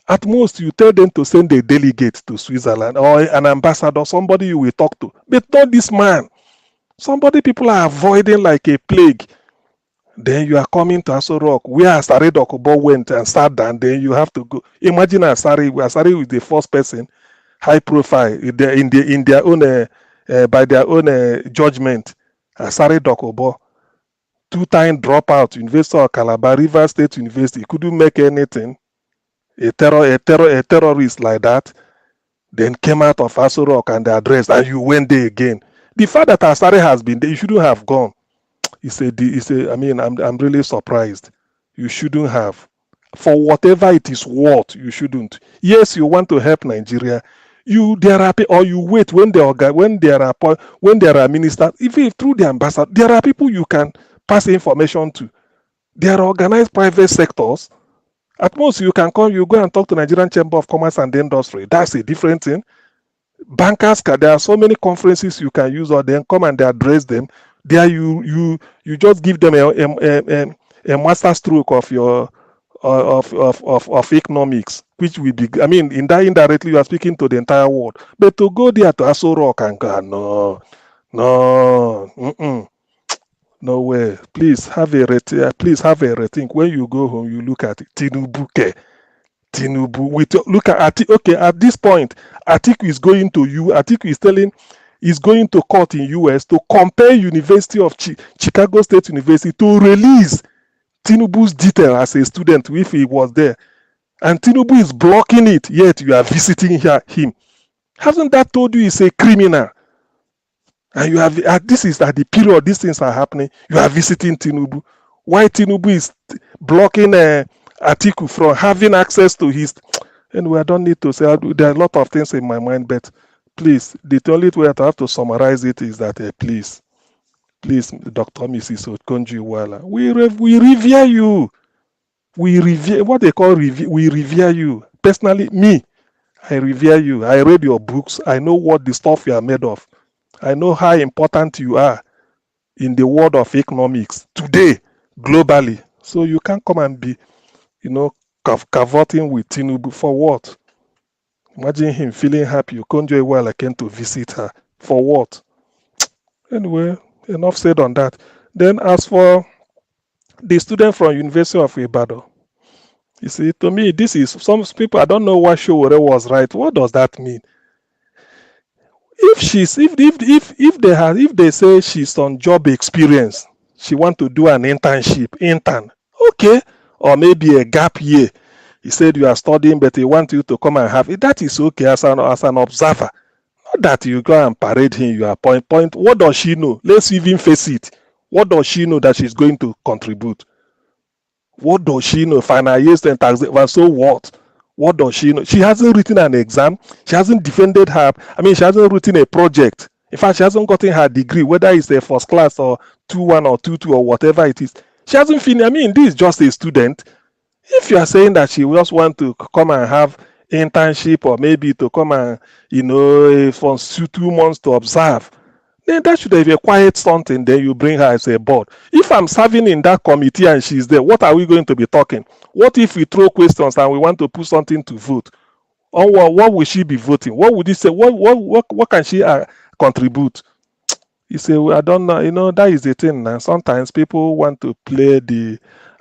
At most, you tell them to send a delegate to Switzerland or an ambassador, somebody you will talk to. But not this man. Somebody people are avoiding like a plague. Then you are coming to Aso Rock, where Asare Dokubo went and sat down. Then you have to go. Imagine Asare was the first person, high profile, in their own by their own judgment. Asare Dokobo, two-time dropout, University of Calabar, River State University, couldn't make anything. A terrorist like that, then came out of Aso Rock and the address, and you went there again. The fact that Asare has been there, you shouldn't have gone. I mean, I'm really surprised. You shouldn't have. For whatever it is worth, you shouldn't. Yes, you want to help Nigeria. Or you wait when there are ministers, even through the ambassador, there are people you can pass information to. There are organized private sectors. At most, you go and talk to Nigerian Chamber of Commerce and Industry. That's a different thing. Bankers, there are so many conferences you can use, or then come and address them. There, you just give them a master stroke of your of economics, which will be, I mean, in that indirectly you are speaking to the entire world. But to go there to Aso Rock and go, no way. Please have a rethink. When you go home, you look at Tinubu. Look at at this point, Atiku is going to is going to court in US to compare University of Chicago State University to release Tinubu's detail as a student if he was there. And Tinubu is blocking it, yet you are visiting him. Hasn't that told you he's a criminal? And you have this is at the period these things are happening. You are visiting Tinubu. Why Tinubu is blocking Atiku from having access to his? Anyway, I don't need to say. There are a lot of things in my mind, but please, the only way I have to summarize it is that please, Dr. Mrs. Okonjo-Iweala, we revere you. We revere what they call revere. We revere you personally. Me, I revere you. I read your books. I know what the stuff you are made of. I know how important you are in the world of economics today, globally. So you can't come and be, cavorting with Tinubu for what? Imagine him feeling happy. Okonjo-Iweala came to visit her. For what? Anyway, enough said on that. Then as for the student from University of Ibadan, you see, to me, this is, some people, I don't know why Showore was right. What does that mean? If they say she's on job experience, she want to do an intern, okay, or maybe a gap year. He said you are studying, but he want you to come and have it. That is okay as an observer. Not that you go and parade him. You are point. What does she know? Let's even face it. What does she know that she's going to contribute? What does she know? Final years and tax. So what? What does she know? She hasn't written an exam. She hasn't defended her. She hasn't written a project. In fact, she hasn't gotten her degree, whether it's a first class or 2-1 or 2-2 or whatever it is. She hasn't finished. This is just a student. If you are saying that she just want to come and have internship, or maybe to come and, for 2 months to observe, then that should be a quiet something. Then you bring her as a board. If I'm serving in that committee and she's there, what are we going to be talking? What if we throw questions and we want to put something to vote? Or what will she be voting? What would you say? What can she contribute? You say, well, I don't know. That is the thing now. Sometimes people want to play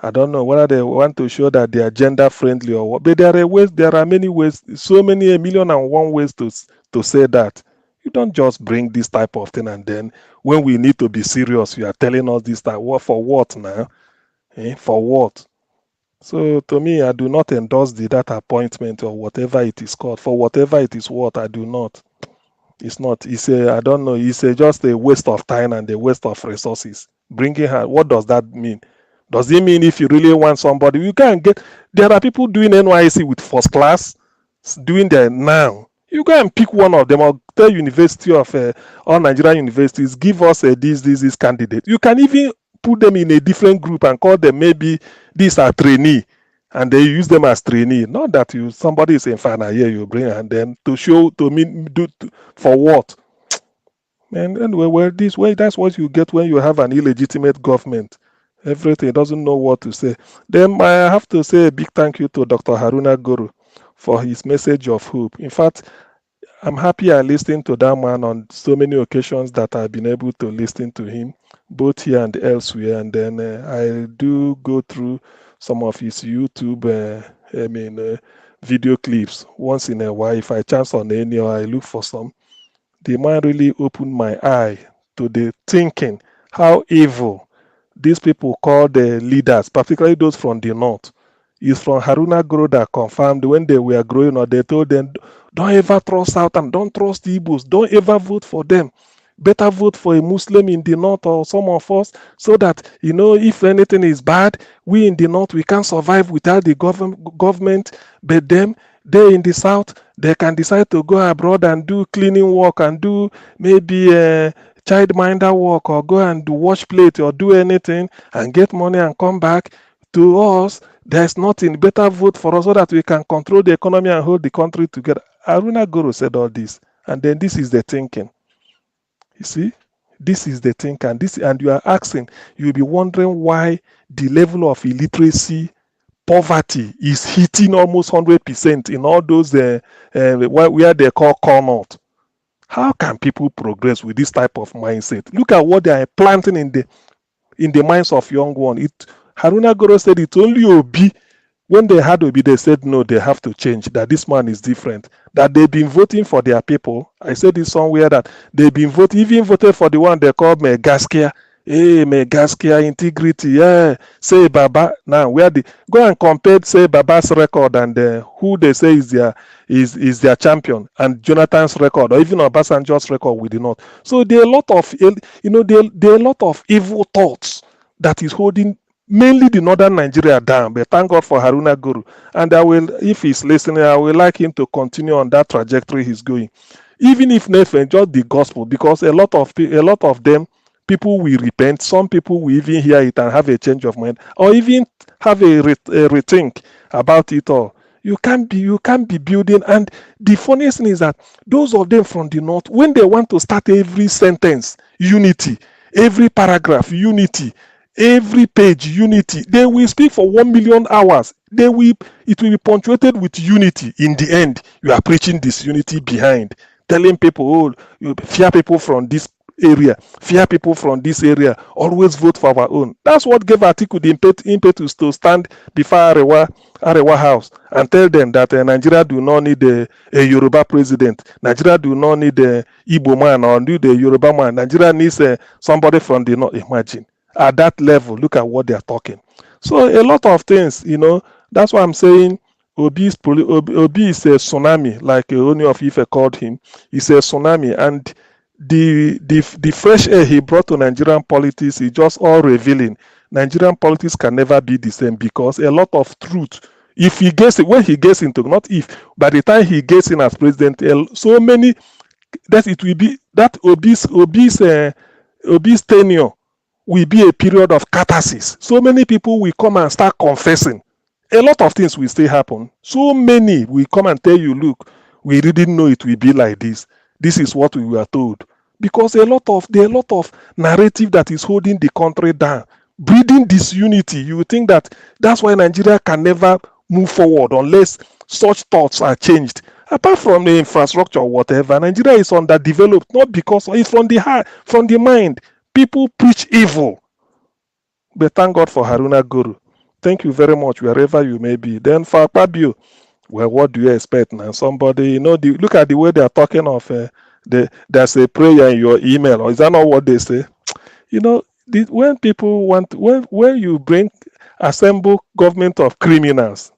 I don't know whether they want to show that they are gender friendly or what. But there are many ways, so many, 1,000,001 ways to say that. You don't just bring this type of thing, and then when we need to be serious, you are telling us this type. What for what now? For what? So to me, I do not endorse that appointment or whatever it is called. For whatever it is worth, I do not. It's not. I don't know. It's just a waste of time and a waste of resources. Bringing her, what does that mean? Does it mean if you really want somebody, you can get? There are people doing NYC with first class, doing that now. You go and pick one of them, or tell University of all Nigerian universities, give us this candidate. You can even put them in a different group and call them maybe these are trainee, and they use them as trainee. Not that somebody is in final year, you bring and then to show for what? And anyway, that's what you get when you have an illegitimate government. Everything doesn't know what to say. Then I have to say a big thank you to Dr. Haruna Guru for his message of hope. In fact, I'm happy I listened to that man on so many occasions that I've been able to listen to him, both here and elsewhere. And then I do go through some of his YouTube, video clips once in a while. If I chance on any, or I look for some, the man really opened my eye to the thinking, how evil these people call the leaders, particularly those from the north. It's from Haruna Goro that confirmed when they were growing up, they told them, don't ever trust Southern, don't trust the Igbos, don't ever vote for them. Better vote for a Muslim in the north or some of us, so that, if anything is bad, we in the north, we can survive without the government, but them, they in the south, they can decide to go abroad and do cleaning work and do maybe childminder work, or go and do wash plate or do anything and get money and come back. To us, there's nothing. Better vote for us so that we can control the economy and hold the country together. Aruna Guru said all this, and then this is the thinking. You see, this is the thinking, and you are asking, you'll be wondering why the level of illiteracy, poverty is hitting almost 100% in all those where they call corners. How can people progress with this type of mindset? Look at what they are planting in the minds of young ones. Haruna Goro said it's only Obi. When they had Obi, they said no, they have to change, that this man is different, that they've been voting for their people. I said this somewhere, that they've been even voted for the one they called Megaskia. Hey, Megaskia, integrity, yeah. Say Baba. Now, go and compare, say, Baba's record and who they say is their champion, and Jonathan's record, or even Obasanjo's record with the North. So there are a lot of, there are a lot of evil thoughts that is holding mainly the northern Nigeria down. But thank God for Haruna Guru. And if he's listening, I will like him to continue on that trajectory he's going. Even if Nathan just the gospel, because a lot of them, people will repent. Some people will even hear it and have a change of mind, or even have a rethink about it all. You can't be building. And the funniest thing is that those of them from the north, when they want to start every sentence, unity, every paragraph, unity, every page, unity, they will speak for 1 million hours. It will be punctuated with unity. In the end, you are preaching this unity behind, telling people, oh, you fear people from this area, fear people from this area, always vote for our own. That's what gave Atiku the impetus to stand before Arewa House and tell them that Nigeria do not need a Yoruba president. Nigeria do not need a Igbo man or need a Yoruba man. Nigeria needs somebody from the north. Imagine. At that level, look at what they are talking. So a lot of things, that's why I'm saying Obi is a tsunami, like Oni of Ife called him. He's a tsunami, and the fresh air he brought to Nigerian politics is just all revealing. Nigerian politics can never be the same, because a lot of truth, if he gets it, when he gets into, not if, by the time he gets in as president, so many, that it will be, that Obi's tenure will be a period of catharsis. So many people will come and start confessing. A lot of things will still happen. So many will come and tell you, look, we didn't know it will be like this. This is what we were told. Because there are a lot of narrative that is holding the country down, breeding disunity. You think that's why Nigeria can never move forward unless such thoughts are changed. Apart from the infrastructure or whatever, Nigeria is underdeveloped, not because it's from the heart, from the mind. People preach evil. But thank God for Haruna Guru. Thank you very much, wherever you may be. Then for Akpabio, well, what do you expect now? Somebody, look at the way they are talking of there's a prayer in your email, or is that not what they say? When people when you assemble government of criminals,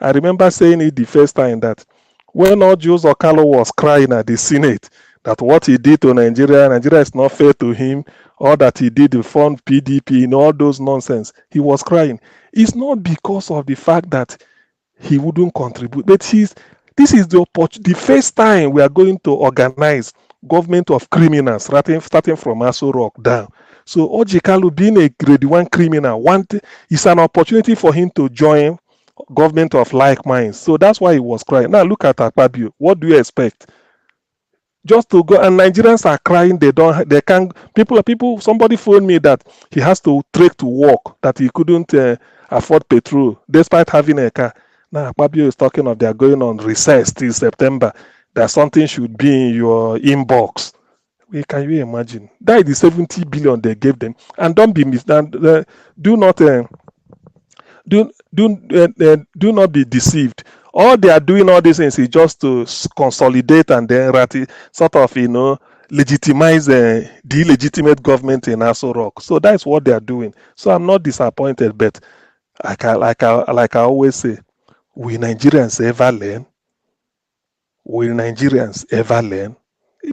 I remember saying it the first time, that when Ojus Okalo was crying at the Senate that what he did to Nigeria is not fair to him, or that he did to fund PDP, all those nonsense, he was crying. It's not because of the fact that he wouldn't contribute, but this is the first time we are going to organize government of criminals, starting from Aso Rock down. So Ojikalu, being a grade 1 criminal, is an opportunity for him to join government of like minds. So that's why he was crying. Now look at Akpabio. What do you expect? Just to go, and Nigerians are crying. They can't. Somebody phoned me that he has to trek to work, that he couldn't afford petrol despite having a car. Now Akpabio is talking of they are going on recess till September, that something should be in your inbox. Can you imagine? That is the 70 billion they gave them. And don't be do not be deceived. All they are doing all these things is just to consolidate and then legitimize the illegitimate government in Aso Rock. So that's what they are doing. So I'm not disappointed, but like I always say, will Nigerians ever learn? Will Nigerians ever learn?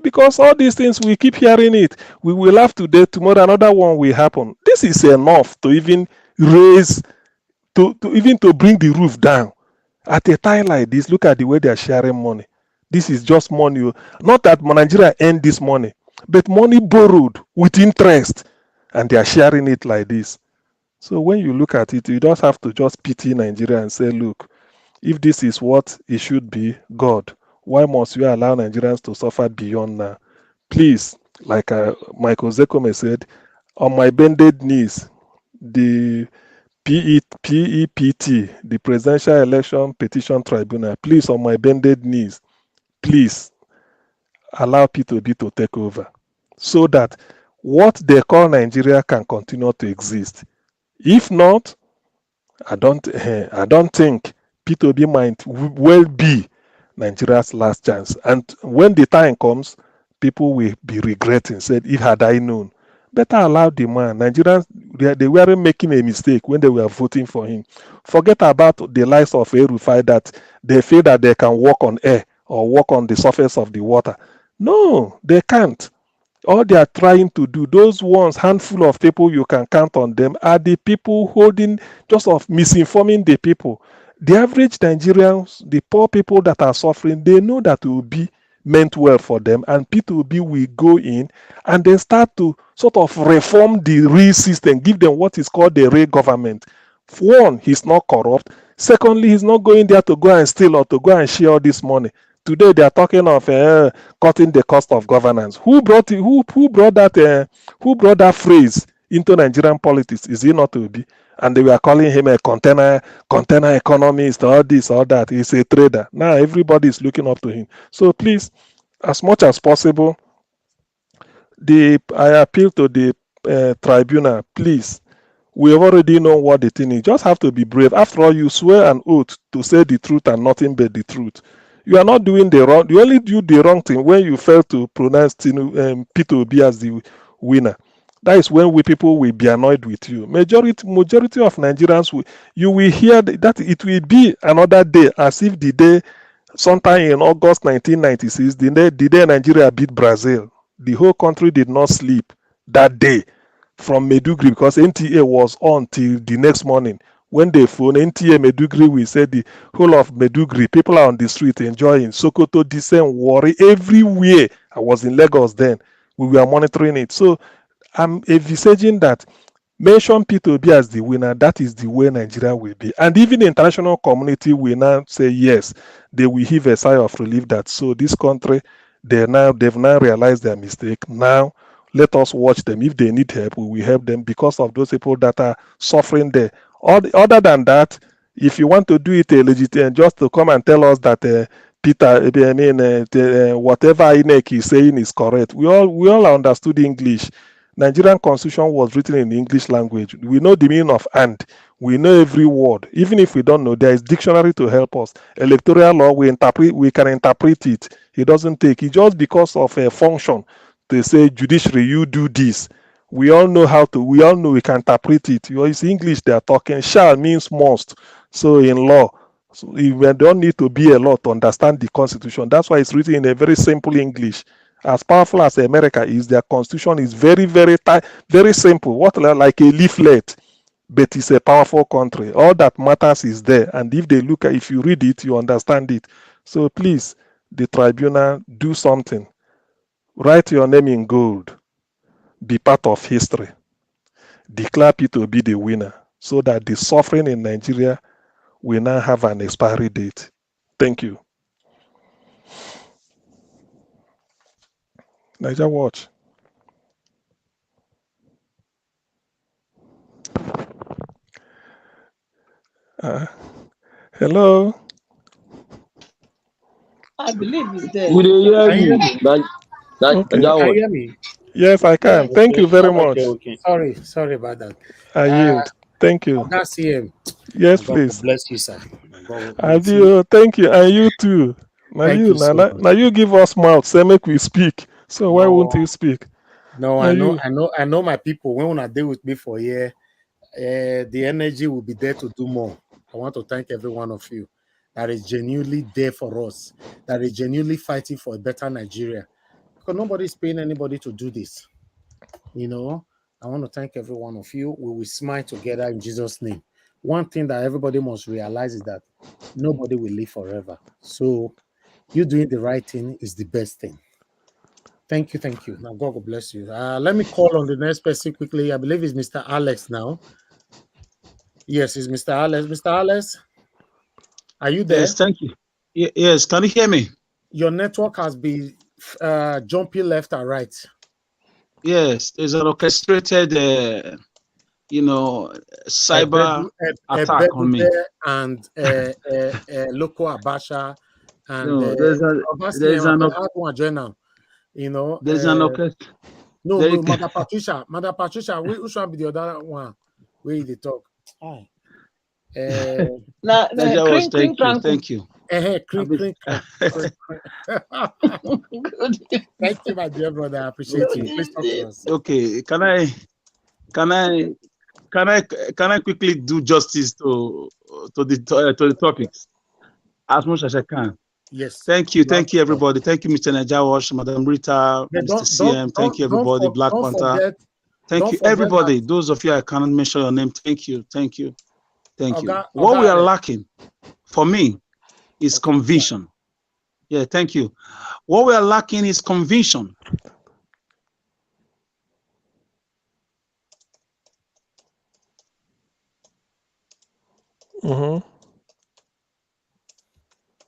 Because all these things, we keep hearing it. We will laugh today, tomorrow another one will happen. This is enough to even raise, to bring the roof down. At a time like this, look at the way they are sharing money. This is just money. Not that Nigeria earned this money, but money borrowed with interest, and they are sharing it like this. So when you look at it, you just have to just pity Nigeria and say, look, if this is what it should be, God, why must you allow Nigerians to suffer beyond now? Please, like Michael Zekome said, on my bended knees, the PEPT, the Presidential Election Petition Tribunal, please, on my bended knees, please allow P2B to take over so that what they call Nigeria can continue to exist. If not, I don't think P2B might well be Nigeria's last chance. And when the time comes, people will be regretting, said, if had I known. Better allow the man. Nigerians, they weren't making a mistake when they were voting for him. Forget about the likes of El-Rufai that they feel that they can walk on air or walk on the surface of the water. No, they can't. All they are trying to do, those ones, handful of people you can count on them, are the people holding, just of misinforming the people. The average Nigerians, the poor people that are suffering, they know that it will be meant well for them, and P2B will go in and then start to sort of reform the real system, give them what is called the real government. One, he's not corrupt. Secondly, he's not going there to go and steal or to go and share all this money. Today they are talking of cutting the cost of governance. Who brought it, who brought that phrase into Nigerian politics? Is it not Obi? And they were calling him a container economist, all this, all that. He's a trader. Now everybody is looking up to him. So please, as much as possible, I appeal to the tribunal, please. We already know what the thing is. Just have to be brave. After all, you swear an oath to say the truth and nothing but the truth. You are not doing the wrong. You only do the wrong thing when you fail to pronounce P2B as the winner. That is when people will be annoyed with you. Majority of Nigerians, you will hear that it will be another day, as if the day, sometime in August 1996, the day Nigeria beat Brazil. The whole country did not sleep that day from Medugri, because NTA was on till the next morning. When they phone NTA Medugri, we said the whole of Medugri, people are on the street enjoying. Sokoto, Disen, Warri, everywhere. I was in Lagos then. We were monitoring it. So I'm envisaging that mention P2B as the winner. That is the way Nigeria will be. And even the international community will now say yes. They will heave a sigh of relief that so this country, they've now realized their mistake. Now let us watch them. If they need help, we will help them because of those people that are suffering there. Other than that, if you want to do it legitimate, just to come and tell us that whatever INEC is saying is correct. We all understood English. Nigerian constitution was written in the English language. We know the meaning of and. We know every word. Even if we don't know, there is dictionary to help us. Electoral law, we can interpret it. It doesn't take it just because of a function. They say judiciary, you do this. We all know we can interpret it. It's English they are talking. Shall means must. So in law, we don't need to be a law to understand the constitution. That's why it's written in a very simple English. As powerful as America is, their constitution is very, very very simple. Like a leaflet, but it's a powerful country. All that matters is there. And if you read it, you understand it. So please, the tribunal, do something. Write your name in gold. Be part of history. Declare P2B the winner so that the suffering in Nigeria will now have an expiry date. Thank you. Niger Watch. Hello. I believe it's there. We dey hear Can you hear you. me? Okay. That Can you one. hear me? Yes, I can. Thank you very much. Okay. Sorry about that. I yield. Thank you. That's him. Yes, God please. bless you, sir. God And bless you. thank you, and you too. Now Thank you, you so much. now you give us mouth, say make we speak. So why won't you speak? No, Now I know my people. When I deal with me for a year, the energy will be there to do more. I want to thank every one of you that is genuinely there for us, that is genuinely fighting for a better Nigeria. Because nobody is paying anybody to do this. You know, I want to thank every one of you. We will smile together in Jesus' name. One thing that everybody must realize is that nobody will live forever. So you doing the right thing is the best thing. Thank you, thank you. Now God will bless you. Let me call on the next person quickly. I believe it's Mr. Alex now. Yes, it's Mr. Alex. Mr. Alex, are you there? Yes, thank you. Yes, can you hear me? Your network has been jumping left and right. Yes, there's an orchestrated, cyber attack on me. And local Abasha and No, there's an you know. There's an orchestra. No, Mother Patricia, which one be the other one? Where they talk? Oh. Thank you. Thank you, my dear brother. I appreciate you. Please talk to us. Okay, can I quickly do justice to the topics as much as I can? Yes. Thank you, everybody. Thank you, Mr. Najawash, Madam Rita, Mr. CM. Thank you, everybody. Black Panther. Thank you, everybody. Those of you I cannot mention your name. Thank you. What we are lacking, for me, is conviction. Yeah, thank you. What we are lacking is conviction.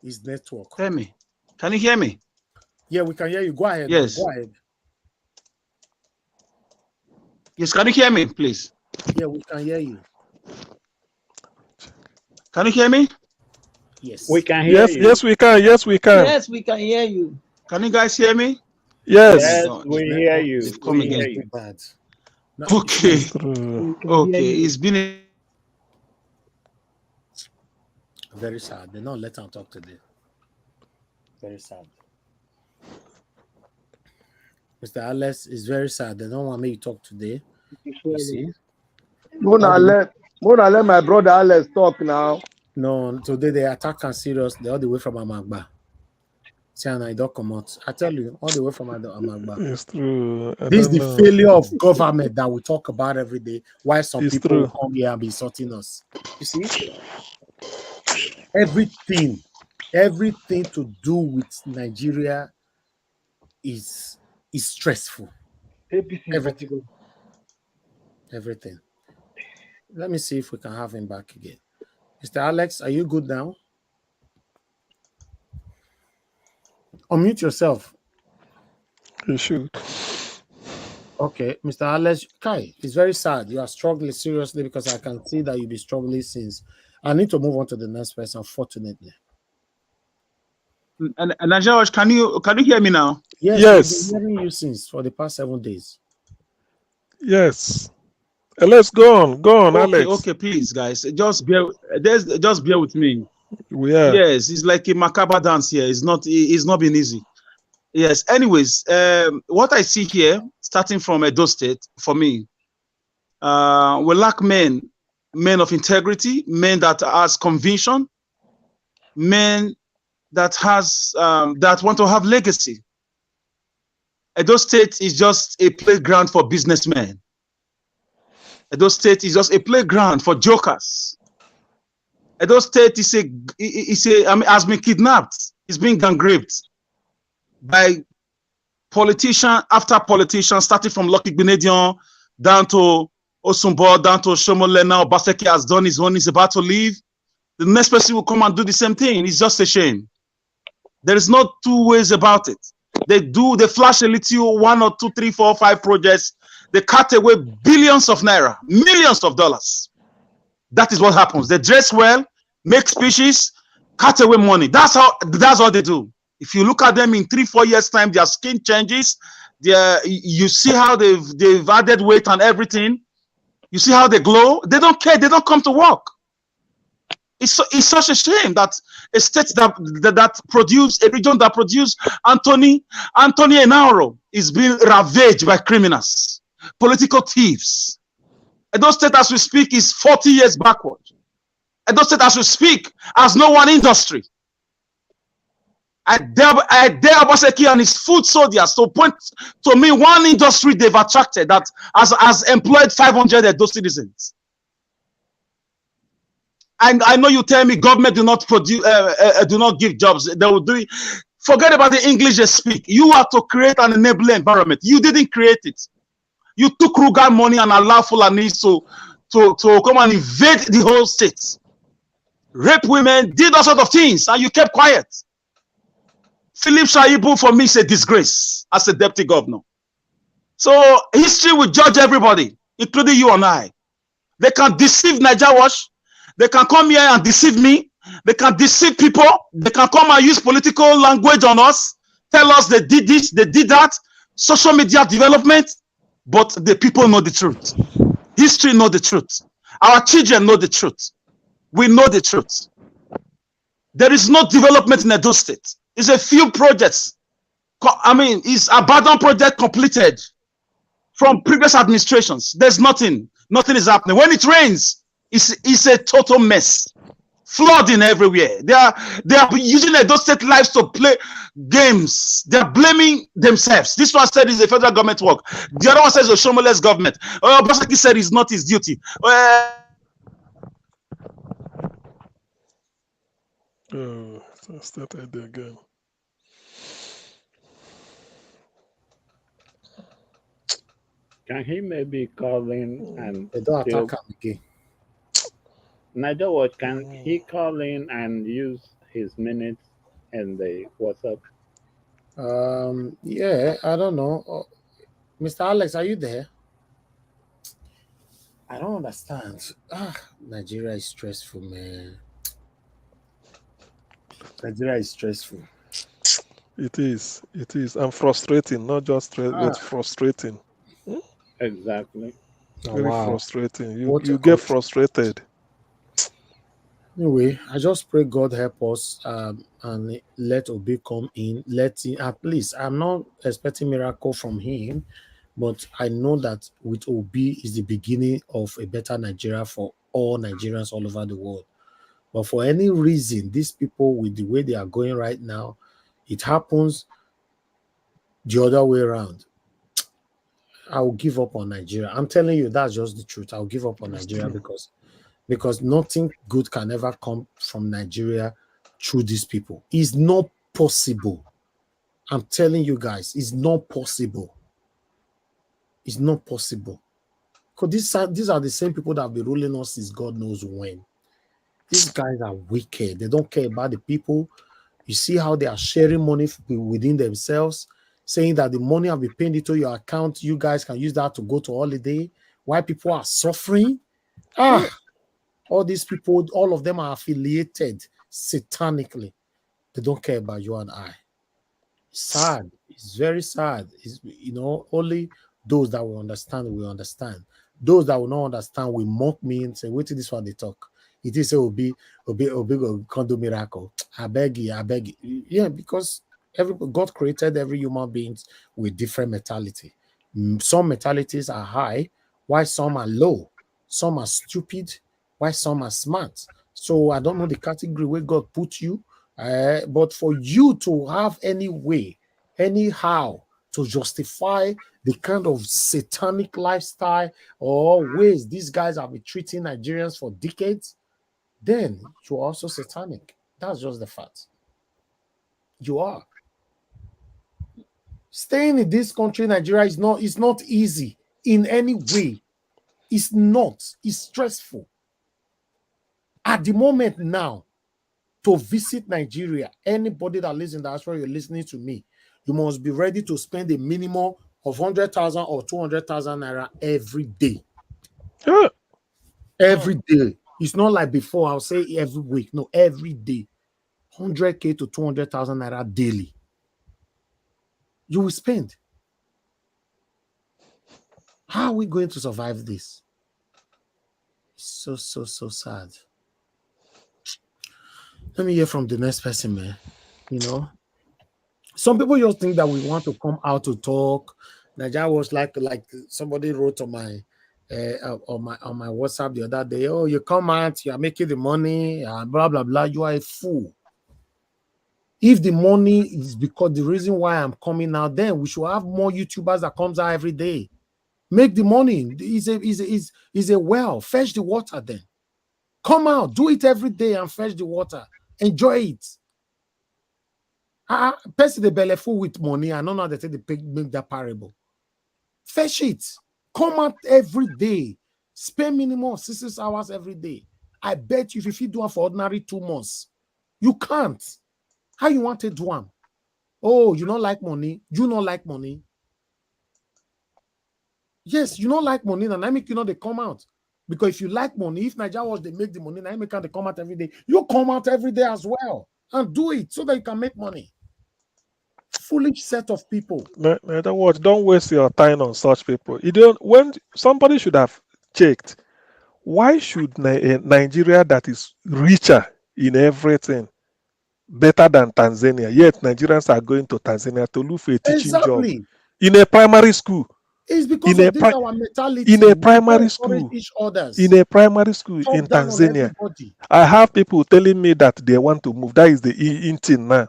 His network. Tell me. Can you hear me? Yeah, we can hear you. Go ahead. Yes. Go ahead. Yes, can you hear me, please? Yeah, we can hear you. Can you hear me? Yes. We can hear you. Yes, we can. Yes, we can. Yes, we can hear you. Can you guys hear me? Yes. Yes, we hear you. They've come again. Hear you. Bad. No, Okay. Okay. It's been very sad. They don't let them talk today. Very sad. Mr. Alex is very sad. They don't want me to talk today. You see? Mona let my brother Alex talk now. No, today they attack and serious. They're all the way from Amagba. See, and I don't come out. I tell you, all the way from Amagba. It's true. This is the failure of government that we talk about every day. Why some people come here and be insulting us. You see? Everything to do with Nigeria is stressful. Everything. Let me see if we can have him back again. Mr. Alex, are you good now? Unmute yourself. You should. Okay, Mr. Alex, Kai, it's very sad. You are struggling seriously because I can see that you've been struggling since. I need to move on to the next person, unfortunately. And Najawash, can you hear me now? Yes. I've been hearing you since for the past 7 days. Yes. Let's go on, Alex. Okay, please, guys, just bear with me. We are. Yes, it's like a macabre dance here. It's not been easy. Yes. Anyways, what I see here, starting from Edo State, for me, we lack men of integrity, men that has conviction, men that has that want to have legacy. Edo State is just a playground for businessmen. Edo State is just a playground for jokers. Edo State has been kidnapped. It's been gang raped by politician after politician, starting from Lucky Benedion down to Osumbo, down to Shomole. Now Obaseki has done his own. He's about to leave. The next person will come and do the same thing. It's just a shame. There is no two ways about it. They flash a little 1 or 2, 3, 4, 5 projects. They cut away billions of naira, millions of dollars. That is what happens. They dress well, make speeches, cut away money. That's all they do. If you look at them in 3, 4 years' time, their skin changes. You see how they've added weight and everything. You see how they glow. They don't care. They don't come to work. It's such a shame that a state that produced, a region that produced Anthony Enaro is being ravaged by criminals, political thieves. Edo State, as we speak, is 40 years backward. Edo State, as we speak, has no one industry. I dare Obaseki and his food soldiers to point to me one industry they've attracted that has employed 500 Edo citizens. And I know you tell me government do not produce, do not give jobs. They will do it. Forget about the English they speak. You have to create an enabling environment. You didn't create it. You took Ruga money and allowed Fulanis to come and invade the whole state, rape women, did all sorts of things, and you kept quiet. Philip Shaibu, for me, is a disgrace as a deputy governor. So history will judge everybody, including you and I. They can deceive Niger Watch. They can come here and deceive me. They can deceive people. They can come and use political language on us, tell us they did this, they did that, social media development, but the people know the truth. History know the truth. Our children know the truth. We know the truth. There is no development in Edo State. It's a few projects. I mean, it's abandoned project completed from previous administrations. There's nothing. Nothing is happening. When it rains, it's a total mess. Flooding everywhere. They are using Edo State lives to play games. They are blaming themselves. This one said it's a federal government work. The other one says it's a Shomoles government. Obaseki said it's not his duty. Oh, so started again. Can he maybe call in and They don't attack him again. Niger Watch, can he call in and use his minutes in the WhatsApp? Yeah, I don't know. Mr. Alex, are you there? I don't understand. Nigeria is stressful, man. Nigeria is stressful. It is. It is. And frustrating. Not just stress, but frustrating. Exactly. Very frustrating. You get frustrated. Anyway, I just pray God help us and let Obi come in. Let him, at least, I'm not expecting miracle from him, but I know that with Obi is the beginning of a better Nigeria for all Nigerians all over the world. But for any reason, these people, with the way they are going right now, it happens the other way around. I will give up on Nigeria. I'm telling you, that's just the truth. I'll give up on Nigeria because nothing good can ever come from Nigeria through these people. It's not possible. I'm telling you guys, it's not possible. It's not possible. Because these are the same people that have been ruling us since God knows when. These guys are wicked. They don't care about the people. You see how they are sharing money within themselves, saying that the money have been paid into your account, you guys can use that to go to holiday. Why people are suffering? All these people, all of them are affiliated satanically. They don't care about you and I. It's sad. It's very sad. It's, only those that will understand will understand. Those that will not understand will mock me and say, wait till this one they talk. It is Obi can't do miracle. I beg you. Yeah, because God created every human being with different mentality. Some mentalities are high, while some are low. Some are stupid, while some are smart. So I don't know the category where God put you, but for you to have any way, anyhow, to justify the kind of satanic lifestyle or ways these guys have been treating Nigerians for decades, then you're also satanic. That's just the fact. You are. Staying in this country, Nigeria, is not easy in any way. It's not. It's stressful. At the moment now, to visit Nigeria, anybody that lives in the diaspora, you're listening to me, you must be ready to spend a minimum of 100,000 or 200,000 naira every day. Every day. It's not like before, I'll say every week. No, every day. 100K to 200,000 naira daily. You will spend. How are we going to survive this? It's so sad. Let me hear from the next person, man. You know, some people just think that we want to come out to talk. Naija was like somebody wrote on my WhatsApp the other day. Oh, you come out, you are making the money, and blah blah blah. You are a fool. If the money is because the reason why I'm coming out, then we should have more YouTubers that comes out every day. Make the money. Is a well. Fetch the water then. Come out, do it every day and fetch the water. Enjoy it. Person the belly full with money. I don't know how they say they make that parable. Fetch it. Come out every day. Spend minimum of 6 hours every day. I bet you if you do it for ordinary 2 months, you can't. How you want to do them? Oh, you don't like money? You don't like money? Yes, you don't like money, and I make you know they come out. Because if you like money, if Nigeria was they make the money, and I make they come out every day, you come out every day as well and do it so that you can make money. Foolish set of people. In other words, don't waste your time on such people. You don't. When somebody should have checked, why should Nigeria, that is richer in everything, better than Tanzania, yet Nigerians are going to Tanzania to look for a teaching job in a primary school? It's because of this our mentality. In a primary school, each others. In a primary school Talk in down on Tanzania, everybody. I have people telling me that they want to move. That is the in thing now.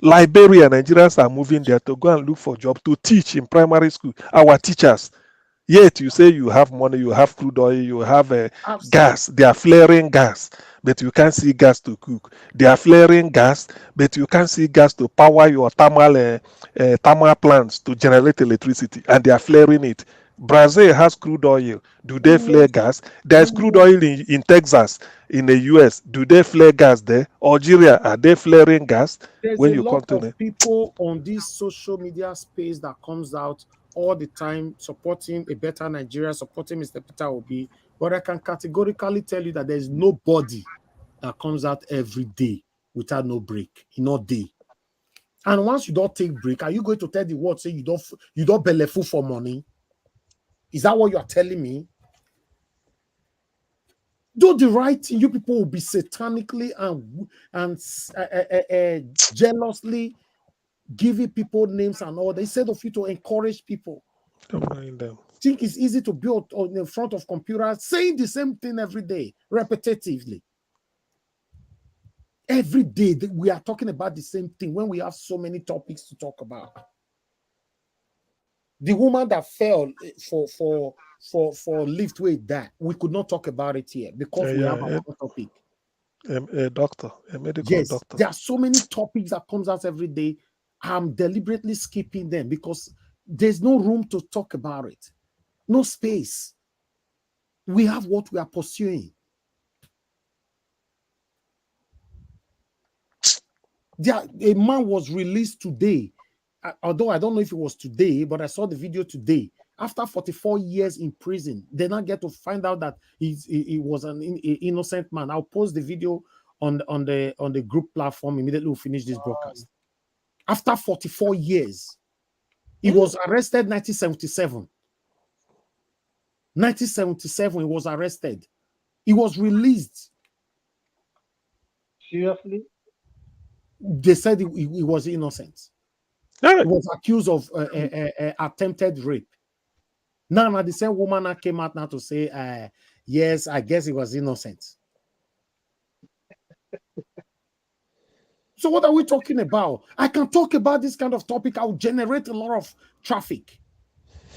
Liberia, Nigerians are moving there to go and look for job to teach in primary school. Our teachers. Yet you say you have money, you have crude oil, you have gas. They are flaring gas, but you can't see gas to cook. They are flaring gas, but you can't see gas to power your thermal plants to generate electricity, and they are flaring it. Brazil has crude oil. Do they flare gas? There's crude oil in Texas, in the US. Do they flare gas there? Algeria, are they flaring gas? There's When a you lot come of to people on this social media space that comes out all the time supporting a better Nigeria, supporting Mr. Peter Obi. But I can categorically tell you that there's nobody that comes out every day without no break, no day. And once you don't take break, are you going to tell the world say you don't belly full for money? Is that what you are telling me? Do the right thing. You people will be satanically and jealously giving people names and all that instead of you to encourage people. Don't mind them. Think it's easy to build on in front of computers, saying the same thing every day, repetitively. Every day we are talking about the same thing when we have so many topics to talk about. The woman that fell for lift weight that we could not talk about it here because we have our own topic. A doctor, a medical doctor. There are so many topics that comes out every day. I'm deliberately skipping them because there's no room to talk about it. No space. We have what we are pursuing. A man was released today. Although I don't know if it was today, but I saw the video today. After 44 years in prison, they now get to find out that he was an innocent man. I'll post the video on the group platform immediately we finish this broadcast. After 44 years, he was arrested 1977. 1977, he was arrested. He was released. Seriously? They said he was innocent. He was accused of attempted rape. Now, the same woman came out now to say, yes, I guess he was innocent. So what are we talking about? I can talk about this kind of topic. I'll generate a lot of traffic.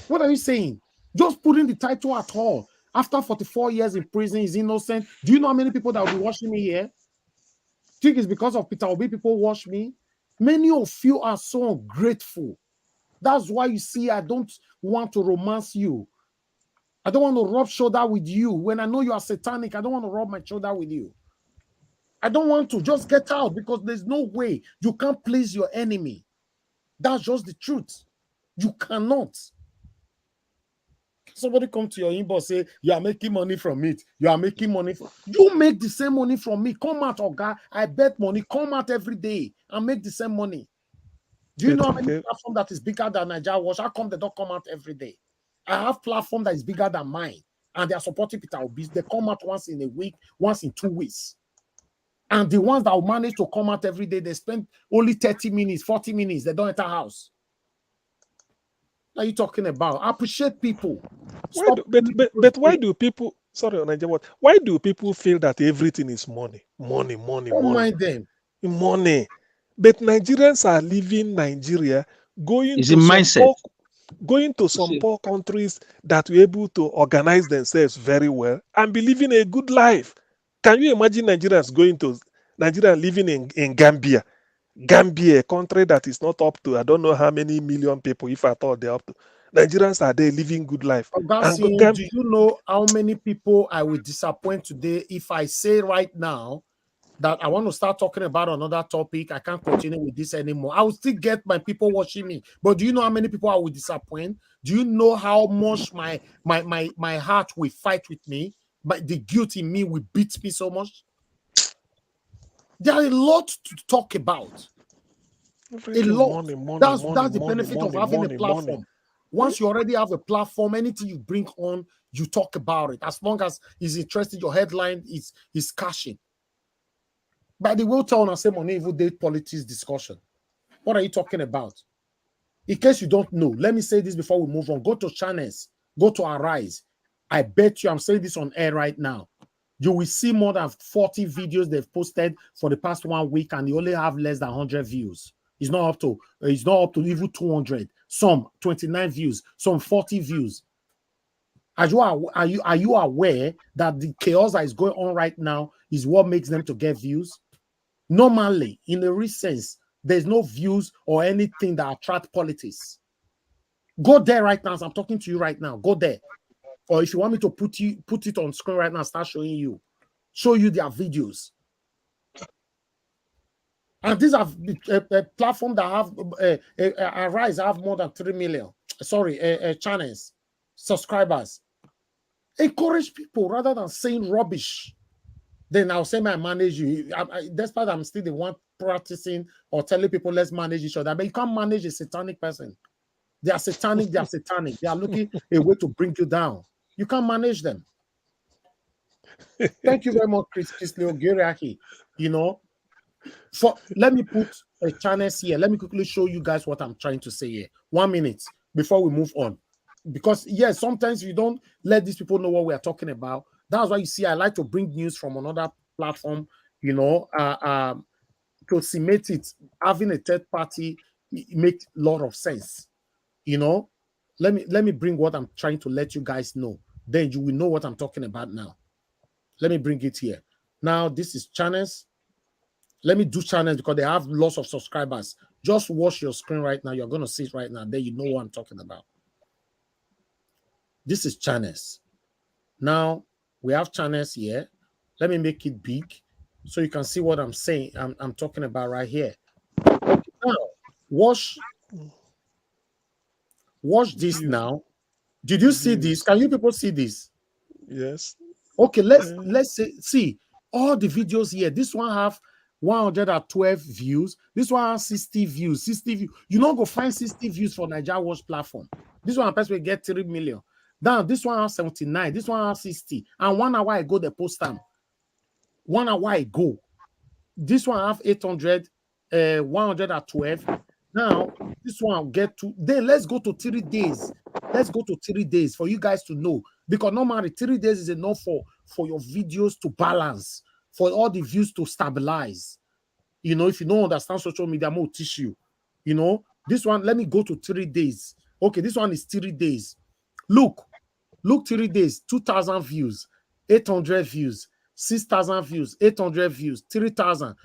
What are you saying? Just putting the title at all. After 44 years in prison, he's innocent. Do you know how many people that will be watching me here? Think it's because of Peter Obi people watch me? Many of you are so ungrateful. That's why you see I don't want to romance you. I don't want to rub shoulder with you. When I know you are satanic, I don't want to rub my shoulder with you. I don't want to. Just get out because there's no way you can't please your enemy. That's just the truth. You cannot. Somebody come to your inbox, say, you are making money from it. You are making money from you. Make the same money from me. Come out, Oga. I bet money. Come out every day and make the same money. Do you know how many platform that is bigger than Nigeria Watch? How come they don't come out every day? I have platform that is bigger than mine, and they are supporting Peter Obi. They come out once in a week, once in 2 weeks. And the ones that will manage to come out every day, they spend only 30 minutes, 40 minutes. They don't enter house. What are you talking about? I appreciate people. But why do people, sorry, why do people feel that everything is money? Money, money, Don't money. mind them. Money. But Nigerians are leaving Nigeria, going It's to a some mindset. poor countries that were able to organize themselves very well and be living a good life. Can you imagine Nigerians living in Gambia? Gambia, a country that is not up to, I don't know how many million people, if I thought they're up to. Nigerians are there living good life. Do you know how many people I will disappoint today if I say right now that I want to start talking about another topic? I can't continue with this anymore. I will still get my people watching me. But do you know how many people I will disappoint? Do you know how much my heart will fight with me? But the guilt in me will beat me so much. There are a lot to talk about. A lot. That's the benefit of having a platform. Once you already have a platform, anything you bring on, you talk about it. As long as it's interesting, your headline is cashing. By the way, tell us same on even date politics discussion. What are you talking about? In case you don't know, let me say this before we move on. Go to channels, go to Arise. I bet you, I'm saying this on air right now, you will see more than 40 videos they've posted for the past 1 week, and you only have less than 100 views. It's not up to even 200. Some 29 views, some 40 views. Are you aware that the chaos that is going on right now is what makes them to get views? Normally, in a real sense, there's no views or anything that attract politics. Go there right now. As I'm talking to you right now, go there. Or if you want me to put it on screen right now, start showing you. Show you their videos. And these are a platform that have Arise have more than 3 million. Channels, subscribers. Encourage people rather than saying rubbish. Then I'll say, I manage you. Despite I'm still the one practicing or telling people let's manage each other, but you can't manage a satanic person. They are satanic. They are satanic. They are looking a way to bring you down. You can't manage them. Thank you very much, Chris Leo Geriaki. You know, let me put a channel here. Let me quickly show you guys what I'm trying to say here. 1 minute before we move on. Because, yes, sometimes you don't let these people know what we are talking about. That's why you see I like to bring news from another platform, you know, to cement it. Having a third party makes a lot of sense. You know, let me bring what I'm trying to let you guys know. Then you will know what I'm talking about now. Let me bring it here. Now, this is channels. Let me do channels because they have lots of subscribers. Just watch your screen right now. You're going to see it right now. Then you know what I'm talking about. This is channels. Now, we have channels here. Let me make it big so you can see what I'm saying. I'm talking about right here. Okay, now, watch this now. Did you see this? Can you people see this? Yes. Okay, let's see all the videos here. This one have 112 views. This one has 60 views. 60 views. You don't go find 60 views for Nigeria Watch platform. This one person will get 3 million. Now this one has 79. This one has 60. And 1 hour ago they post them. 1 hour ago. This one have 800, 112. Now this one will get to. Then let's go to 3 days. Let's go to 3 days for you guys to know. Because normally 3 days is enough for your videos to balance, for all the views to stabilize. You know, if you don't understand social media, I'm going to teach you. You know, this one, let me go to 3 days. Okay, this one is 3 days. Look 3 days, 2,000 views, 800 views, 6,000 views, 800 views, 3,000,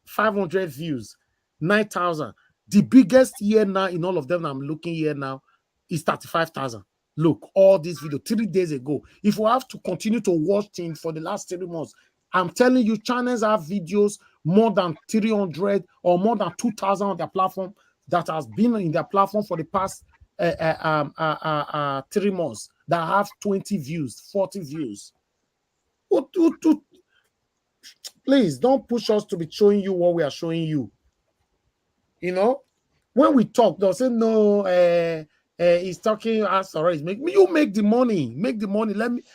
500 views, 9,000. The biggest year now in all of them I'm looking here now is 35,000. Look, all this video 3 days ago. If we have to continue to watch things for the last 3 months, I'm telling you, channels have videos more than 300 or more than 2,000 on their platform that has been in their platform for the past 3 months that have 20 views, 40 views. Please don't push us to be showing you what we are showing you. You know, when we talk, they'll say, no, He's talking as already. You make the money. Make the money.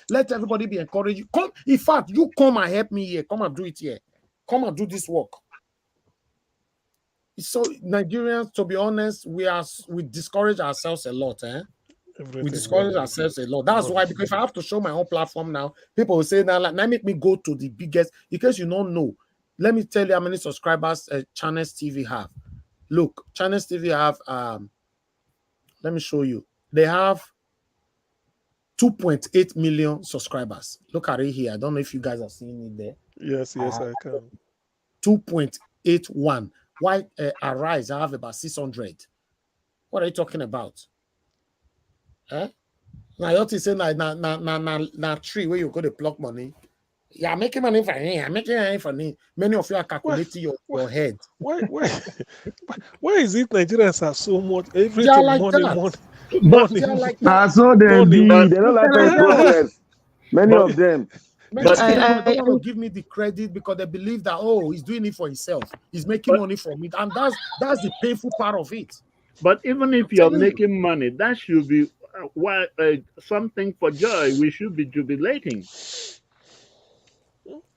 Let everybody be encouraged. Come, in fact, you come and help me here. Come and do it here. Come and do this work. So Nigerians, to be honest, we discourage ourselves a lot. We discourage ourselves a lot. That's why, because if I have to show my own platform now, people will say now, now make me go to the biggest. In case you don't know, let me tell you how many subscribers Channels TV have. Look, Channels TV have let me show you. They have 2.8 million subscribers. Look at it here. I don't know if you guys are seeing it there. Yes, I can. 2.81. Why Arise? I have about 600. What are you talking about? Now you say na tree where you go to pluck money. Yeah, making money for me. I'm making money for me. Many of you are calculating your head. Why is it Nigerians are so much everything like money, that. money? Like that. So they don't like my progress. Many of them. Many people don't want to give me the credit because they believe that, oh, he's doing it for himself. He's making money from it. And that's the painful part of it. But even if you're making money, that should be something for joy. We should be jubilating.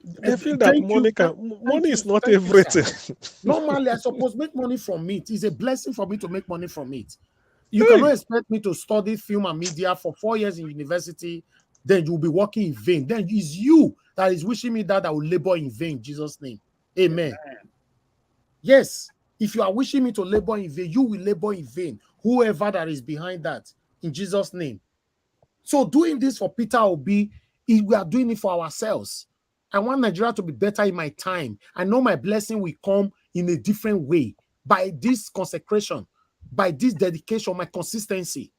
They feel that money is not everything. Normally, I suppose make money from it. It's a blessing for me to make money from it. You cannot expect me to study film and media for 4 years in university, then you'll be working in vain. Then it's you that is wishing me that I will labor in vain in Jesus' name. Amen. Yes, if you are wishing me to labor in vain, you will labor in vain. Whoever that is behind that, in Jesus' name. So doing this for Peter Obi, we are doing it for ourselves. I want Nigeria to be better in my time. I know my blessing will come in a different way by this consecration, by this dedication, my consistency.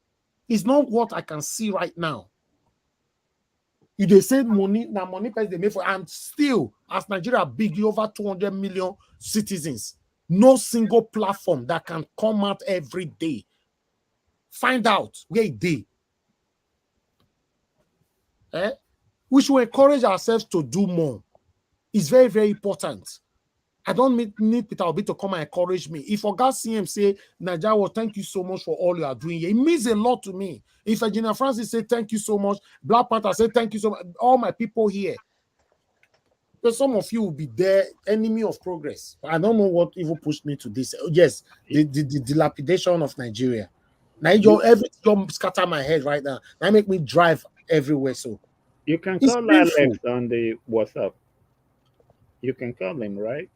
It's not what I can see right now. You they say money, now money price they make for, and still, as Nigeria big, over 200 million citizens, no single platform that can come out every day. Find out where it is. We should encourage ourselves to do more. It's very, very important. I don't need Peter Obi to come and encourage me. If Oga CM say, Nigeria, well, thank you so much for all you are doing here, it means a lot to me. If Virginia Francis say, thank you so much, Black Panther say, thank you so much, all my people here. Because some of you will be there, enemy of progress. I don't know what even pushed me to this. Yes, the dilapidation of Nigeria. Now everything scatter my head right now. Now make me drive everywhere. So you can call Alex on the WhatsApp. You can call him, right?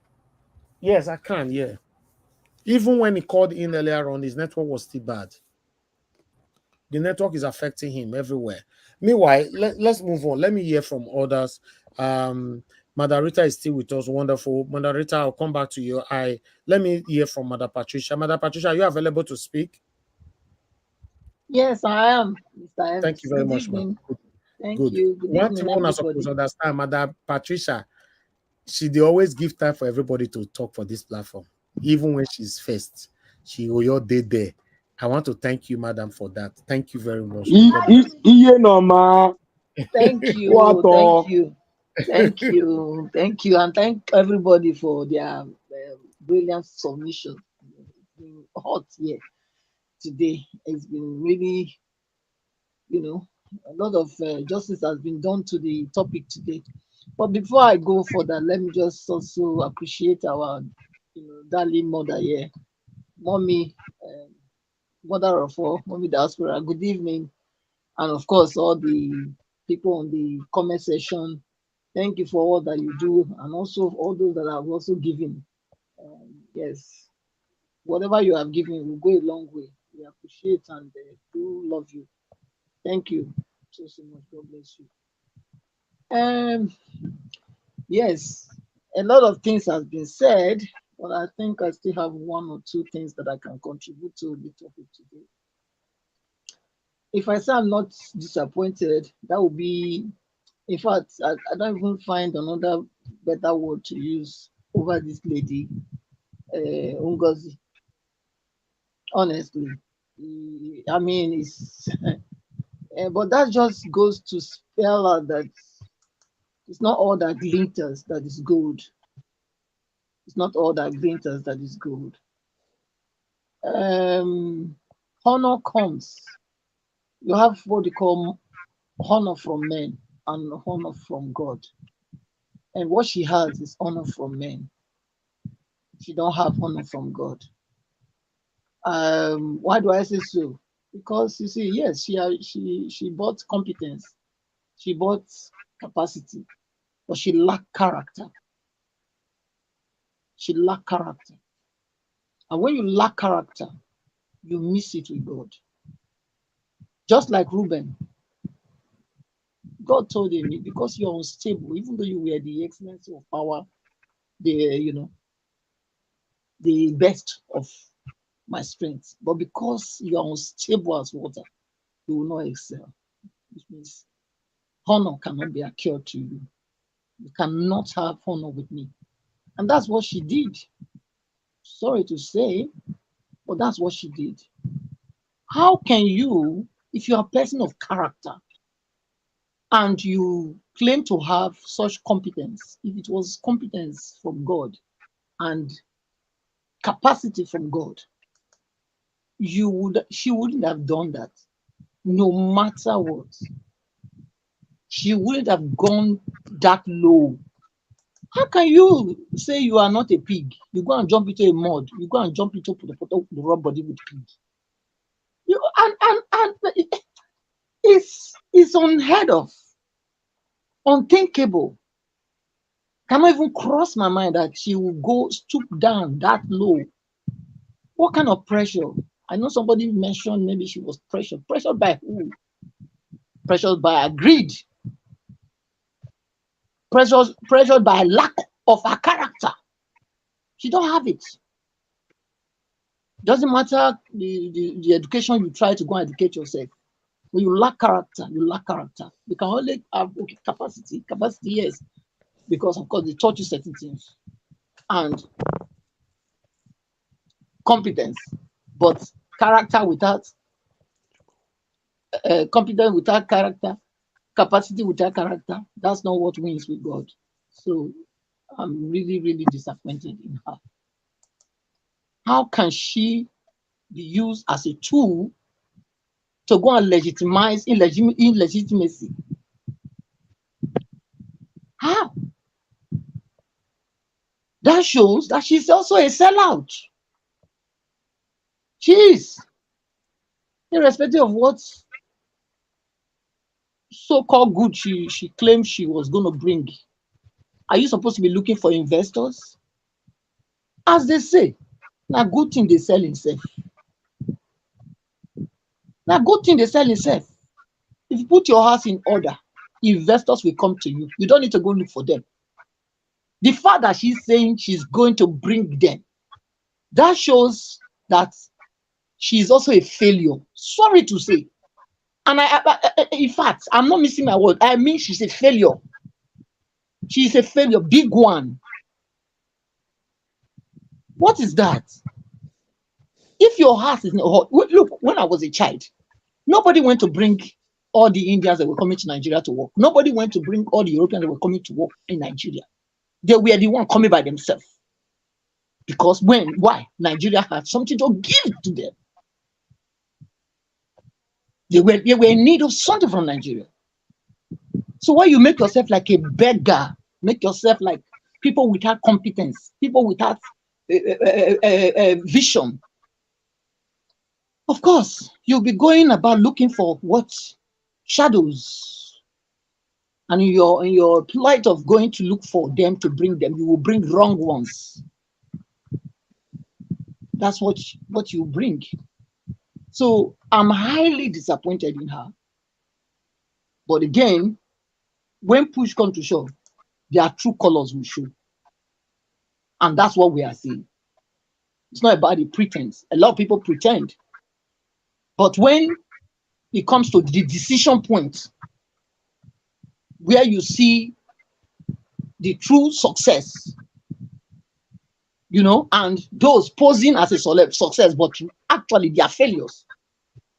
Yes, I can. Yeah. Even when he called in earlier on, his network was still bad. The network is affecting him everywhere. Meanwhile, let's move on. Let me hear from others. Madarita is still with us. Wonderful. Madarita, I'll come back to you. Let me hear from Mother Patricia. Mother Patricia, are you available to speak? Yes, I am, Mr. Evans. Thank you very much, ma'am. Thank you. Good One thing evening, I'm supposed to understand, Mother Patricia, they always give time for everybody to talk for this platform. Even when she's first, she will your day there. I want to thank you, madam, for that. Thank you very much. Thank you. Thank you. Thank you. Thank you. And thank everybody for their brilliant submission. It's been hot here today. It's been really, a lot of justice has been done to the topic today. But before I go further, let me just also appreciate our darling mother here, Mommy, mother of all, Mommy Diaspora. Good evening. And of course, all the people on the comment section, thank you for all that you do, and also all those that have also given. Yes, whatever you have given will go a long way. We appreciate and do love you. Thank you so much. God bless you. Yes, a lot of things has been said, but I think I still have one or two things that I can contribute to the topic today. If I say I'm not disappointed, that would be, in fact, I don't even find another better word to use over this lady, Ngozi. Honestly, I mean, it's, but that just goes to spell out that it's not all that glitters that is gold. It's not all that glitters that is gold. honor comes. You have what they call honor from men and honor from God. And what she has is honor from men. She don't have honor from God. Why do I say so? Because you see, yes, she bought competence, she bought capacity, but she lacked character. She lacked character. And when you lack character, you miss it with God. Just like Reuben, God told him, because you're unstable, even though you were the excellency of power, the best of my strength, but because you are unstable as water, you will not excel. Which means honor cannot be acquired to you. You cannot have honor with me. And that's what she did. Sorry to say, but that's what she did. How can you, if you are a person of character and you claim to have such competence, if it was competence from God and capacity from God, she wouldn't have done that, no matter what. She wouldn't have gone that low. How can you say you are not a pig? You go and jump into a mud. You go and jump into the rub body with pig. And it's unheard of, unthinkable. Cannot even cross my mind that she will go stoop down that low. What kind of pressure? I know somebody mentioned maybe she was pressured. Pressured by who? Pressured by her greed. Pressured by lack of her character. She don't have it. Doesn't matter the education you try to go and educate yourself. When you lack character, you lack character. You can only have capacity. Capacity, yes, because of course they taught you certain things. And competence, but character without competence without character, capacity without character, that's not what wins with God. So I'm really, really disappointed in her. How can she be used as a tool to go and legitimize illegitimacy? How? That shows that she's also a sellout. She is. Irrespective of what so-called good she claimed she was going to bring. Are you supposed to be looking for investors? As they say, now good thing they sell itself. Now good thing they sell itself. If you put your house in order, investors will come to you. You don't need to go look for them. The fact that she's saying she's going to bring them, that shows that she's also a failure. Sorry to say. And in fact, I'm not missing my word. I mean, she's a failure. She's a failure, big one. What is that? If your heart is not hot, look, when I was a child, nobody went to bring all the Indians that were coming to Nigeria to work. Nobody went to bring all the Europeans that were coming to work in Nigeria. They were the one coming by themselves. Because why? Nigeria had something to give to them. They were in need of something from Nigeria. So why you make yourself like a beggar, make yourself like people without competence, people without vision? Of course, you'll be going about looking for what shadows, and in your plight of going to look for them to bring them, you will bring wrong ones. That's what you bring. So I'm highly disappointed in her. But again, when push comes to shove, their true colors will show. And that's what we are seeing. It's not about the pretense. A lot of people pretend. But when it comes to the decision point, where you see the true success, and those posing as a success, but actually they are failures.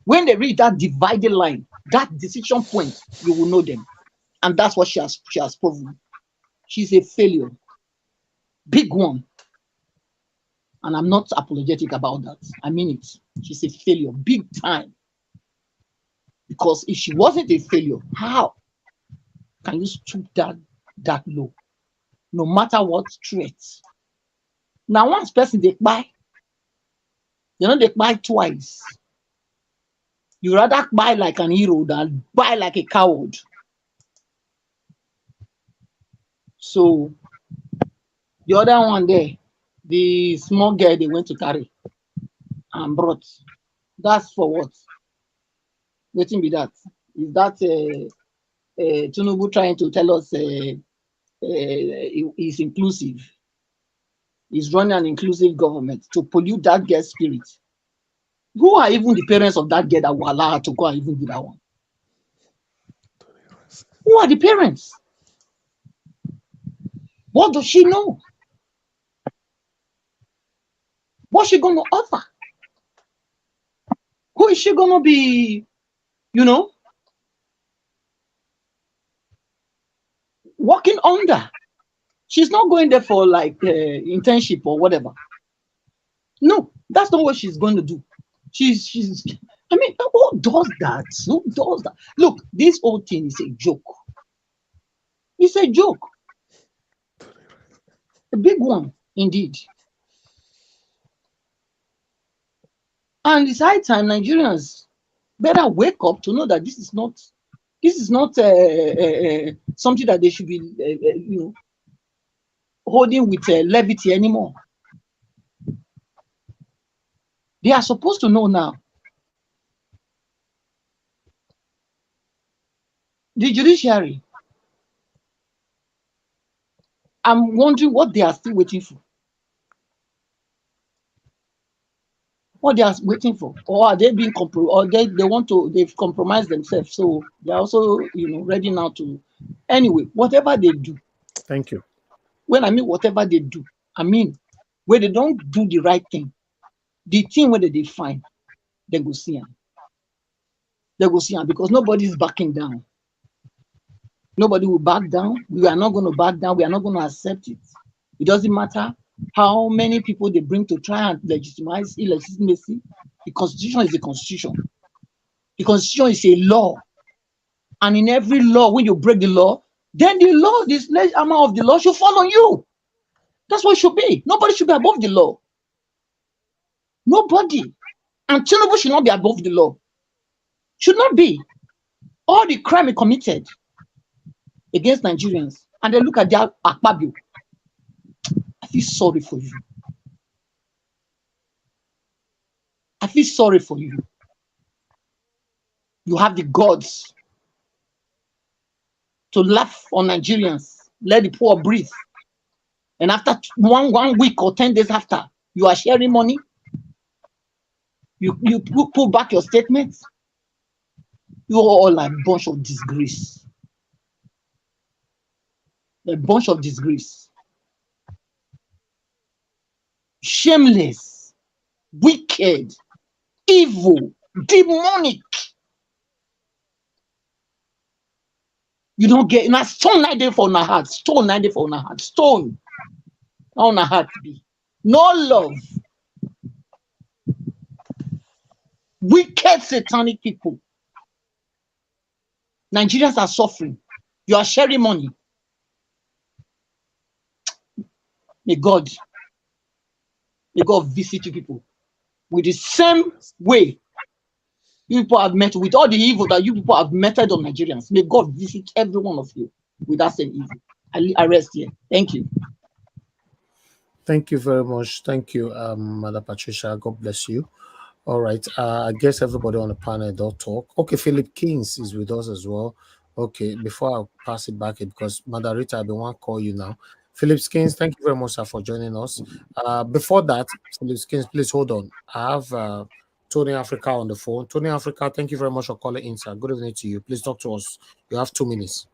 When they reach that divided line, that decision point, you will know them. And that's what she has proven. She's a failure. Big one. And I'm not apologetic about that. I mean it. She's a failure, big time. Because if she wasn't a failure, how can you stoop that low? No matter what threats. Now, once person they buy, they buy twice. You rather buy like an hero than buy like a coward. So the other one there, the small girl they went to carry and brought. That's for what? Waiting be that. Is that Tinubu trying to tell us he's inclusive? He's running an inclusive government to pollute that girl's spirit. Who are even the parents of that girl that will allow her to go and even do that one? Who are the parents? What does she know? What's she going to offer? Who is she going to be, working under? She's not going there for like internship or whatever. No, that's not what she's going to do. I mean, who does that? Who does that? Look, this whole thing is a joke. It's a joke. A big one, indeed. And it's high time Nigerians better wake up to know that this is not something that they should be, holding with levity anymore. They are supposed to know now. The judiciary, I'm wondering what they are still waiting for. What they are waiting for, or are they being compromised? Or they've compromised themselves, so they're also ready now to. Anyway, whatever they do. Thank you. When I mean whatever they do, I mean when they don't do the right thing, the thing where they find, they go see them. They go see them because nobody's backing down. Nobody will back down. We are not going to back down. We are not going to accept it. It doesn't matter how many people they bring to try and legitimize illegitimacy. The Constitution is the Constitution. The Constitution is a law. And in every law, when you break the law, then the law, this amount of the law should fall on you. That's what it should be. Nobody should be above the law. Nobody. And Tinubu should not be above the law. Should not be. All the crime he committed against Nigerians. And they look at their Akpabio. I feel sorry for you. I feel sorry for you. You have the gods to laugh on Nigerians. Let the poor breathe. And after one week or 10 days after, you are sharing money. You pull back your statements. You are all a bunch of disgrace. A bunch of disgrace. Shameless, wicked, evil, demonic. You don't get now stone 90 for my heart. Stone 90 for my heart. Stone. On my heart be. No love. Wicked satanic people. Nigerians are suffering. You are sharing money. May God visit you people with the same way you people have met, with all the evil that you people have meted on Nigerians. May God visit every one of you with that same evil. I rest here. Thank you. Thank you very much. Thank you, Mother Patricia. God bless you. All right. I guess everybody on the panel don't talk. Okay, Philip Kings is with us as well. Okay, before I pass it back, because Mother Rita, I want to call you now. Philip Kings, thank you very much, sir, for joining us. Before that, Philip Kings, please hold on. I have Tony Africa on the phone. Tony Africa, thank you very much for calling in, sir. Good evening to you. Please talk to us. You have 2 minutes.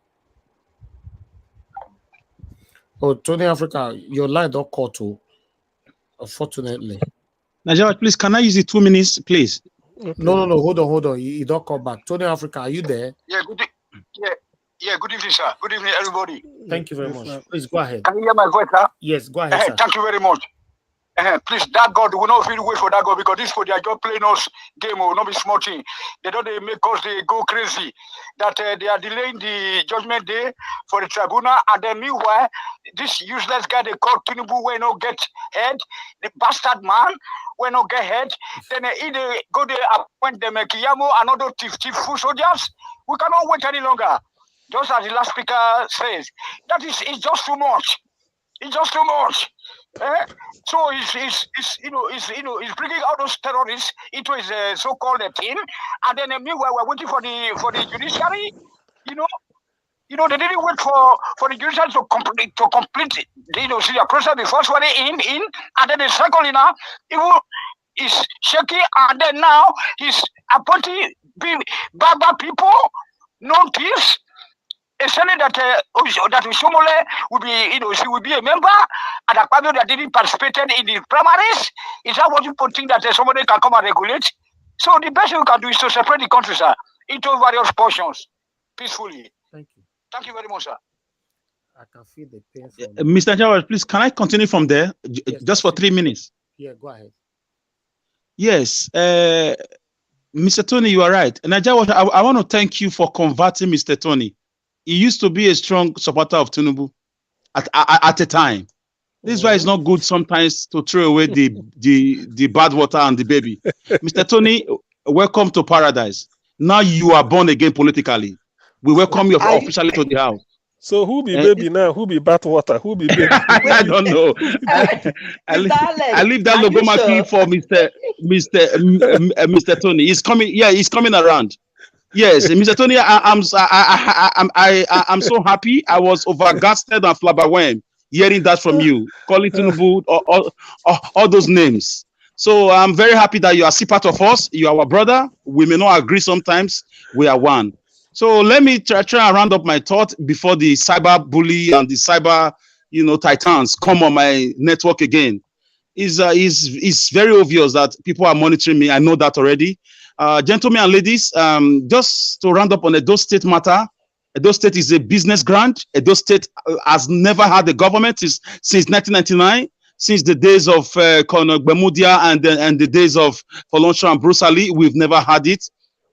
Oh, Tony Africa, your line don't call to, unfortunately. Nigeria, please, can I use the 2 minutes, please? Okay. No. Hold on. You don't call back. Tony Africa, are you there? Yeah, good evening, sir. Good evening, everybody. Thank you very much. Please go ahead. Can you hear my voice, sir? Yes, go ahead, sir. Thank you very much. Please, that God will not really wait for that God, because this for they are just playing us game will not be small thing. They don't they make us they go crazy. That they are delaying the judgment day for the tribunal, and then meanwhile, this useless guy they call Tinubu will not get head, the bastard man will not get head. Then they go there appoint them Kiyamo and other thief food soldiers. We cannot wait any longer. Just as the last speaker says, that is it's just too much. It's just too much. So he's bringing out those terrorists into his so-called team, and then meanwhile we're waiting for the judiciary. They didn't wait for the judiciary to complete see the process before swearing in, and then the second now is shaky, and then now he's appointing bad people, no thieves. Saying that Shomole will be, she will be a member, and Akpabio that didn't participate in the primaries. Is that what you think that somebody can come and regulate? So the best we can do is to separate the country, sir, into various portions, peacefully. Thank you. Thank you very much, sir. I can feel the pain. Mr. Jawad, please, can I continue from there, yes, just for 3 minutes? Yeah, go ahead. Yes, Mr. Tony, you are right. And I want to thank you for converting Mr. Tony. He used to be a strong supporter of Tinubu at a time. This is why it's not good sometimes to throw away the bad water and the baby. Mr. Tony, welcome to paradise. Now you are born again politically. We welcome you officially to the house. So who be baby now? Who be bad water? Who be baby? I don't know. I leave that logomaki for Mr. Tony. He's coming. Yeah, he's coming around. Yes, Mr. Tony, I'm so happy. I was overgasted and flabbergasted hearing that from you, calling Tinubu all those names. So I'm very happy that you are still part of us. You are our brother. We may not agree sometimes. We are one. So let me try and round up my thought before the cyber bully and the cyber, titans come on my network again. It's very obvious that people are monitoring me. I know that already. Gentlemen and ladies, just to round up on Edo State matter, Edo State is a business grant. Edo State has never had a government since 1999, since the days of Colonel Gbemudia and the days of Folonsho and Bruce Ali. We've never had it.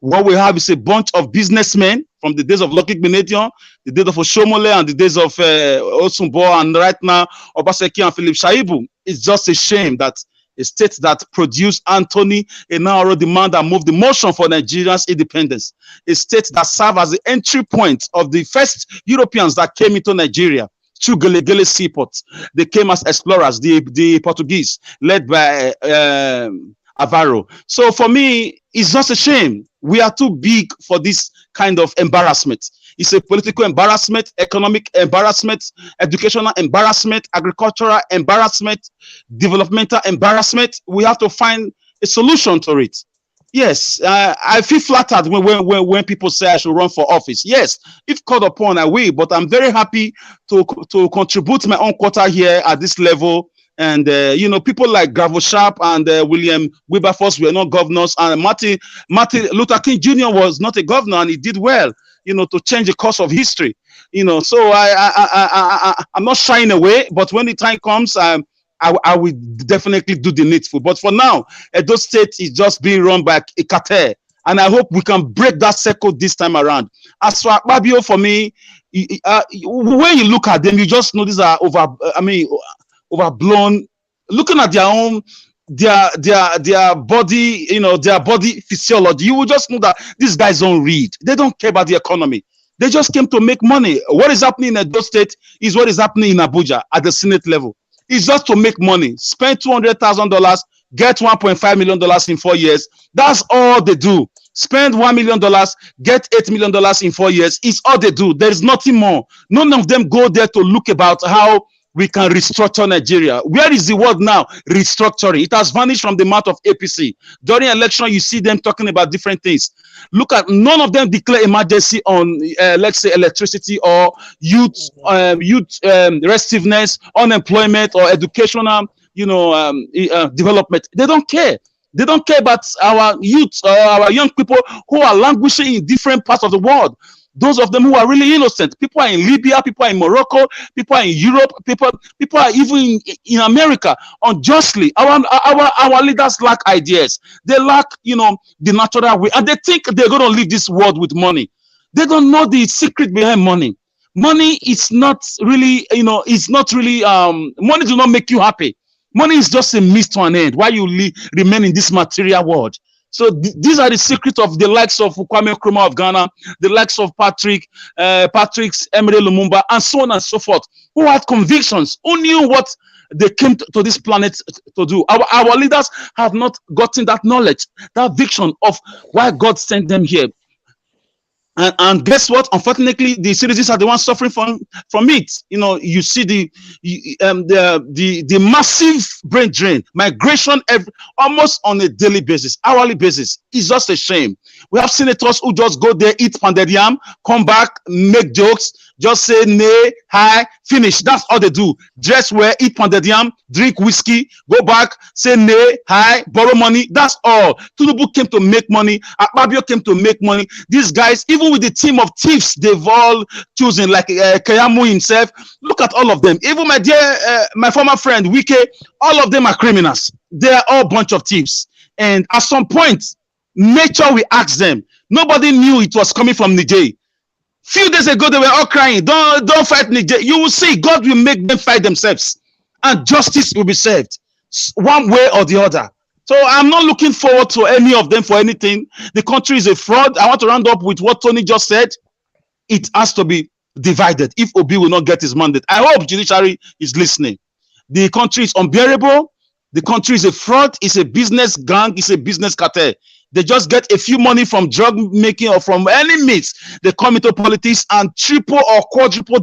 What we have is a bunch of businessmen from the days of Lucky Benedion, the days of Oshomole, and the days of Osumbo, and right now Obaseki and Philip Shaibu. It's just a shame that a state that produced Anthony Enaro demand and moved the motion for Nigeria's independence, a state that served as the entry point of the first Europeans that came into Nigeria through Gelegele seaports. They came as explorers, the Portuguese, led by Avaro. So for me, it's just a shame. We are too big for this kind of embarrassment. It's a political embarrassment, economic embarrassment, educational embarrassment, agricultural embarrassment, developmental embarrassment. We have to find a solution to it. Yes, I feel flattered when people say I should run for office. Yes, if called upon, I will. But I'm very happy to contribute my own quota here at this level. And, people like Gravo Sharp and William Wilberforce were not governors. And Martin Luther King Jr. was not a governor, and he did well, to change the course of history. So I'm not shying away. But when the time comes, I will definitely do the needful. But for now, Edo State is just being run by a cartel. And I hope we can break that circle this time around. As for Akpabio, for me, when you look at them, you just know these are overblown. Looking at their body, their body physiology, you will just know that these guys don't read. They don't care about the economy. They just came to make money. What is happening in Edo State is what is happening in Abuja at the Senate level. It's just to make money. Spend $200,000, get $1.5 million in 4 years. That's all they do. Spend $1 million, get $8 million in 4 years. It's all they do. There is nothing more. None of them go there to look about how we can restructure Nigeria. Where is the word now? Restructuring. It has vanished from the mouth of APC. During election, you see them talking about different things. Look at, none of them declare emergency on, let's say, electricity or youth restiveness, unemployment, or educational, development. They don't care. They don't care about our youth or our young people who are languishing in different parts of the world. those of them who are really innocent. People are in Libya, people are in Morocco, people are in Europe, people are even in America unjustly. Our leaders lack ideas. They lack, the natural way, and they think they're going to leave this world with money. They don't know the secret behind money. Money is not really, money do not make you happy. Money is just a means to an end while you remain in this material world. So these are the secrets of the likes of Kwame Nkrumah of Ghana, the likes of Patrick's Emery Lumumba, and so on and so forth, who had convictions, who knew what they came to this planet to do. Our leaders have not gotten that knowledge, that vision of why God sent them here. And guess what? Unfortunately, the citizens are the ones suffering from it. You see the massive brain drain, migration almost on a daily basis, hourly basis. It's just a shame. We have senators who just go there, eat pounded yam, come back, make jokes, just say nay, hi, finish. That's all they do. Dress well, eat pounded yam, drink whiskey, go back, say nay, hi, borrow money. That's all. Tinubu came to make money. Akpabio came to make money. These guys, even with the team of thieves they've all chosen, like Kayamu himself, look at all of them. Even my former friend Wike, all of them are criminals. They are all a bunch of thieves. And at some point, nature will ask them. Nobody knew it was coming from Niger. Few days ago, they were all crying, don't fight Niger. You will see God will make them fight themselves, and justice will be served one way or the other. So I'm not looking forward to any of them for anything. The country is a fraud. I want to round up with what Tony just said. It has to be divided if Obi will not get his mandate. I hope Judiciary is listening. The country is unbearable. The country is a fraud. It's a business gang. It's a business cartel. They just get a few money from drug making or from any means. They come into politics and triple or quadruple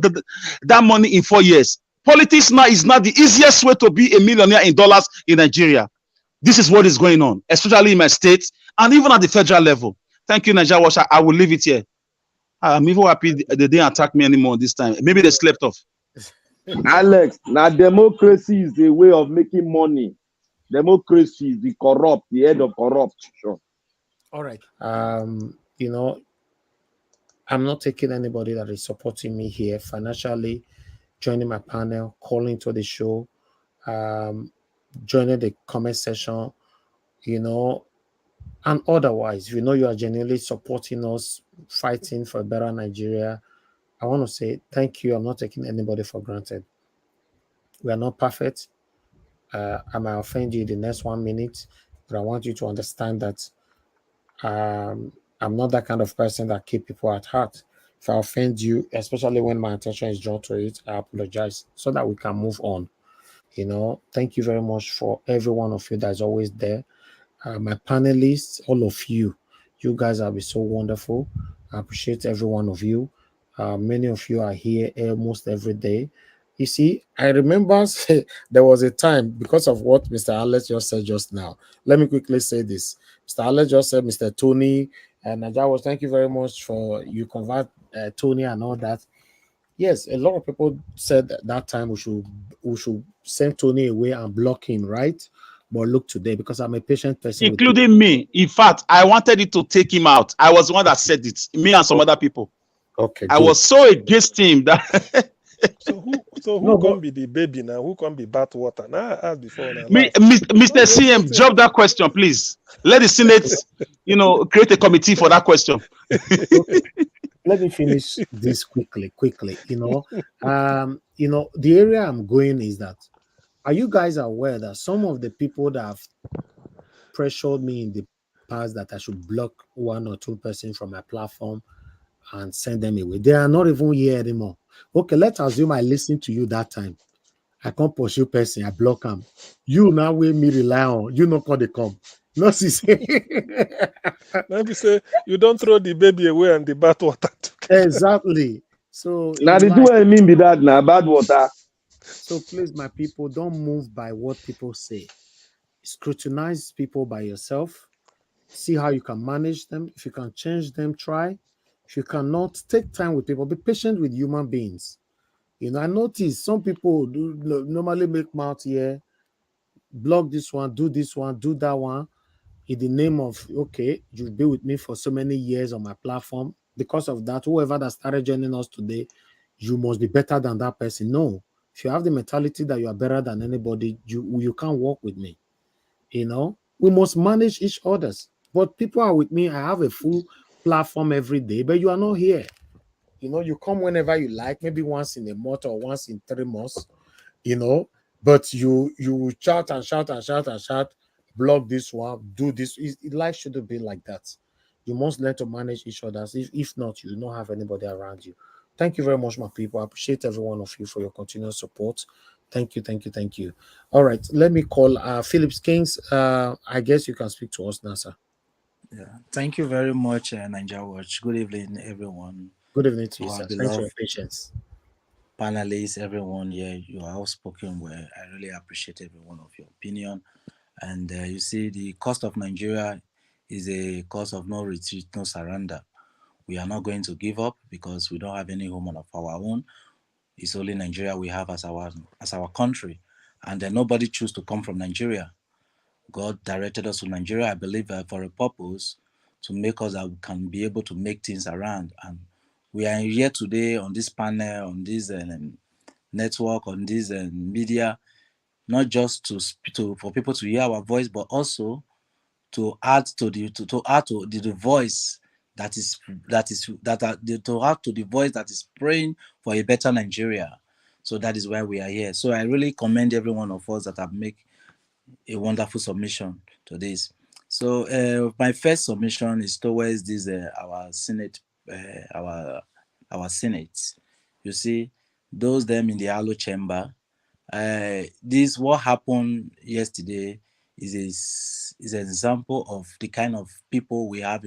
that money in 4 years. Politics now is not the easiest way to be a millionaire in dollars in Nigeria. This is what is going on, especially in my state and even at the federal level. Thank you, Nigeria Watcher. I will leave it here. I'm even happy they didn't attack me anymore this time. Maybe they slept off. Alex, now democracy is the way of making money. Democracy is the corrupt, the head of corruption. All right. I'm not taking anybody that is supporting me here financially, joining my panel, calling to the show, joining the comment section, and otherwise, if you are genuinely supporting us, fighting for a better Nigeria, I want to say thank you. I'm not taking anybody for granted. We are not perfect. I might offend you in the next 1 minute, but I want you to understand that I'm not that kind of person that keep people at heart. If I offend you, especially when my attention is drawn to it, I apologize so that we can move on. Thank you very much for every one of you that is always there. My panelists, all of you guys have been so wonderful. I appreciate every one of you. Many of you are here almost every day. You see, I remember there was a time, because of what Mr. Alex just said just now. Let me quickly say this. Mr. Alex just said, Mr. Tony, and Najawas, thank you very much for you convert Tony and all that. Yes, a lot of people said that time we should send Tony away and block him, right? But look today, because I'm a patient person. Including me. In fact, I wanted it to take him out. I was the one that said it. Me and some other people. Okay. I was so against him that So who can be the baby now? Who can be bath water? Now I asked before. Now, Mr. CM, drop that question, please. Let the Senate, create a committee for that question. Let me finish this quickly. The area I'm going is that, are you guys aware that some of the people that have pressured me in the past that I should block 1 or 2 persons from my platform and send them away, they are not even here anymore? Okay, let's assume I listened to you that time. I can't pursue person, I block them. You now will me rely on, you not call they come. No, see. Let me say, you don't throw the baby away and the bath water together. Exactly. So now they do what I mean by that now, bad water. So please, my people, don't move by what people say. Scrutinize people by yourself. See how you can manage them. If you can change them, try. If you cannot, take time with people. Be patient with human beings. I notice some people do normally make mouth here, block this one, do that one, in the name of, okay, you've been with me for so many years on my platform. because of that, whoever that started joining us today, you must be better than that person. No. If you have the mentality that you are better than anybody, you can't work with me. You know, we must manage each other's. But people are with me. I have a full platform every day, but you are not here. You know, you come whenever you like, maybe once in a month or once in 3 months, you know, but you shout and shout and shout and shout, block this one, do this. Life shouldn't be like that. You must learn to manage each other. If not, you don't have anybody around you. Thank you very much, my people. I appreciate every one of you for your continued support. Thank you, thank you, thank you. All right, let me call Phillips Kings. I guess you can speak to us now, sir. Yeah, thank you very much, Niger Watch. Good evening, everyone. Good evening to you, Our sir. Thanks for your beloved patience. panelists, everyone here, you are all spoken well. I really appreciate every one of your opinion. And you see, the cost of Nigeria is a cost of no retreat, no surrender. We are not going to give up because we don't have any home of our own. It's only Nigeria we have as our country, and nobody choose to come from Nigeria. God directed us to Nigeria, I believe, for a purpose, to make us that we can be able to make things around. And we are here today on this panel, on this network, on this media, not just for people to hear our voice, but also to add to the voice to add to the voice that is praying for a better Nigeria. So that is why we are here. So I really commend every one of us that have made a wonderful submission to this. So my first submission is towards this our Senate, our Senate. You see, those them in the Alo chamber. This what happened yesterday is an example of the kind of people we have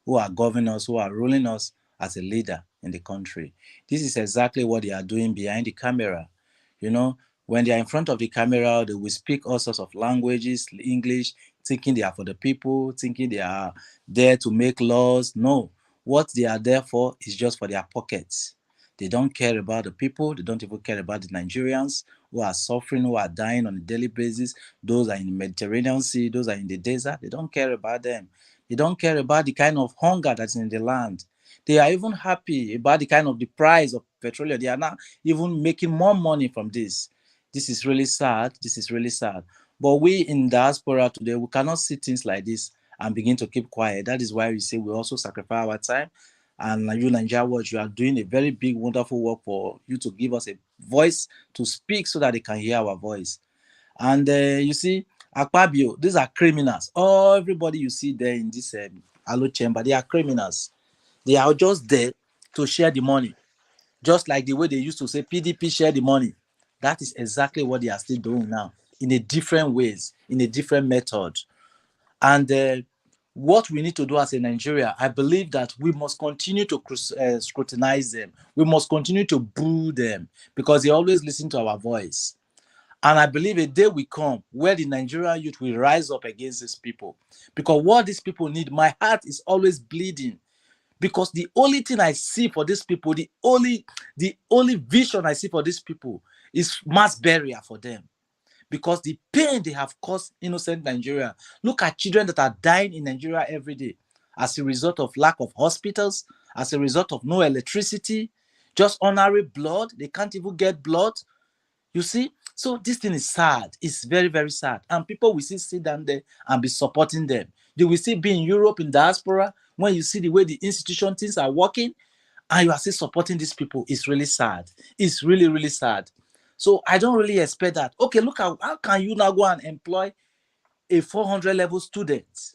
who are governing us, who are ruling us as a leader in the country. This is exactly what they are doing behind the camera. You know, when they are in front of the camera, they will speak all sorts of languages, English, thinking they are for the people, thinking they are there to make laws. No, what they are there for is just for their pockets. They don't care about the people. They don't even care about the Nigerians who are suffering, who are dying on a daily basis. Those are in the Mediterranean Sea, those are in the desert. They don't care about them. They don't care about the kind of hunger that's in the land. They are even happy about the kind of the price of petroleum. They are now even making more money from this. This is really sad. This is really sad. But we in diaspora today, we cannot see things like this and begin to keep quiet. That is why we say we also sacrifice our time. And you, Nigeria Watch, you are doing a very big, wonderful work for you to give us a voice to speak so that they can hear our voice. And you see, Akpabio, these are criminals. Oh, everybody you see there in this Alo chamber, they are criminals. They are just there to share the money. Just like the way they used to say PDP share the money. That is exactly what they are still doing now, in a different ways, in a different method. And what we need to do as a Nigeria, I believe that we must continue to scrutinize them. We must continue to boo them because they always listen to our voice. And I believe a day will come where the Nigerian youth will rise up against these people. Because what these people need, my heart is always bleeding. Because the only thing I see for these people, the only vision I see for these people is mass burial for them. Because the pain they have caused innocent Nigeria. Look at children that are dying in Nigeria every day as a result of lack of hospitals, as a result of no electricity, just ordinary blood. They can't even get blood. You see? So this thing is sad. It's very, very sad. And people will still sit down there and be supporting them. They will still be in Europe, in diaspora, when you see the way the institution things are working, and you are still supporting these people. It's really sad. It's really, really sad. So I don't really expect that. Okay, look, how can you now go and employ a 400 level student?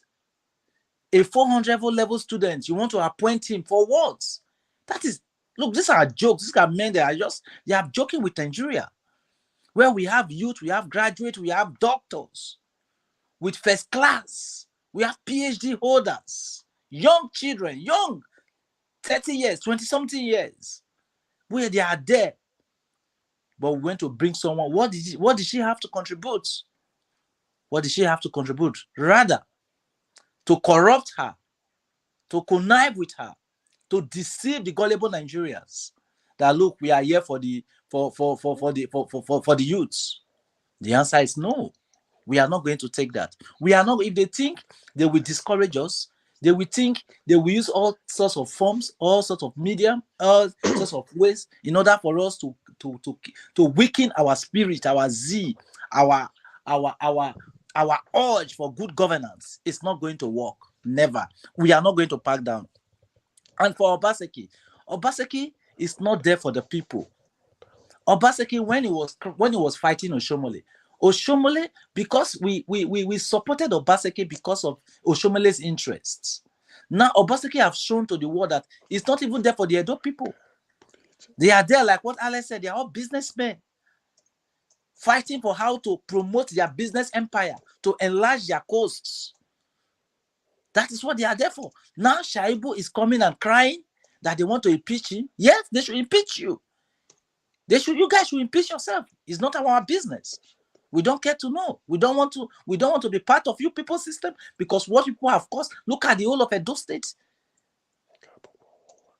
A 400 level student, you want to appoint him for what? That is, look, these are jokes. These are men that they are joking with Nigeria, where we have youth, we have graduates, we have doctors with first class, we have PhD holders, young children, young, 30 years, 20-something years, where they are there. But we went to bring someone. What did she have to contribute? What did she have to contribute? Rather, to corrupt her, to connive with her, to deceive the gullible Nigerians. That look, we are here for the youths. The answer is no. We are not going to take that. We are not. If they think they will discourage us, They will think they will use all sorts of forms, all sorts of medium, all sorts of ways in order for us to weaken our spirit, our zeal, our urge for good governance. It's not going to work. Never. We are not going to back down. And for Obaseki is not there for the people. Obaseki, when he was fighting Oshomole, because we supported Obaseki because of Oshomole's interests. Now Obaseki have shown to the world that it's not even there for the Edo people. They are there, like what Alex said, they are all businessmen fighting for how to promote their business empire, to enlarge their coasts. That is what they are there for. Now Shaibu is coming and crying that they want to impeach him. Yes, they should impeach you. You guys should impeach yourself. It's not our business. We don't care to know. We don't want to be part of you people's system, because what people have caused. Look at the whole of Edo State.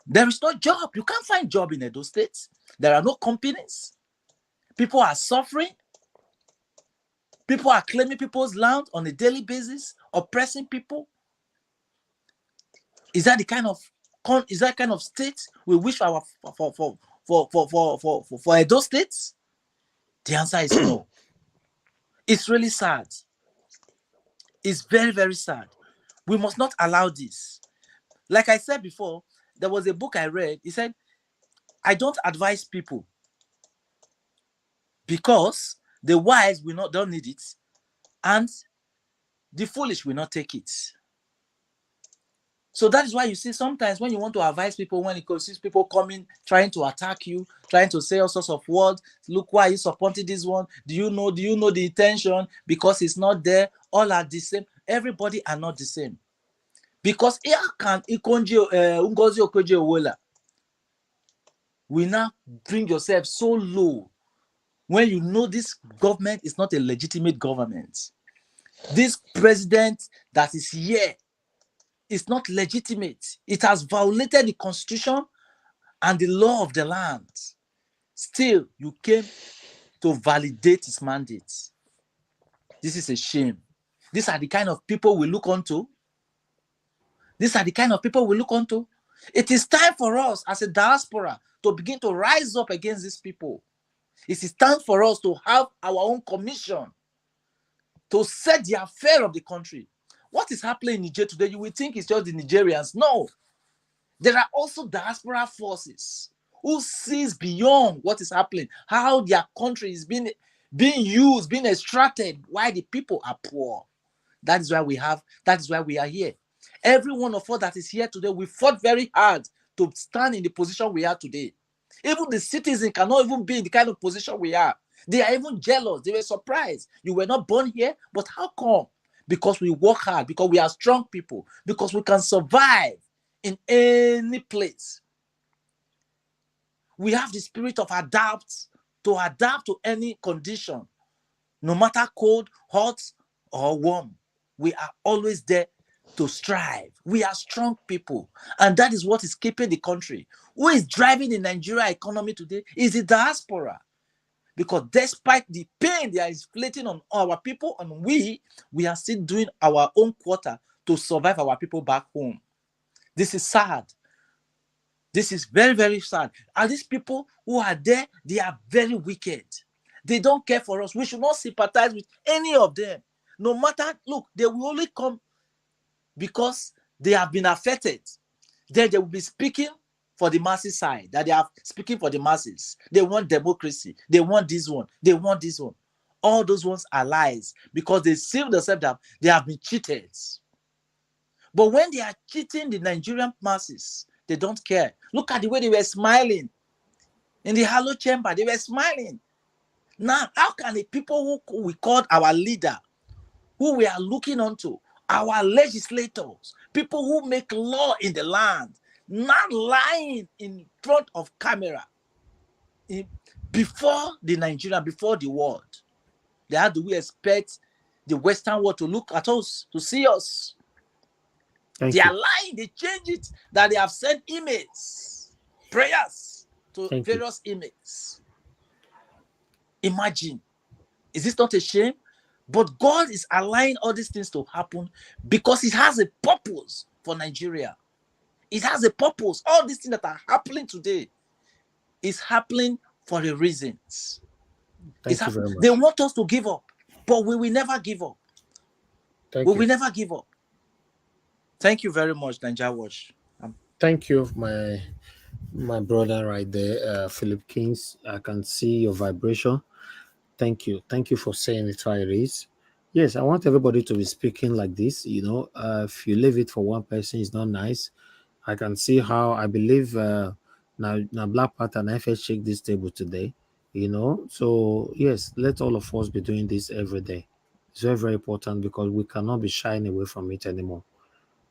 There is no job. You can't find job in Edo State. There are no companies. People are suffering. People are claiming people's land on a daily basis, oppressing people. Is that the kind of state we wish for Edo State? The answer is no. It's really sad. It's very, very sad. We must not allow this. Like I said before, there was a book I read. It said, I don't advise people because the wise don't need it, and the foolish will not take it. So that is why you see sometimes when you want to advise people, when you see people coming, trying to attack you, trying to say all sorts of words, look, why are you supporting this one? Do you know the intention? Because it's not there. All are the same. Everybody are not the same. Because here can Ngozi Okonjo-Iweala will now bring yourself so low when you know this government is not a legitimate government. This president that is here is not legitimate. It has violated the constitution and the law of the land. Still, you came to validate his mandate. This is a shame. These are the kind of people we look onto. These are the kind of people we look onto. It is time for us as a diaspora to begin to rise up against these people. It is time for us to have our own commission to set the affair of the country. What is happening in Niger today, you will think it's just the Nigerians. No. There are also diaspora forces who sees beyond what is happening, how their country is being used, being extracted, while the people are poor. That is why we are here. Every one of us that is here today, we fought very hard to stand in the position we are today. Even the citizens cannot even be in the kind of position we are. They are even jealous. They were surprised. You were not born here, but how come? Because we work hard, because we are strong people, because we can survive in any place. We have the spirit of adapt to any condition, no matter cold, hot, or warm. We are always there to strive. We are strong people, and that is what is keeping the country. Who is driving the Nigeria economy today is the diaspora. Because despite the pain they are inflicting on our people, and we are still doing our own quota to survive our people back home. This is sad. This is very, very sad. And these people who are there, they are very wicked. They don't care for us. We should not sympathize with any of them. No matter, look, they will only come because they have been affected. Then they will be speaking for the masses side, that they are speaking for the masses. They want democracy. They want this one. They want this one. All those ones are lies because they see themselves that they have been cheated. But when they are cheating the Nigerian masses, they don't care. Look at the way they were smiling in the Halo chamber. They were smiling. Now, how can the people who we called our leader, who we are looking onto, our legislators, people who make law in the land, not lying in front of camera before the Nigeria, before the world? How do we expect the Western world to look at us, to see us? They are lying. They change it. That they have sent emails, prayers to various emails. Imagine. Is this not a shame? But God is allowing all these things to happen because He has a purpose for Nigeria. It has a purpose. All these things that are happening today is happening for a reasons. Thank you very much. They want us to give up, but we will never give up. We will never give up. Thank you very much, Nigeria Watch. Thank you, my brother right there, Philip Kings. I can see your vibration. Thank you. Thank you for saying it how it is. Yes, I want everybody to be speaking like this. If you leave it for one person, it's not nice. I can see how I believe now Black Panther and FH shake this table today. So yes, let all of us be doing this every day. It's very, very important because we cannot be shying away from it anymore.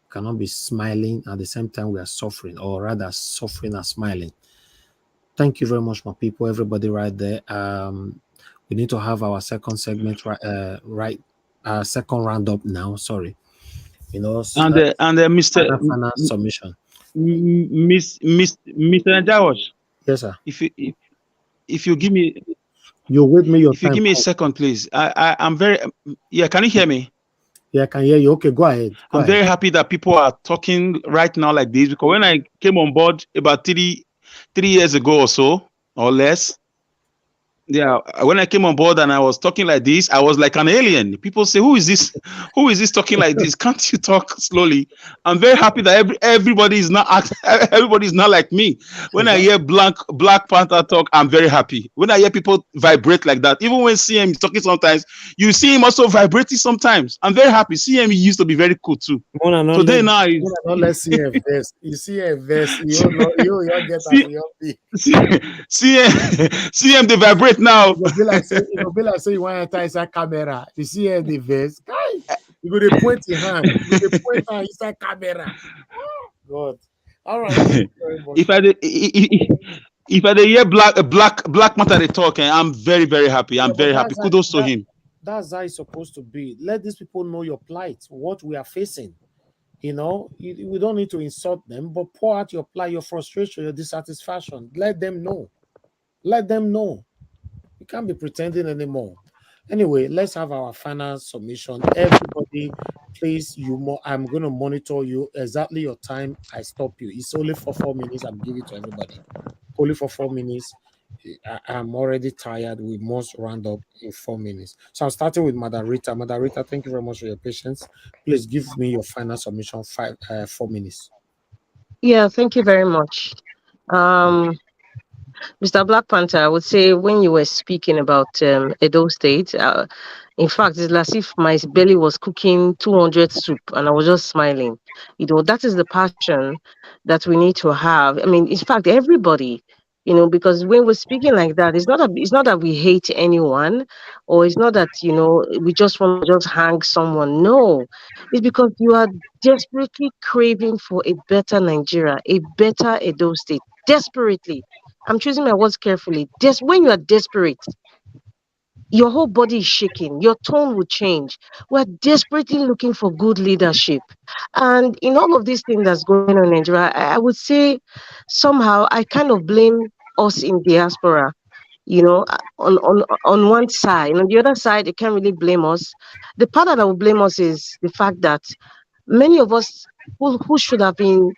We cannot be smiling at the same time we are suffering, or rather suffering and smiling. Thank you very much, my people, everybody right there. We need to have our second segment second roundup now. Sorry, Mr. final submission. Mr. Jawash. Yes, sir. If you give me, you with me your if you time, give me a second, please. I'm very. Yeah, can you hear me? Yeah, I can hear you. Okay, go ahead. I'm very happy that people are talking right now like this, because when I came on board about 3 years ago or so, or less, yeah, when I came on board and I was talking like this, I was like an alien. People say, "Who is this? Who is this talking like this? Can't you talk slowly?" I'm very happy that everybody is not like me. When I hear Black Panther talk, I'm very happy. When I hear people vibrate like that, even when CM is talking, sometimes you see him also vibrating. Sometimes I'm very happy. CM used to be very cool too. Today now is not let CM vest. You see a vest. You get CM they vibrate now. It'll be like say you want to enter inside camera. You see the vest. Guy, you go to point your hand. You go to point inside camera. Oh, God. All right. Thank you very much. If I hear Black Panther they talk, I'm very, very happy. I'm very happy. Kudos to him. That's how it's supposed to be. Let these people know your plight, what we are facing. We don't need to insult them, but pour out your plight, your frustration, your dissatisfaction. Let them know. Let them know. You can't be pretending anymore. Anyway, let's have our final submission. Everybody, please, I'm going to monitor you. Exactly your time, I stop you. It's only for 4 minutes. I'm giving it to everybody. Only for 4 minutes. I'm already tired. We must round up in 4 minutes. So I'm starting with Madam Rita. Madam Rita, thank you very much for your patience. Please give me your final submission, 4 minutes. Yeah, thank you very much. Mr. Black Panther, I would say when you were speaking about Edo State, in fact, it's as if my belly was cooking 200 soup and I was just smiling. That is the passion that we need to have. I mean, in fact, everybody, because when we're speaking like that, it's not that we hate anyone, or it's not that, we just want to just hang someone. No, it's because you are desperately craving for a better Nigeria, a better Edo State, desperately. I'm choosing my words carefully. When you are desperate, your whole body is shaking. Your tone will change. We're desperately looking for good leadership. And in all of these things that's going on in Nigeria, I would say somehow I kind of blame us in diaspora, on one side. And on the other side, they can't really blame us. The part that I would blame us is the fact that many of us who should have been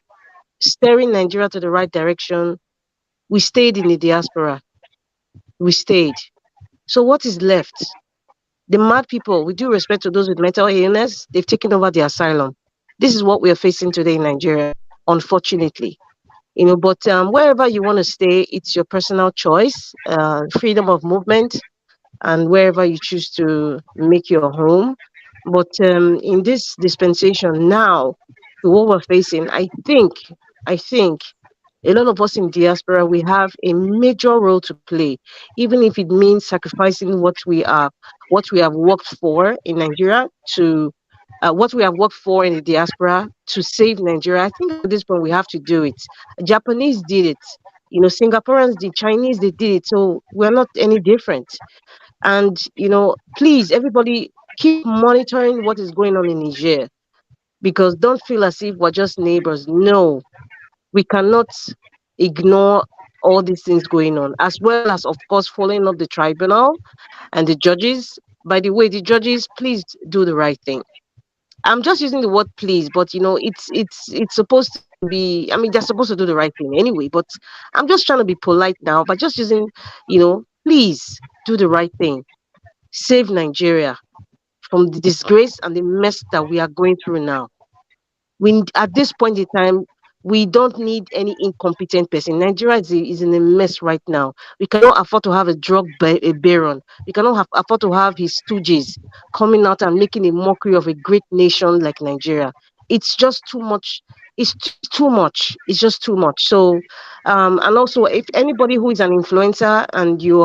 steering Nigeria to the right direction, we stayed in the diaspora. We stayed. So what is left? The mad people, with due respect to those with mental illness, they've taken over the asylum. This is what we are facing today in Nigeria, unfortunately. But wherever you want to stay, it's your personal choice, freedom of movement, and wherever you choose to make your home. But in this dispensation now, to what we're facing, I think a lot of us in diaspora, we have a major role to play, even if it means sacrificing what we have worked for in Nigeria to what we have worked for in the diaspora to save Nigeria. I think at this point we have to do it. Japanese did it. Singaporeans did, Chinese, they did it. So we're not any different. And, please, everybody keep monitoring what is going on in Niger, because don't feel as if we're just neighbors. No, we cannot ignore all these things going on, as well as, of course, following up the tribunal and the judges. By the way, the judges, please do the right thing. I'm just using the word please, but it's supposed to be. I mean, they're supposed to do the right thing anyway. But I'm just trying to be polite now by just using, please do the right thing. Save Nigeria from the disgrace and the mess that we are going through now. At this point in time, we don't need any incompetent person. Nigeria is in a mess right now. We cannot afford to have a baron. We cannot afford to have his stooges coming out and making a mockery of a great nation like Nigeria. It's just too much. Too much. It's just too much. So, and also, if anybody who is an influencer and you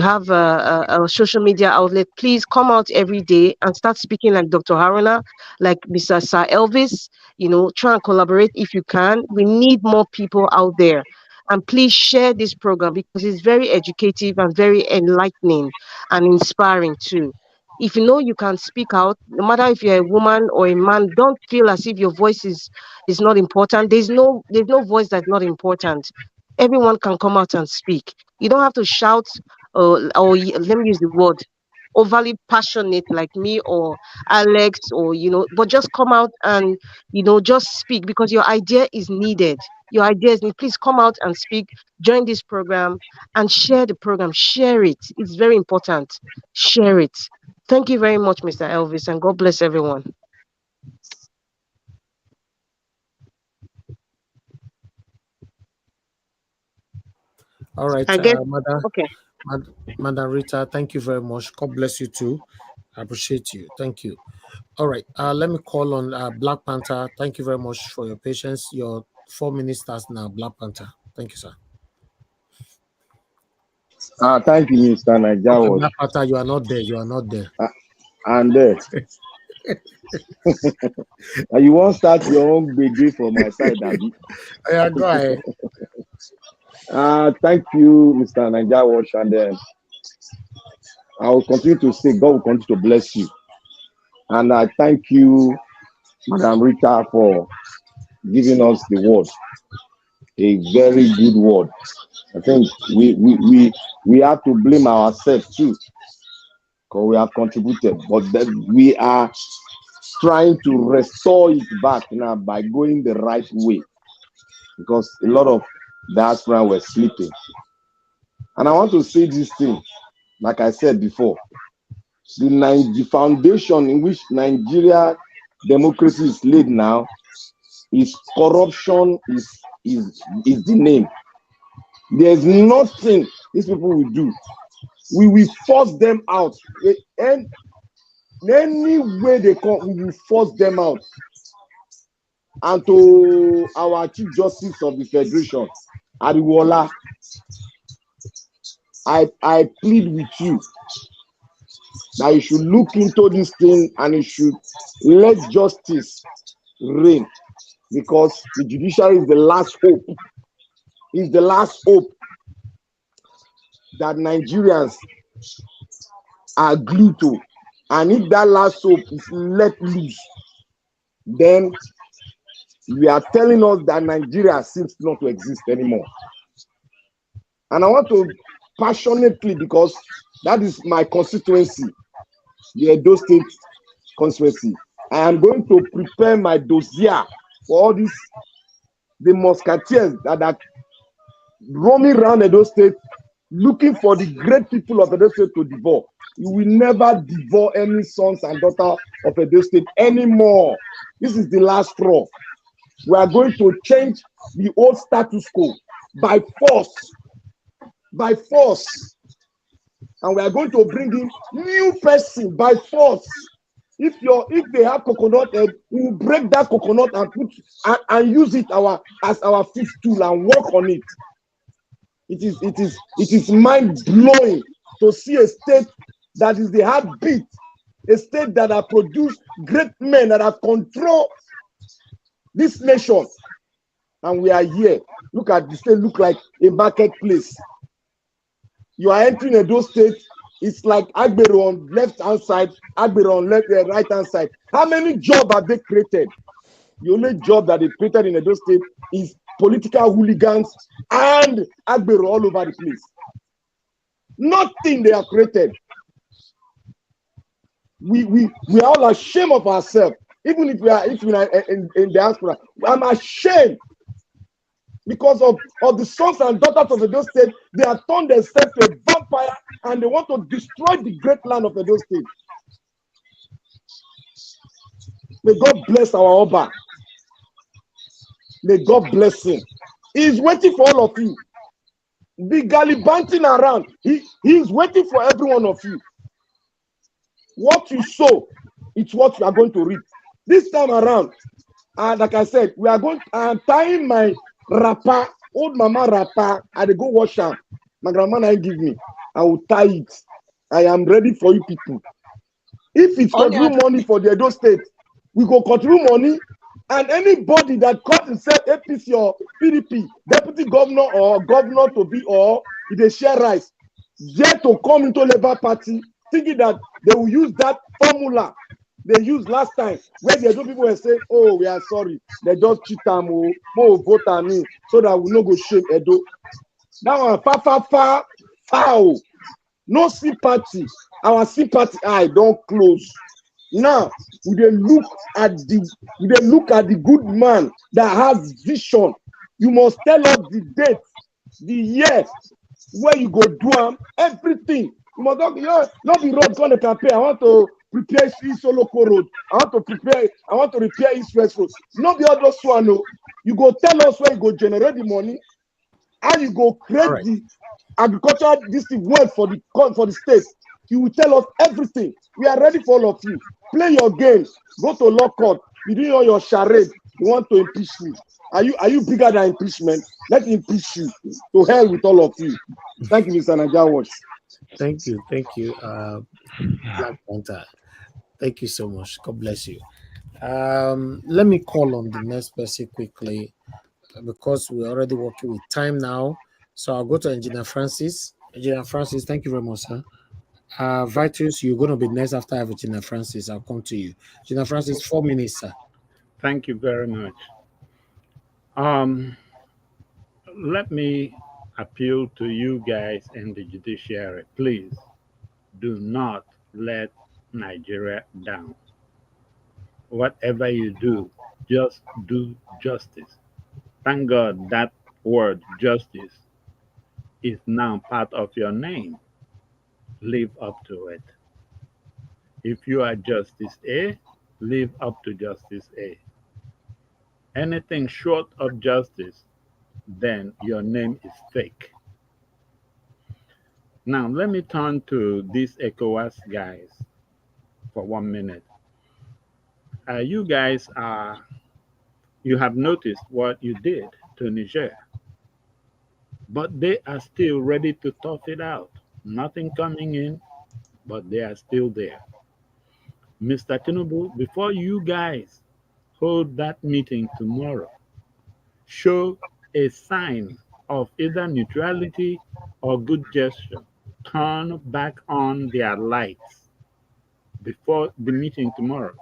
have a social media outlet, please come out every day and start speaking like Dr. Haruna, like Mr. Sir Elvis. Try and collaborate if you can. We need more people out there. And please share this program because it's very educative and very enlightening and inspiring too. If you know you can speak out, no matter if you're a woman or a man, don't feel as if your voice is not important. There's no voice that's not important. Everyone can come out and speak. You don't have to shout let me use the word overly passionate like me or Alex, or but just come out and just speak because your idea is needed. Your idea is needed. Please come out and speak, join this program and share the program. Share it. It's very important. Share it. Thank you very much, Mr. Elvis, and God bless everyone. All right, I guess Madam, okay. Madam Rita, thank you very much. God bless you too. I appreciate you. Thank you. All right, let me call on Black Panther. Thank you very much for your patience. Your 4 minutes starts now, Black Panther. Thank you, sir. Thank you, Mr. Niger. Okay, Black Panther, you are not there. You are not there. And you won't start your own baby from my side, Abby. Yeah, go ahead. Thank you, Mr. Niger Watch, and I will continue to say God will continue to bless you. And I thank you, Madam Rita, for giving us the word, a very good word. I think we have to blame ourselves too, because we have contributed, but then we are trying to restore it back now by going the right way, because a lot of diaspora were sleeping. And I want to say this thing, like I said before, the foundation in which Nigeria democracy is laid now is corruption, is the name. There's nothing these people will do. We will force them out. And any way they come, we will force them out. And to our Chief Justice of the Federation, Ariwola, I plead with you that you should look into this thing and you should let justice reign, because the judiciary is the last hope. It's the last hope that Nigerians are glued to. And if that last hope is let loose, then we are telling us that Nigeria seems not to exist anymore. And I want to passionately, because that is my constituency, the Edo State constituency, I am going to prepare my dossier for all these, the musketeers that are roaming around Edo State looking for the great people of Edo State to devour. You will never devour any sons and daughters of Edo State anymore. This is the last straw. We are going to change the old status quo by force. By force. And we are going to bring in new person by force. If they have coconut head, we will break that coconut and put and use it as our footstool and work on it. It is mind blowing to see a state that is the heartbeat, a state that have produced great men that have controlled this nation, and we are here. Look at the state, look like a marketplace. You are entering Edo State, it's like Akpabio on left hand side, Akpabio on right hand side. How many jobs have they created? The only job that they created in Edo State is political hooligans and Akpabio all over the place. Nothing they have created. we are all ashamed of ourselves. Even if we are in diaspora, I'm ashamed because of the sons and daughters of Edo State. They have turned themselves to a vampire and they want to destroy the great land of Edo State. May God bless our Oba. May God bless him. He is waiting for all of you. Be gallivanting around. He is waiting for every one of you. What you sow, it's what you are going to reap. This time around, like I said, we are going. I am tying my wrapper, old mama wrapper. I go wash am. My grandma I give me. I will tie it. I am ready for you people. If it's contribute money for the Edo State, we go contribute money. And anybody that calls himself APC or PDP, deputy governor or governor to be, or if they share rice, yet to come into Labour Party, thinking that they will use that formula they used last time, where the Edo people were saying, oh, we are sorry, they just cheat them, more vote on me, so that we no go shame Edo. That one, foul. No sympathy. Our sympathy eye don't close. Now we dey look at the good man that has vision. You must tell us the date, the year, where you go do am, everything. You must not be road gonna campaign. I want to prepare East Soloko Road. I want to repair East West Road. Not be all those one. No. You go tell us where you go generate the money, how you go create the agricultural district well for the state. You will tell us everything. We are ready for all of you. Play your games. Go to law court. You do all your charade. You want to impeach me. Are you bigger than impeachment? Let me impeach you. To hell with all of you. Thank you, Mr. Najawash. Thank you, Black Panther. Thank you so much. God bless you. Let me call on the next person quickly because we're already working with time now. So I'll go to Engineer Francis. Engineer Francis, thank you very much, sir. Vitus, you're going to be next after I have Engineer Francis. I'll come to you. Engineer Francis, 4 minutes, sir. Thank you very much. Let me appeal to you guys in the judiciary. Please do not let Nigeria down. Whatever you do, just do justice. Thank God that word justice is now part of your name. Live up to it. If you are Justice A, live up to Justice A. Anything short of justice, then your name is fake. Now, let me turn to these ECOWAS guys for 1 minute. You guys you have noticed what you did to Niger, but they are still ready to tough it out. Nothing coming in, but they are still there. Mr. Tinubu, before you guys hold that meeting tomorrow, show a sign of either neutrality or good gesture. Turn back on their lights before the meeting tomorrow.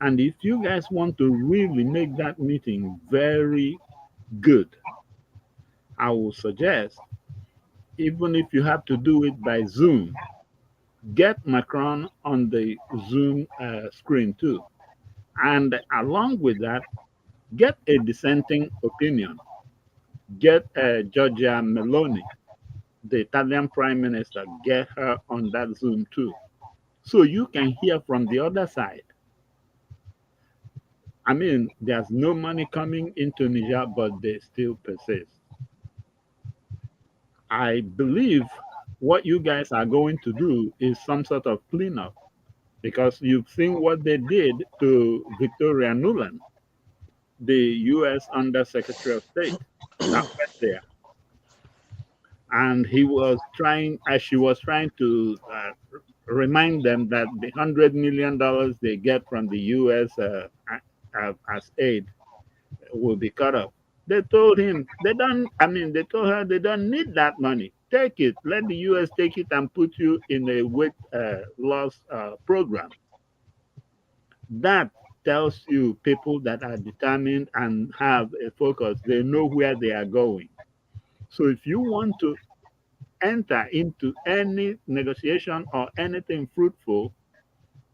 And if you guys want to really make that meeting very good, I will suggest, even if you have to do it by Zoom, get Macron on the Zoom screen too. And along with that, get a dissenting opinion. Get Giorgia Meloni, the Italian Prime Minister, get her on that Zoom too. So you can hear from the other side. I mean, there's no money coming into Niger, but they still persist. I believe what you guys are going to do is some sort of cleanup because you've seen what they did to Victoria Nuland, the U.S. Undersecretary of State that went there. And she was trying to remind them that the $100 million they get from the U.S. As aid will be cut off. They told him they told her they don't need that money. Take it. Let the U.S. take it and put you in a weight loss program. That tells you people that are determined and have a focus. They know where they are going. So if you want to enter into any negotiation or anything fruitful,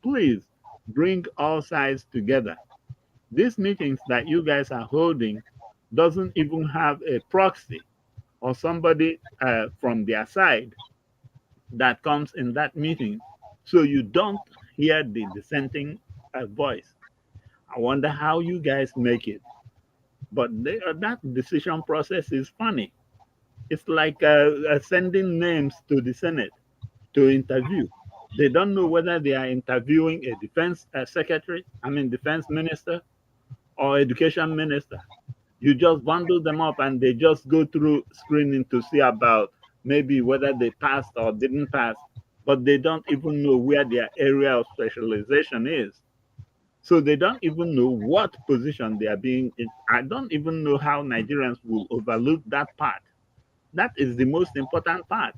please bring all sides together. These meetings that you guys are holding doesn't even have a proxy or somebody from their side that comes in that meeting, so you don't hear the dissenting voice. I wonder how you guys make it. But that decision process is funny. It's like sending names to the Senate to interview. They don't know whether they are interviewing a defense defense minister or education minister. You just bundle them up and they just go through screening to see about maybe whether they passed or didn't pass, but they don't even know where their area of specialization is. So they don't even know what position they are being in. I don't even know how Nigerians will overlook that part. That is the most important part.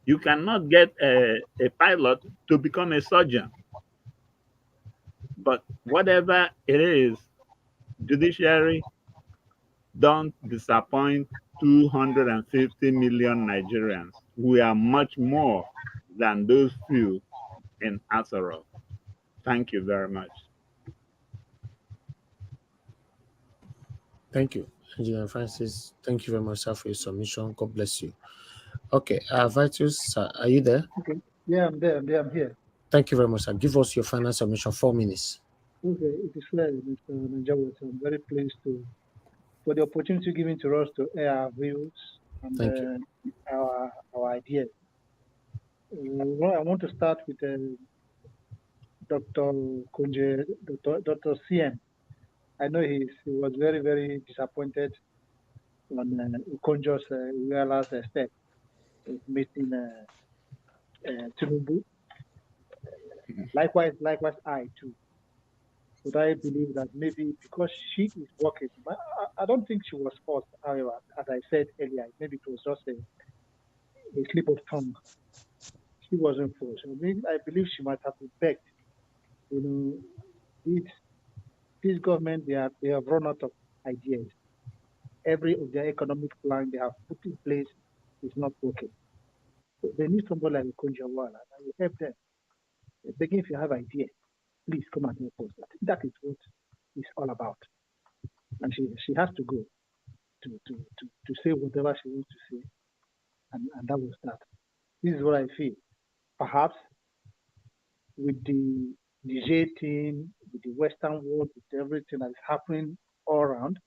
You cannot get a pilot to become a surgeon. But whatever it is, judiciary, don't disappoint 250 million Nigerians. We are much more than those few in Asaro. Thank you very much. Thank you, Engineer Francis. Thank you very much, sir, for your submission. God bless you. Okay, Vitus, sir, are you there? Okay. Yeah, I'm there. I'm here. Thank you very much, sir. Give us your final submission, 4 minutes. Okay, it is fair, Mr. Nanjawat. I'm very pleased for the opportunity given to us to air our views and our ideas. I want to start with Dr. Kunje, Dr. CM. I know he was very, very disappointed on Ukonjo's last step of meeting Tinubu. Likewise, I too. But I believe that maybe because she is working, I don't think she was forced. However, as I said earlier, maybe it was just a slip of tongue. She wasn't forced. I believe she might have been begged. This government, they have run out of ideas. Every of their economic plan they have put in place is not working. So they need somebody like Konjawala that will help them. They're begging, if you have ideas, please come and help us. I think that is what it's all about. And she has to go to say whatever she wants to say. And that was that. This is what I feel. Perhaps with the Niger team, with the Western world, with everything that is happening all around,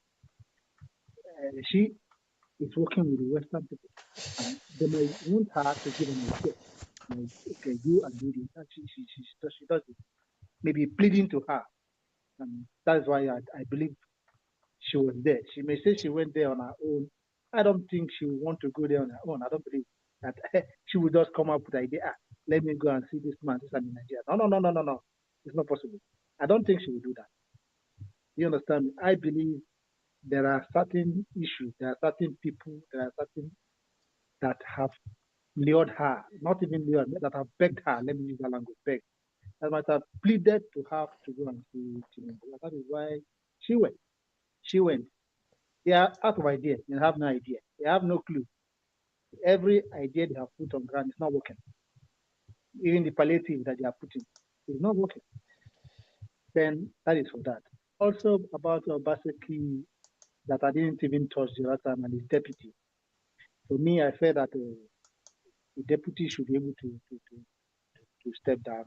she is working with the Western people. And they may want her to give an idea. Like, okay, you and do this. And she does it. Maybe pleading to her. And that's why I believe she was there. She may say she went there on her own. I don't think she would want to go there on her own. I don't believe that she would just come up with the idea, let me go and see this man, this man in Nigeria. No. It's not possible. I don't think she would do that. You understand me? I believe there are certain issues, there are certain people, there are certain that have lured her, not even lured, that have begged her, let me use that language, begged, that might have pleaded to have to go and see Tinubu. That is why she went. She went. They are out of idea. They have no idea. They have no clue. Every idea they have put on ground is not working. Even the palliative that they are putting is not working. Then that is for that. Also about Obaseki, that I didn't even touch the other time, and his deputy. For me, I felt that the deputy should be able to step down.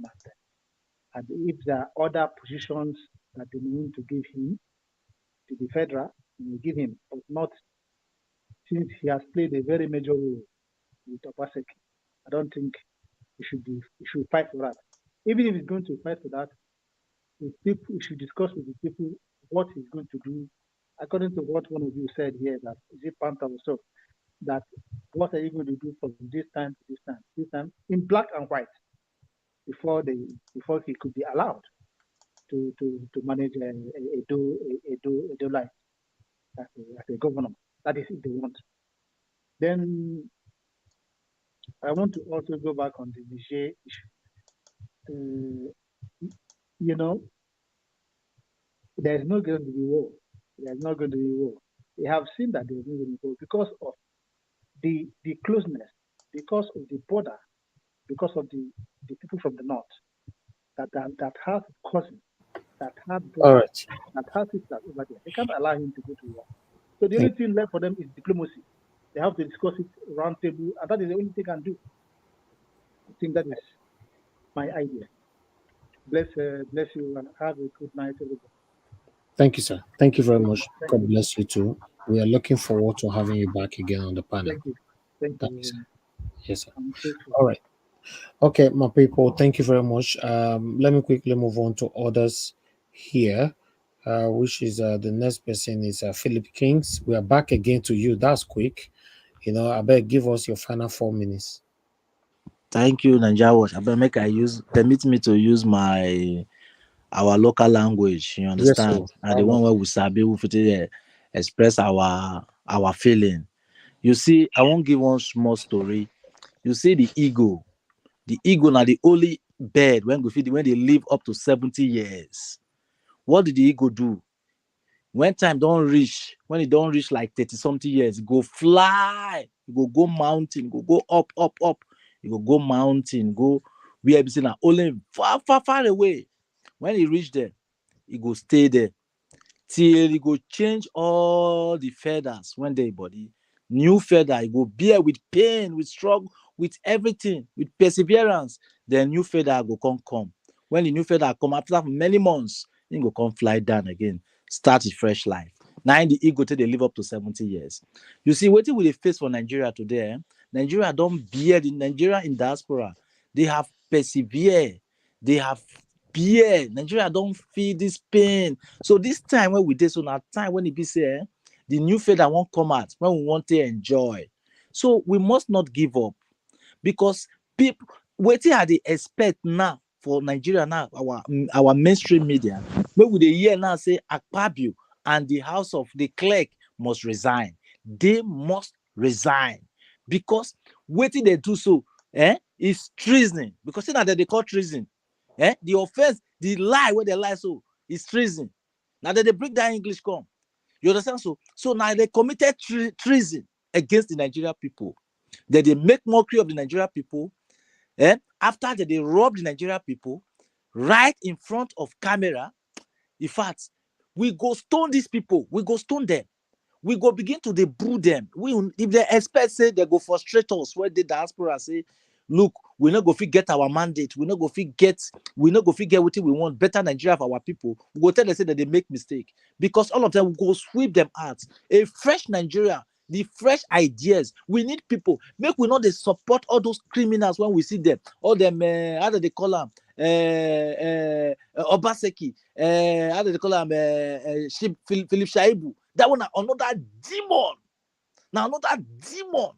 And if there are other positions that they need to give him, to the federal, they will give him, but not since he has played a very major role with Obaseki. I don't think he should fight for that. Even if he's going to fight for that, he should discuss with the people what he's going to do. According to what one of you said here, that is it Panther or so, that what are you going to do from this time to this time, in black and white, before he could be allowed to manage a do life as a governor. That is if they want. Then I want to also go back on the Niger issue. There's not going to be war. There's not going to be war. We have seen that there's not going to be war because of the closeness, because of the border, because of the people from the north. that has cousins, that has All brothers, right. that has sisters over there. They can't allow him to go to war. So the Thank only thing left for them is diplomacy. They have to discuss it round table, and that is the only thing they can do. I think that is my idea. Bless you, and have a good night, everybody. Thank you, sir. Thank you very Thank much. you. God bless you too. We are looking forward to having you back again on the panel. Thank you. Thank Thank you. you, sir. Yes, sir. I'm grateful. All right. Okay, my people, thank you very much. Let me quickly move on to others here, which is the next person is Philip Kings. We are back again to you. That's quick. You know, I beg, give us your final 4 minutes. Thank you, Nigeria Watch. Permit me to use our local language. You Yes, sir. understand? And the one where we sabi, we fit express our feeling. You see, I won't give one small story. You see the ego. The ego now the only bird when they live up to 70 years. What did the ego do? When time don't reach, when it don't reach like 30 something years, it go fly, it go mountain, go up, up, up. It go mountain, go where everything are only far, far, far away. When it reach there, it go stay there till it go change all the feathers when they body. New feather, it go bear with pain, with struggle, with everything, with perseverance. Then new feather go come. When the new feather come after many months, it go come fly down again, start a fresh life. Now in the ego till they live up to 70 years. You see, what we face for Nigeria today, Nigeria don't bear the Nigeria in diaspora. They have persevered. They have bear. Nigeria don't feel this pain. So this time when we did, so now time when it be say, the new feather won't come out when we want to enjoy. So we must not give up because people waiting at the expect now for Nigeria now, our mainstream media, where we the hear now say Akpabio and the house of the clerk must resign. They must resign because waiting they do so is treason because now that they call treason. The offense, the lie where they lie so is treason. Now that they break that English come. You understand? So now they committed treason against the Nigerian people. That they make mockery of the Nigerian people. After that they rob the Nigerian people right in front of camera. In fact, we go stone these people. We go stone them. We go begin to deboo them. If they expect say they go frustrate us where the diaspora say, look, we not go get our mandate. We not go get what we want. Better Nigeria for our people. We go tell them say that they make mistake because all of them will go sweep them out. A fresh Nigeria, the fresh ideas. We need people. Make we not they support all those criminals when we see them. All them how do they call them? Obaseki. How do they call them? Philip Shaibu. That one another demon. Now another demon.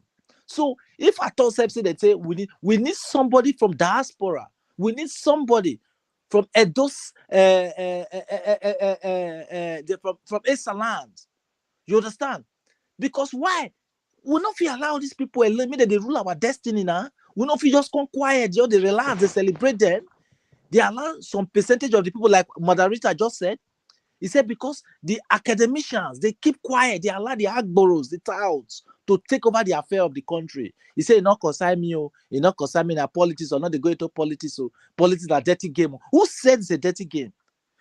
So if at all say they we need somebody from diaspora, we need somebody from Edos, from Esaland. You understand? Because why? We not feel allow these people alone, that they rule our destiny now. We not feel just come quiet, they relax, they celebrate them. They allow some percentage of the people, like Madarita just said. He said because the academicians, they keep quiet, they allow the Agboros, the touts, to take over the affair of the country. He said, not concern me, not concern me, politics, or not they go into politics, so politics are dirty game. Who said it's a dirty game?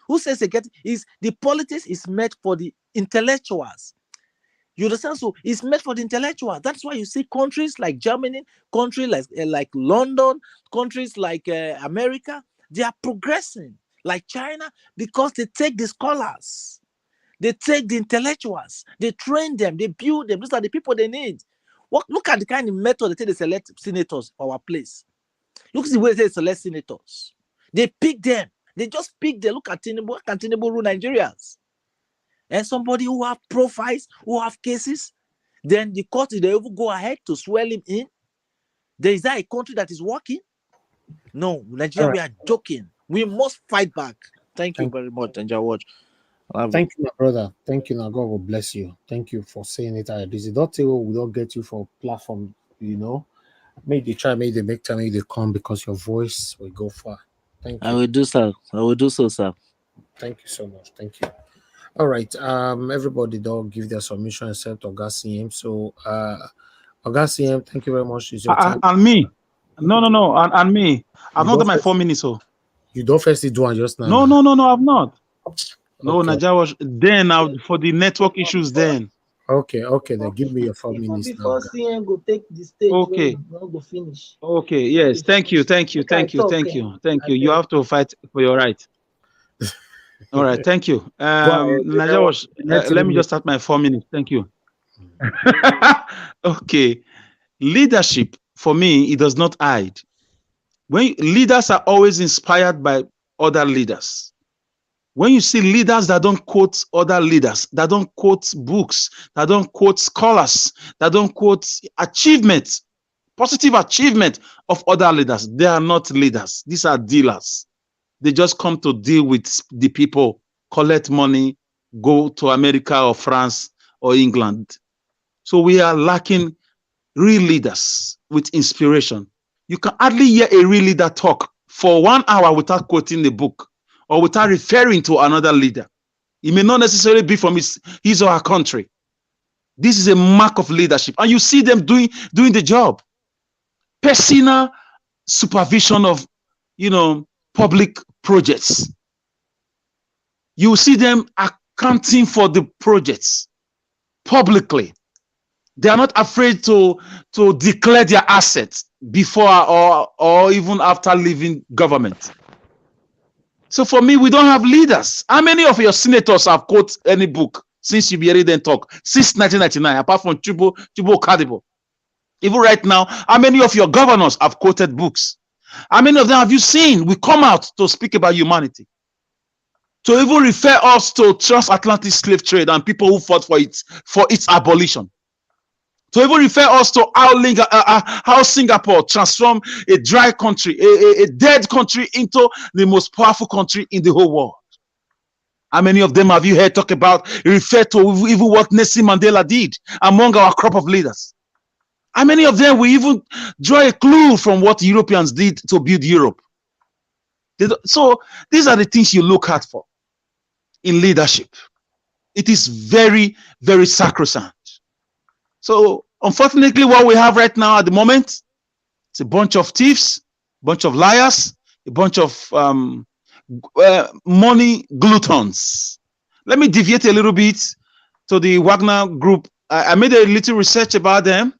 Who says the politics is meant for the intellectuals? You understand? So it's meant for the intellectuals. That's why you see countries like Germany, countries like London, countries like America, they are progressing. Like China, because they take the scholars, they take the intellectuals, they train them, they build them. These are the people they need. Look at the kind of method they take to select senators for our place. Look at the way they select senators. They pick them. They just pick them. Look at Tinubu. Can Tinubu rule Nigerians? And somebody who have profiles, who have cases, then the court, they even go ahead to swell him in. Is that a country that is working? No, Nigeria, we are joking. We must fight back. Thank you very much, Nigeria Watch. Thank you, my brother. Thank you. Now God will bless you. Thank you for saying it. This is not we don't get you for platform, Maybe they try, maybe they make time, maybe they come because your voice will go far. Thank you. I will do so, sir. Thank you so much. Thank you. All right. Everybody don't give their submission except Oga CM. So Oga CM, thank you very much. It's your time. And me. No. And me. I've not got my 4 minutes. So You don't first do one just now. No, I've not. No, Okay. Naija was then out for the network issues then. Okay, then give me your 4 minutes now. Before CN go take the stage, Okay. Not go finish. Okay, yes, thank you. You have to fight for your right. All right, thank you. Naija was, let me just start my 4 minutes. Thank you. Okay. Leadership, for me, it does not hide. When leaders are always inspired by other leaders. When you see leaders that don't quote other leaders, that don't quote books, that don't quote scholars, that don't quote achievements, positive achievement of other leaders, they are not leaders. These are dealers. They just come to deal with the people, collect money, go to America or France or England. So we are lacking real leaders with inspiration. You can hardly hear a real leader talk for 1 hour without quoting the book or without referring to another leader. It may not necessarily be from his or her country. This is a mark of leadership. And you see them doing the job. Personal supervision of, public projects. You see them accounting for the projects publicly. They are not afraid to declare their assets before or even after leaving government. So for me, we don't have leaders. How many of your senators have quoted any book since you began then talk? Since 1999, apart from Chubo Kadibo. Even right now, how many of your governors have quoted books? How many of them have you seen? We come out to speak about humanity. To even refer us to transatlantic slave trade and people who fought for its abolition. To even refer us to how Singapore transformed a dry country, a dead country into the most powerful country in the whole world. How many of them have you heard talk about, refer to even what Nelson Mandela did among our crop of leaders? How many of them will even draw a clue from what Europeans did to build Europe? So these are the things you look at for in leadership. It is very, very sacrosanct. So unfortunately, what we have right now at the moment, it's a bunch of thieves, a bunch of liars, a bunch of money gluttons. Let me deviate a little bit to the Wagner group. I made a little research about them,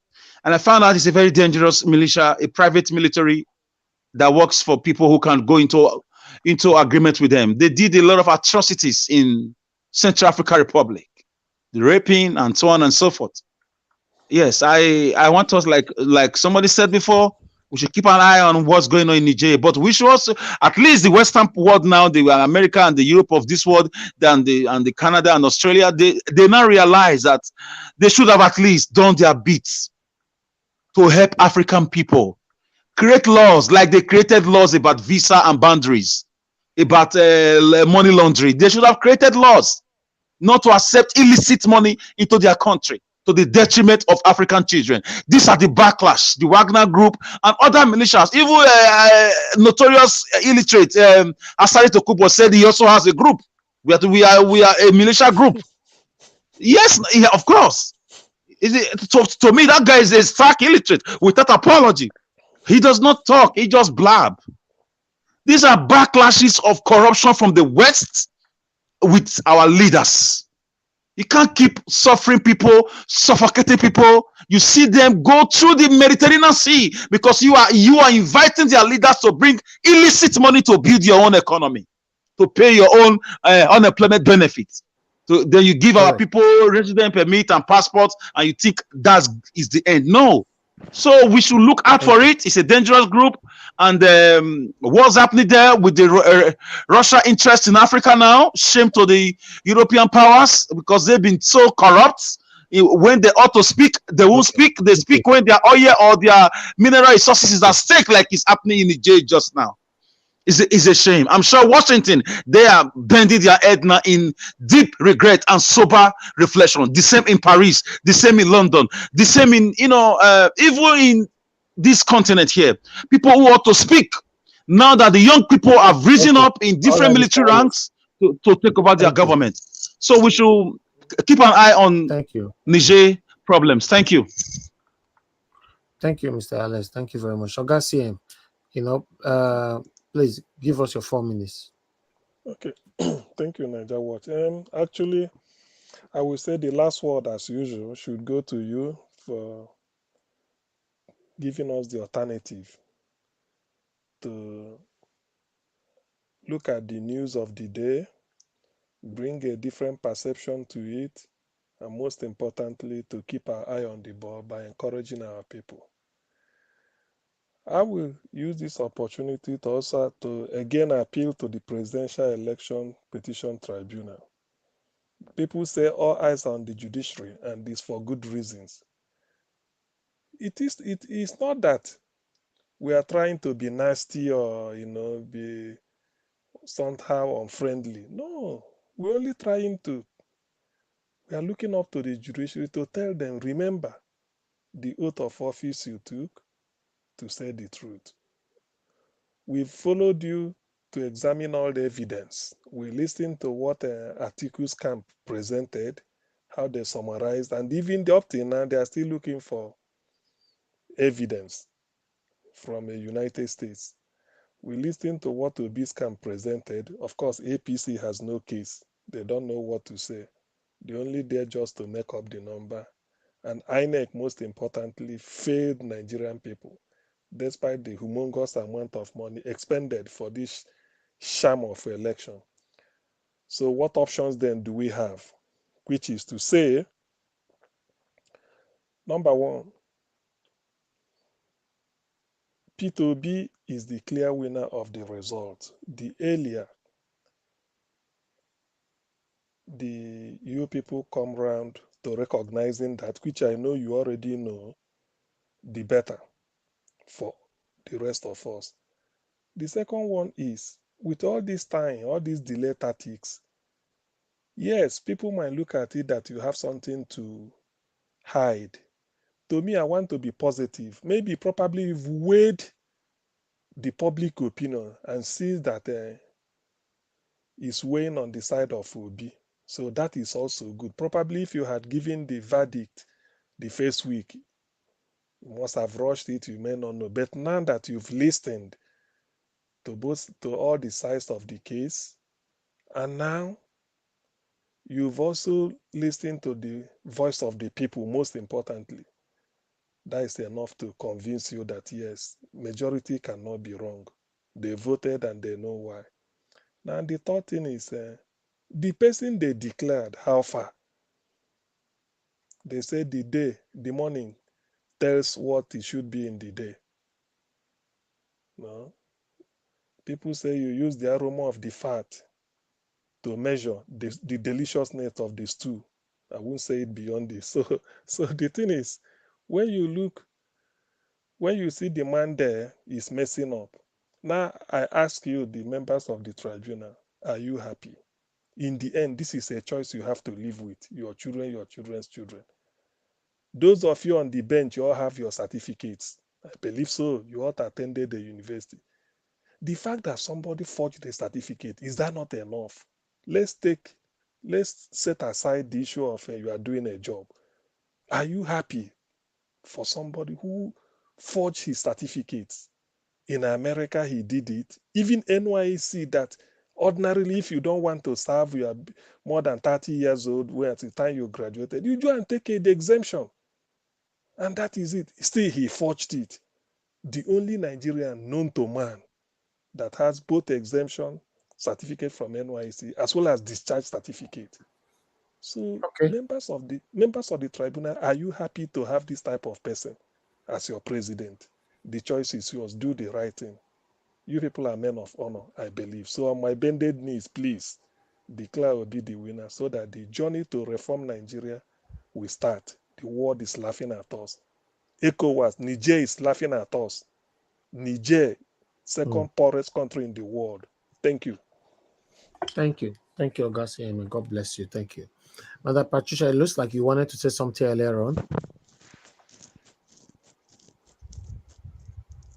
and I found out it's a very dangerous militia, a private military that works for people who can go into agreement with them. They did a lot of atrocities in Central African Republic, the raping and so on and so forth. Yes, I want us, like somebody said before, we should keep an eye on what's going on in Niger, but we should also, at least the Western world now, the America and the Europe of this world, and the Canada and Australia, they now realize that they should have at least done their bits to help African people. Create laws like they created laws about visa and boundaries, about money laundering. They should have created laws not to accept illicit money into their country, to the detriment of African children. These are the backlash, the Wagner group and other militias. Even notorious illiterate Asari Tokubo said he also has a group. We are a militia group. Yes, yeah, of course. To me, that guy is a stark illiterate without apology. He does not talk, he just blab. These are backlashes of corruption from the West with our leaders. You can't keep suffering people, suffocating people. You see them go through the Mediterranean Sea because you are inviting their leaders to bring illicit money to build your own economy, to pay your own unemployment benefits. So then you give our people resident permit and passports, and you think that is the end. No. So we should look out for it. It's a dangerous group. And what's happening there with the Russia interest in Africa now? Shame to the European powers, because they've been so corrupt. When they ought to speak, they won't speak. They speak when their oil or their mineral resources is at stake, like it's happening in Niger just now. It's a shame. I'm sure Washington, they are bending their head now in deep regret and sober reflection. The same in Paris, the same in London, the same in, even in this continent here. People who ought to speak now that the young people have risen up in different military ranks to take over their government. So we should keep an eye on Niger problems. Thank you. Thank you, Mr. Alex. Thank you very much. Ogasi, Please give us your 4 minutes. Okay. Thank you, Niger Watch. Actually, I will say the last word, as usual, should go to you for giving us the alternative to look at the news of the day, bring a different perception to it, and most importantly, to keep our eye on the ball by encouraging our people. I will use this opportunity to also to again appeal to the Presidential Election Petition Tribunal. People say all eyes on the judiciary, and this for good reasons. It is not that we are trying to be nasty or be somehow unfriendly. No, we're only trying to. We are looking up to the judiciary to tell them, remember the oath of office you took to say the truth. We've followed you to examine all the evidence. We listened to what Atiku's camp presented, how they summarized, and even up till now, they are still looking for evidence from the United States. We listened to what Obi's camp presented. Of course, APC has no case. They don't know what to say. They only there just to make up the number. And INEC, most importantly, failed Nigerian people, despite the humongous amount of money expended for this sham of election. So what options then do we have? Which is to say, number one, P2B is the clear winner of the result. The earlier you people come round to recognizing that, which I know you already know, the better for the rest of us. The second one is, with all this time, all these delay tactics, yes, people might look at it that you have something to hide. To me, I want to be positive. Maybe probably you've weighed the public opinion and see that it's weighing on the side of Obi. So that is also good. Probably if you had given the verdict the first week, you must have rushed it, you may not know. But now that you've listened to all the sides of the case, and now you've also listened to the voice of the people, most importantly, that is enough to convince you that yes, majority cannot be wrong. They voted and they know why. Now the third thing is the person they declared, how far? They say the morning tells what it should be in the day. No? People say you use the aroma of the fat to measure the deliciousness of the stew. I won't say it beyond this. So the thing is, when you see the man there is messing up. Now I ask you, the members of the tribunal, are you happy? In the end, this is a choice you have to live with, your children, your children's children. Those of you on the bench, you all have your certificates. I believe so. You all attended the university. The fact that somebody forged a certificate, is that not enough? Let's set aside the issue of you are doing a job. Are you happy for somebody who forged his certificates? In America, he did it. Even NYC, that ordinarily, if you don't want to serve, you are more than 30 years old, where at the time you graduated, you go and take the exemption. And that is it. Still, he forged it. The only Nigerian known to man that has both exemption certificate from NYC as well as discharge certificate. So members of the tribunal, are you happy to have this type of person as your president? The choice is yours. Do the right thing. You people are men of honor, I believe. So on my bended knees, please declare Obi the winner so that the journey to reform Nigeria will start. The world is laughing at us. ECOWAS, Niger is laughing at us. Niger, second poorest country in the world. Thank you. Thank you. Thank you, Augustin. And God bless you. Thank you. Mother Patricia, it looks like you wanted to say something earlier on.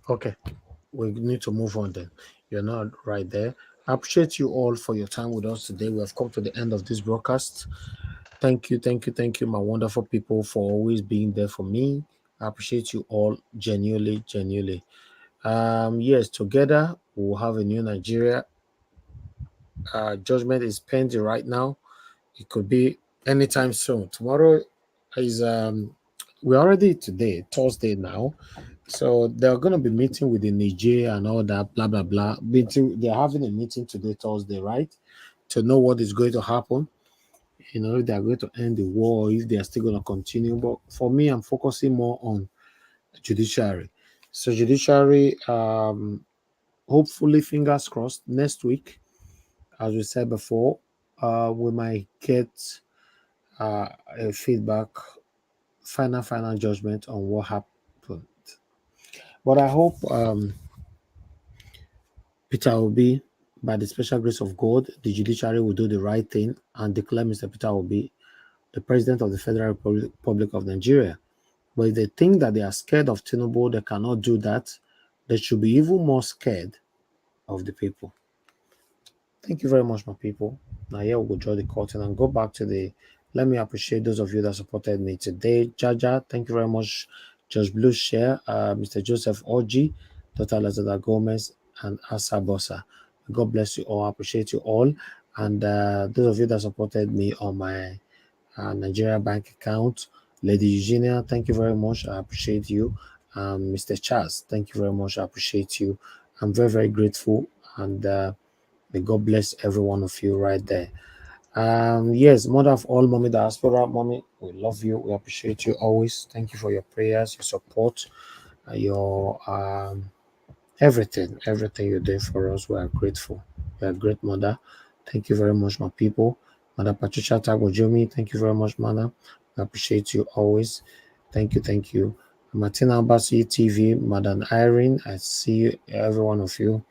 Okay. We need to move on then. You're not right there. I appreciate you all for your time with us today. We have come to the end of this broadcast. Thank you, my wonderful people, for always being there for me. I appreciate you all genuinely. Yes, together we'll have a new Nigeria. Judgment is pending right now. It could be anytime soon. Tomorrow is we're already today, Thursday now. So they're gonna be meeting with the Niger and all that, blah blah blah. They're having a meeting today, Thursday, right? To know what is going to happen. If they're going to end the war, if they are still going to continue. But for me, I'm focusing more on judiciary. So judiciary, hopefully, fingers crossed, next week, as we said before, we might get a feedback, final judgment on what happened. But I hope Peter Obi, by the special grace of God, the judiciary will do the right thing and declare Mr. Peter Obi the President of the Federal Republic of Nigeria. But if they think that they are scared of Tinubu, they cannot do that. They should be even more scared of the people. Thank you very much, my people. Now here we'll draw the curtain and go back to let me appreciate those of you that supported me today. Jaja, thank you very much. Josh Blue Share, Mr. Joseph Oji, Dr. Lazada Gomez, and Asa Bossa. God bless you all. I appreciate you all. And those of you that supported me on my Nigeria bank account, Lady Eugenia, thank you very much. I appreciate you. Mr. Charles, thank you very much. I appreciate you. I'm very, very grateful. And may God bless every one of you right there. Yes, mother of all, Mommy Diaspora, Mommy, we love you. We appreciate you always. Thank you for your prayers, your support, your everything you're doing for us. We are grateful. You are a great mother. Thank you very much, my people. Mother Patricia Tagojomi, thank you very much, Mother. I appreciate you always. Thank you. Martina Abasi TV, Madam Irene, I see you, every one of you.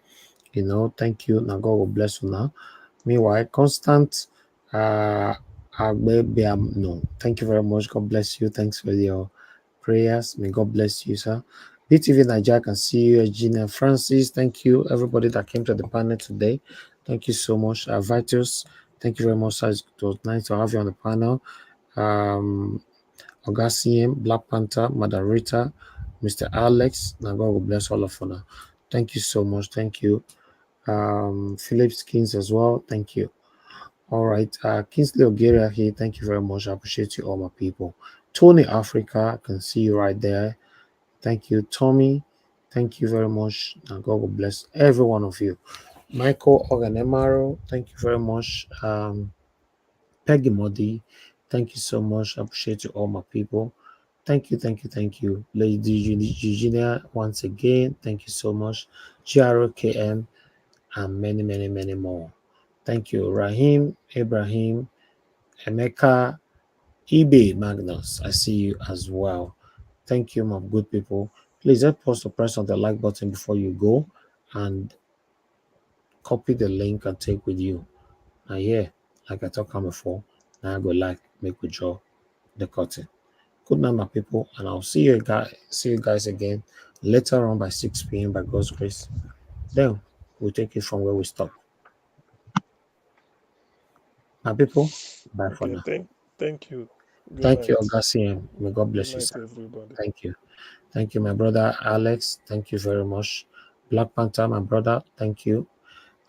Thank you. Now God will bless you now. Meanwhile, Constant no, thank you very much. God bless you. Thanks for your prayers. May God bless you, sir. BTV Nigeria, I can see you. Gina Francis, thank you. Everybody that came to the panel today, thank you so much. Vitus, thank you very much, sir. It was nice to have you on the panel. Augustine, Black Panther, Madam Rita, Mr. Alex. Now God will bless all of you now. Thank you so much. Thank you. Philip Skins as well. Thank you. All right. Kingsley Ogeria here. Thank you very much. I appreciate you all, my people. Tony Africa, I can see you right there. Thank you. Tommy, thank you very much. And God will bless every one of you. Michael Oganemaro, thank you very much. Peggy Modi, thank you so much. I appreciate you all, my people. Thank you. Lady Eugenia, once again, thank you so much. GROKM, and many more. Thank you. Rahim, Ibrahim, Emeka, eBay, Magnus, I see you as well. Thank you, my good people. Please help us to press on the like button before you go and copy the link and take with you. Now, yeah, like I talked about before, now I go make we draw the curtain. Good night, my people, and I'll see you guys again later on by 6 p.m. by God's grace. Then we'll take it from where we stop. My people, bye for now. Thank you. Thank you, Augustine. May God bless you, sir. Everybody. Thank you, my brother Alex. Thank you very much. Black Panther, my brother. Thank you.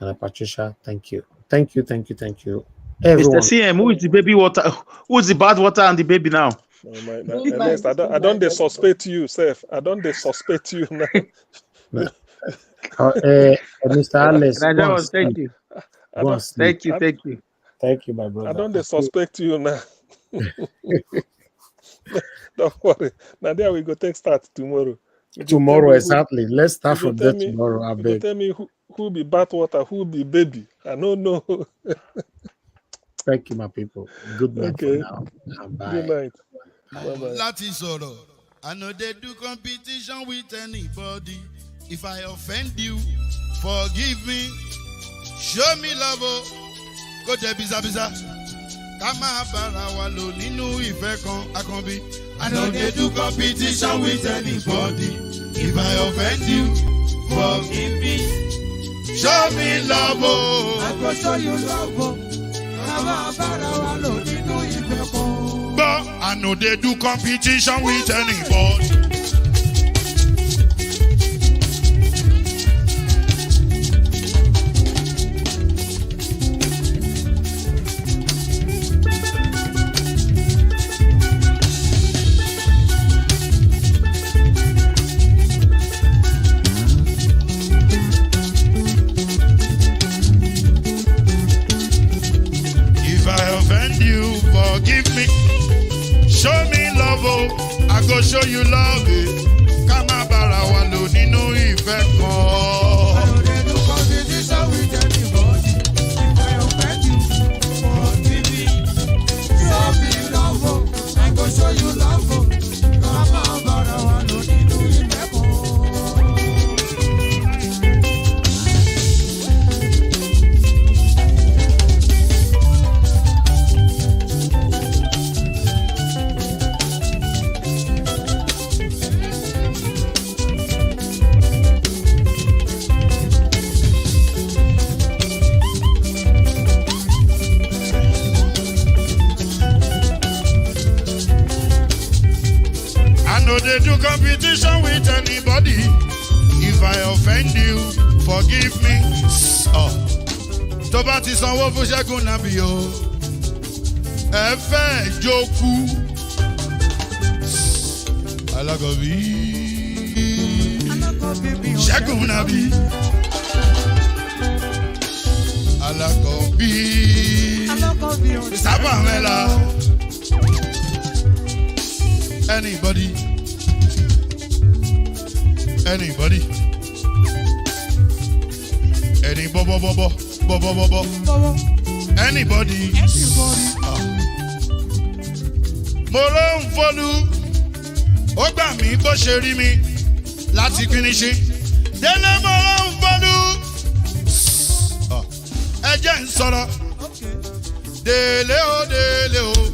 And Patricia, thank you. Thank you. Everyone. Mr. CM, who is the baby water? Who is the bad water and the baby now? Ernest, I don't suspect you, Seth. I don't suspect you now. Mr. Alex, thank you. Thank you. Thank you, my brother. I don't suspect you now. Don't worry. Now there we go. Take start tomorrow. Tomorrow, exactly. Let's start from there tomorrow. I beg. Tell me who be bathwater, who be baby. I don't know. Thank you, my people. Good night for now. Bye. Good night. Bye-bye. Láti sọ̀rọ̀, I no dey do competition with anybody. If I offend you, forgive me. Show me love, kó jẹ́ bísàbísà. Ká máa bára wa lò nínú ìfẹ́ kan Akànbí. I no dey do competition with anybody. If I offend you, forgive me. Show me love, I go show you love, ká máa bára wa lò nínú ìfẹ́ kan. But I no dey do competition with anybody. go show you love it. Ká má bára wa lò nínú ìfẹ́ kan. I no dey do competition with anybody. If I offend you, forgive me. Show me love, oh. I go show you love, oh. Ká má bára wa lò nínú ìfẹ́ kan. No, they do competition with anybody. If I offend you, forgive me. Oh, tó bá ti sanwó fún Ṣẹ́gun Nàbí o, ẹ fẹ́ jókù. Alákọ̀bí Ṣẹ́gun Nàbí. Alákọ̀bí Sábà Mẹ́la. Anybody? Anybody? Any bobo bobo bobo bobo. Anybody? Mo ló ń fọlú, ó gbà mí bó ṣe rí mi láti kíníṣí. Délé mo ló ń fọlú, ẹ jẹ́ ń sọ̀rọ̀. Délé o, délé o.